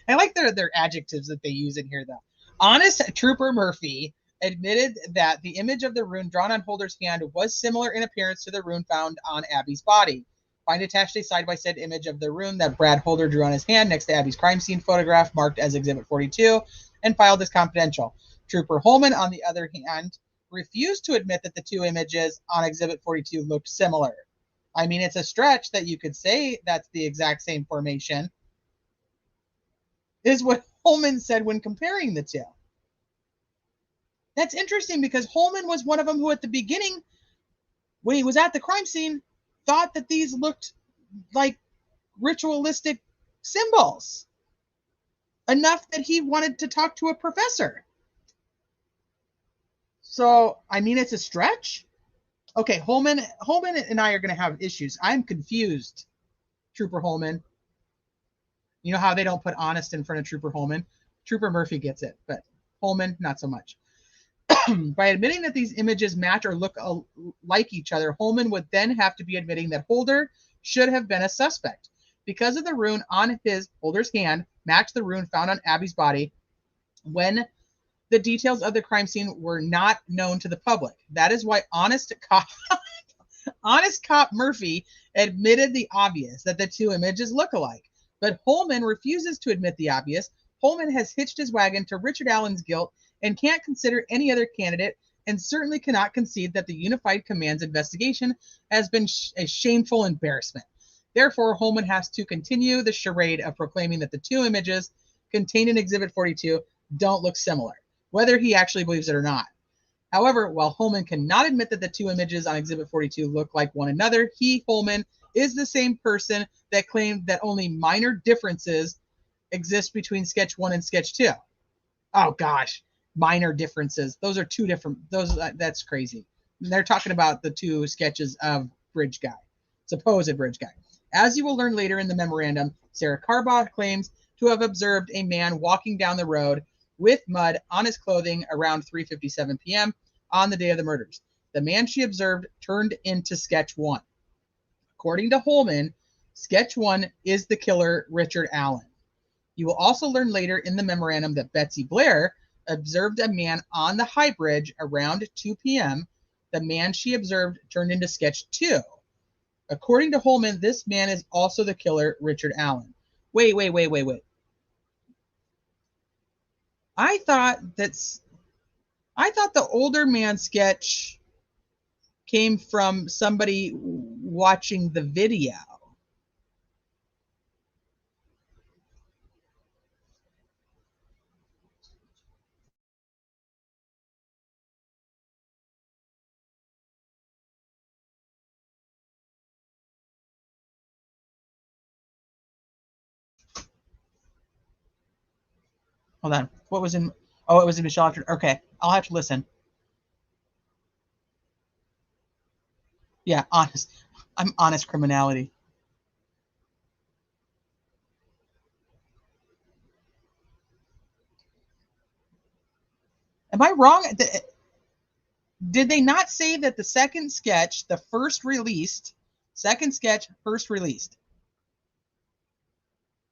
like their adjectives that they use in here, though. Honest Trooper Murphy admitted that the image of the rune drawn on Holder's hand was similar in appearance to the rune found on Abby's body. Find attached a side-by-side image of the rune that Brad Holder drew on his hand next to Abby's crime scene photograph marked as Exhibit 42 and filed as confidential. Trooper Holman, on the other hand, refused to admit that the two images on Exhibit 42 looked similar. I mean, it's a stretch that you could say that's the exact same formation, is what Holman said when comparing the two. That's interesting because Holman was one of them who at the beginning, when he was at the crime scene, thought that these looked like ritualistic symbols enough that he wanted to talk to a professor. So, I mean, it's a stretch. Okay, Holman and I are going to have issues. I'm confused, Trooper Holman. You know how they don't put honest in front of Trooper Holman? Trooper Murphy gets it, but Holman, not so much. By admitting that these images match or look like each other, Holman would then have to be admitting that Holder should have been a suspect. Because of the rune on Holder's hand matched the rune found on Abby's body when the details of the crime scene were not known to the public. That is why honest cop Murphy admitted the obvious, that the two images look alike. But Holman refuses to admit the obvious. Holman has hitched his wagon to Richard Allen's guilt and can't consider any other candidate, and certainly cannot concede that the Unified Command's investigation has been a shameful embarrassment. Therefore, Holman has to continue the charade of proclaiming that the two images contained in Exhibit 42 don't look similar, whether he actually believes it or not. However, while Holman cannot admit that the two images on Exhibit 42 look like one another, Holman, is the same person that claimed that only minor differences exist between Sketch 1 and Sketch 2. Oh, gosh. Minor differences. Those are two different. That's crazy. They're talking about the two sketches of Bridge Guy, supposed Bridge Guy. As you will learn later in the memorandum, Sarah Carbaugh claims to have observed a man walking down the road with mud on his clothing around 3:57 p.m. on the day of the murders. The man she observed turned into Sketch 1. According to Holman, Sketch 1 is the killer, Richard Allen. You will also learn later in the memorandum that Betsy Blair observed a man on the High Bridge around 2 p.m. The man she observed turned into Sketch 2. According to Holman, this man is also the killer, Richard Allen. Wait. I thought the older man sketch came from somebody watching the video. Hold on. What was in? Oh, it was in Michelle after. Okay, I'll have to listen. Yeah, honest. I'm honest criminality. Am I wrong? Did they not say that the second sketch, second sketch first released,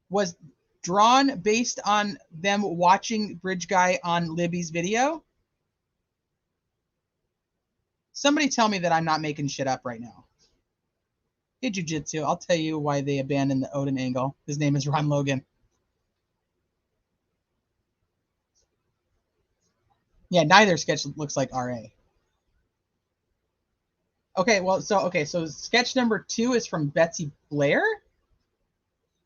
was drawn based on them watching Bridge Guy on Libby's video? Somebody tell me that I'm not making shit up right now. Hey, Jiu-Jitsu, I'll tell you why they abandoned the Odin angle. His name is Ron Logan. Yeah, neither sketch looks like RA. Okay, so sketch number 2 is from Betsy Blair.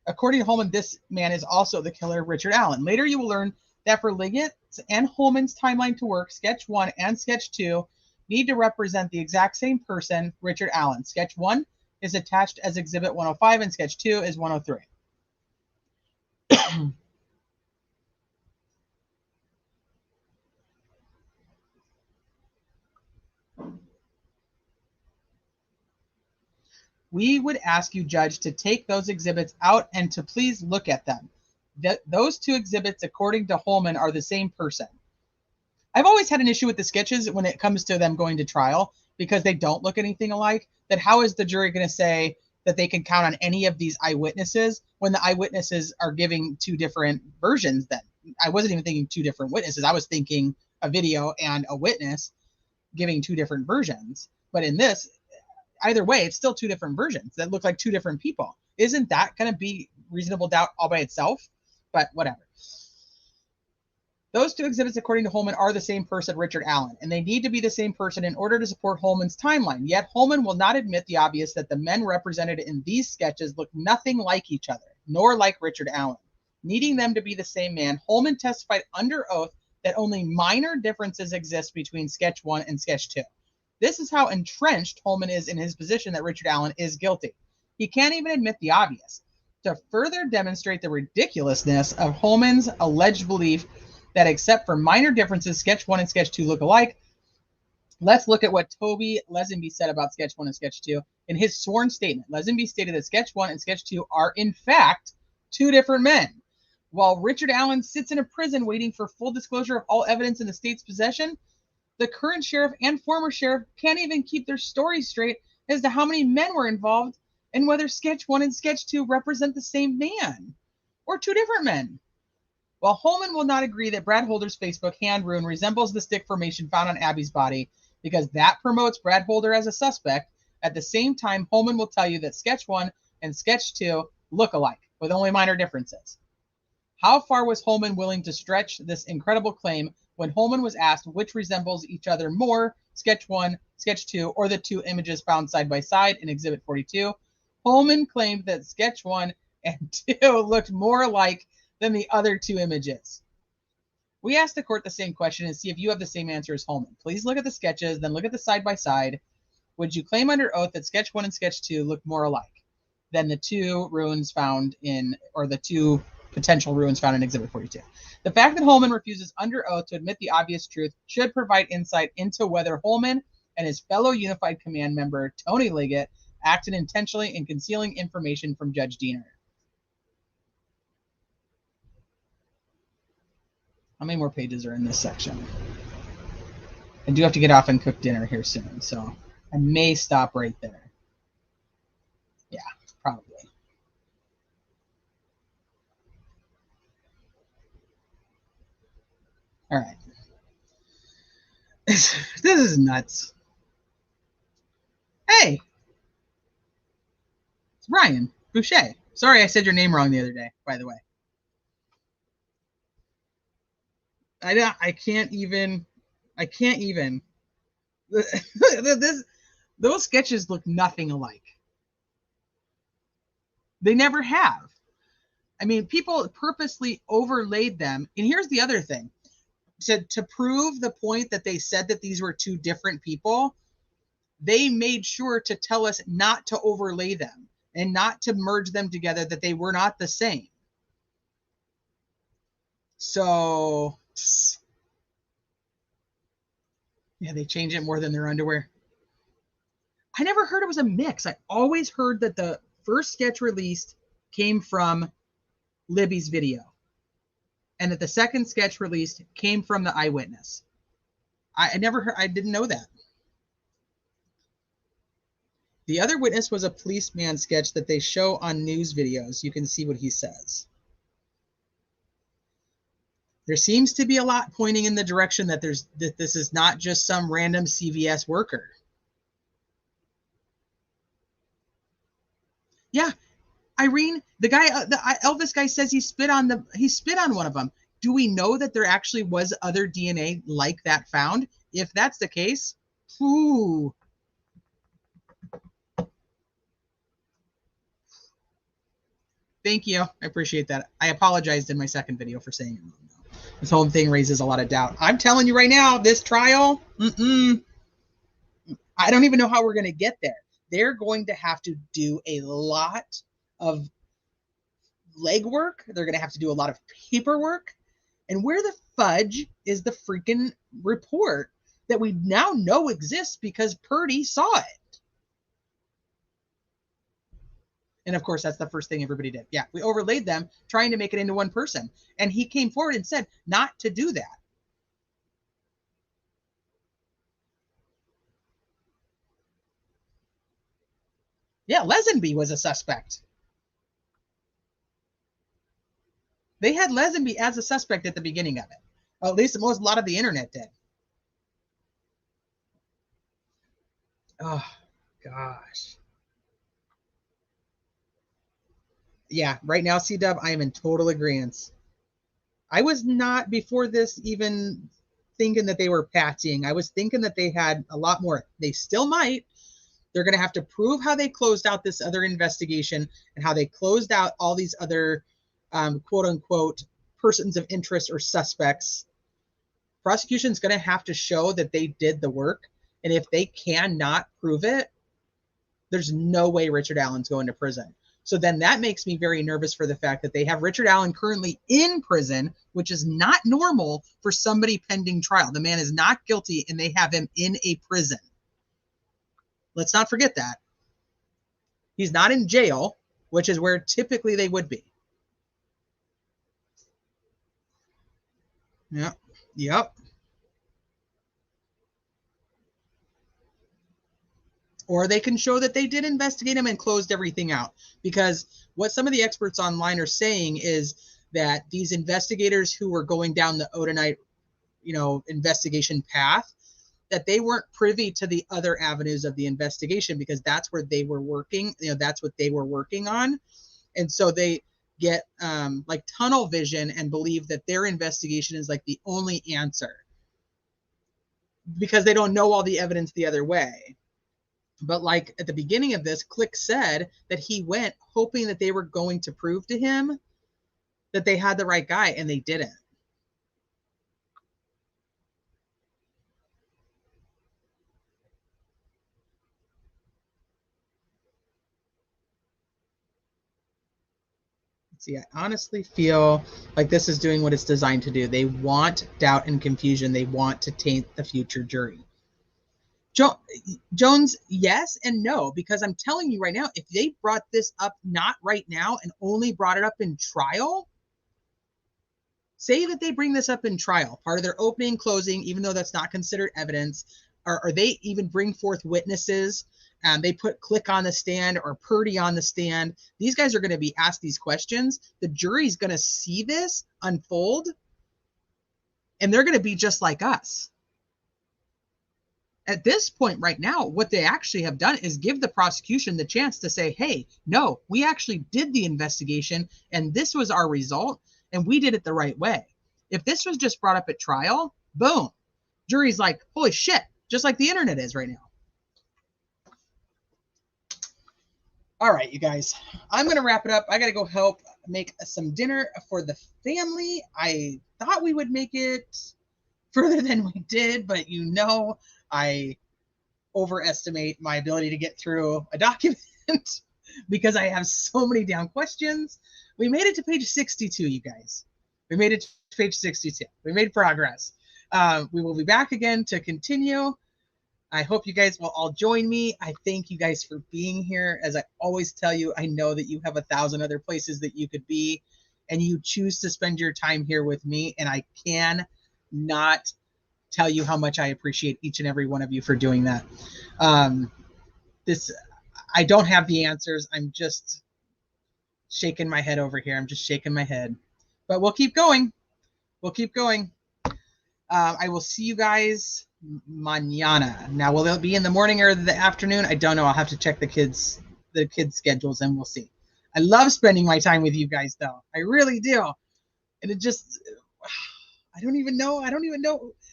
According to Holman, this man is also the killer, Richard Allen. Later, you will learn that for Liggett's and Holman's timeline to work, Sketch 1 and Sketch 2 need to represent the exact same person, Richard Allen. Sketch 1 is attached as Exhibit 105, and Sketch 2 is 103. We would ask you, Judge, to take those exhibits out and to please look at them. Those two exhibits, according to Holman, are the same person. I've always had an issue with the sketches when it comes to them going to trial because they don't look anything alike. That how is the jury going to say that they can count on any of these eyewitnesses when the eyewitnesses are giving two different versions then? I wasn't even thinking two different witnesses. I was thinking a video and a witness giving two different versions. But in this, either way, it's still two different versions that look like two different people. Isn't that going to be reasonable doubt all by itself? But whatever. Those two exhibits, according to Holman, are the same person, Richard Allen, and they need to be the same person in order to support Holman's timeline. Yet Holman will not admit the obvious that the men represented in these sketches look nothing like each other, nor like Richard Allen. Needing them to be the same man, Holman testified under oath that only minor differences exist between sketch 1 and sketch 2. This is how entrenched Holman is in his position that Richard Allen is guilty. He can't even admit the obvious. To further demonstrate the ridiculousness of Holman's alleged belief that except for minor differences, sketch 1 and sketch 2 look alike, let's look at what Toby Lesenby said about sketch 1 and sketch 2. In his sworn statement, Lesenby stated that sketch 1 and sketch 2 are in fact two different men. While Richard Allen sits in a prison waiting for full disclosure of all evidence in the state's possession, the current sheriff and former sheriff can't even keep their story straight as to how many men were involved and whether sketch 1 and sketch 2 represent the same man or two different men. While Holman will not agree that Brad Holder's Facebook hand rune resembles the stick formation found on Abby's body because that promotes Brad Holder as a suspect, at the same time, Holman will tell you that sketch 1 and sketch 2 look alike with only minor differences. How far was Holman willing to stretch this incredible claim when Holman was asked which resembles each other more, sketch 1, sketch 2, or the two images found side by side in Exhibit 42? Holman claimed that sketch 1 and 2 looked more alike than the other two images. We asked the court the same question and see if you have the same answer as Holman. Please look at the sketches, then look at the side by side. Would you claim under oath that sketch 1 and sketch 2 look more alike than the two ruins found in, or the two potential ruins found in Exhibit 42? The fact that Holman refuses under oath to admit the obvious truth should provide insight into whether Holman and his fellow Unified Command member, Tony Liggett, acted intentionally in concealing information from Judge Diener. How many more pages are in this section? I do have to get off and cook dinner here soon, so I may stop right there. Yeah, probably. All right. This is nuts. Hey, it's Ryan Boucher. Sorry I said your name wrong the other day, by the way. I can't even. Those sketches look nothing alike. They never have. I mean, people purposely overlaid them. And here's the other thing. To prove the point that they said that these were two different people, they made sure to tell us not to overlay them and not to merge them together, that they were not the same. So, yeah, they change it more than their underwear. I never heard it was a mix. I always heard that the first sketch released came from Libby's video, and that the second sketch released came from the eyewitness. I didn't know that. The other witness was a policeman sketch that they show on news videos. You can see what he says. There seems to be a lot pointing in the direction that this is not just some random CVS worker. Yeah, Irene, the guy, the Elvis guy says he spit on one of them. Do we know that there actually was other DNA like that found? If that's the case, ooh. Thank you. I appreciate that. I apologized in my second video for saying it wrong. This whole thing raises a lot of doubt. I'm telling you right now, this trial, I don't even know how we're going to get there. They're going to have to do a lot of legwork. They're going to have to do a lot of paperwork. And where the fudge is the freaking report that we now know exists because Purdy saw it? And of course, that's the first thing everybody did. Yeah, we overlaid them trying to make it into one person. And he came forward and said not to do that. Yeah, Lesenby was a suspect. They had Lesenby as a suspect at the beginning of it. At least a lot of the internet did. Oh, gosh. Yeah, right now, C-Dub, I am in total agreement. I was not, before this, even thinking that they were patsying. I was thinking that they had a lot more. They still might. They're going to have to prove how they closed out this other investigation and how they closed out all these other quote unquote persons of interest or suspects. Prosecution is going to have to show that they did the work. And if they cannot prove it, there's no way Richard Allen's going to prison. So then that makes me very nervous for the fact that they have Richard Allen currently in prison, which is not normal for somebody pending trial. The man is not guilty and they have him in a prison. Let's not forget that. He's not in jail, which is where typically they would be. Yep. Or they can show that they did investigate him and closed everything out. Because what some of the experts online are saying is that these investigators who were going down the Odinite, investigation path, that they weren't privy to the other avenues of the investigation because that's where they were working. That's what they were working on. And so they get like tunnel vision and believe that their investigation is like the only answer because they don't know all the evidence the other way. But like at the beginning of this, Click said that he went hoping that they were going to prove to him that they had the right guy, and they didn't. See, I honestly feel like this is doing what it's designed to do. They want doubt and confusion. They want to taint the future jury. Jones, yes and no, because I'm telling you right now, if they brought this up not right now and only brought it up in trial, say that they bring this up in trial, part of their opening, closing, even though that's not considered evidence, or they even bring forth witnesses, and they put Click on the stand or Purdy on the stand. These guys are going to be asked these questions. The jury's going to see this unfold, and they're going to be just like us. At this point right now, what they actually have done is give the prosecution the chance to say, hey, no, we actually did the investigation and this was our result and we did it the right way. If this was just brought up at trial, boom, jury's like, holy shit, just like the internet is right now. All right, you guys, I'm going to wrap it up. I got to go help make some dinner for the family. I thought we would make it further than we did, but I overestimate my ability to get through a document because I have so many damn questions. We made it to page 62, you guys. We made it to page 62. We made progress. We will be back again to continue. I hope you guys will all join me. I thank you guys for being here. As I always tell you, I know that you have 1,000 other places that you could be, and you choose to spend your time here with me, and I cannot tell you how much I appreciate each and every one of you for doing that. I don't have the answers. I'm just shaking my head over here. I'm just shaking my head, but we'll keep going. I will see you guys mañana. Now, will it be in the morning or the afternoon? I don't know. I'll have to check the kids' schedules and we'll see. I love spending my time with you guys though. I really do. And it just, I don't even know.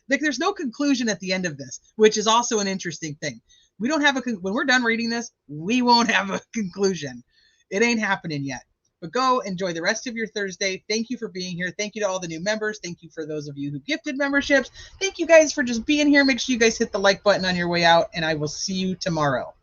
Like, there's no conclusion at the end of this, which is also an interesting thing. We don't have when we're done reading this, we won't have a conclusion. It ain't happening yet. But go enjoy the rest of your Thursday. Thank you for being here. Thank you to all the new members. Thank you for those of you who gifted memberships. Thank you guys for just being here. Make sure you guys hit the like button on your way out, and I will see you tomorrow.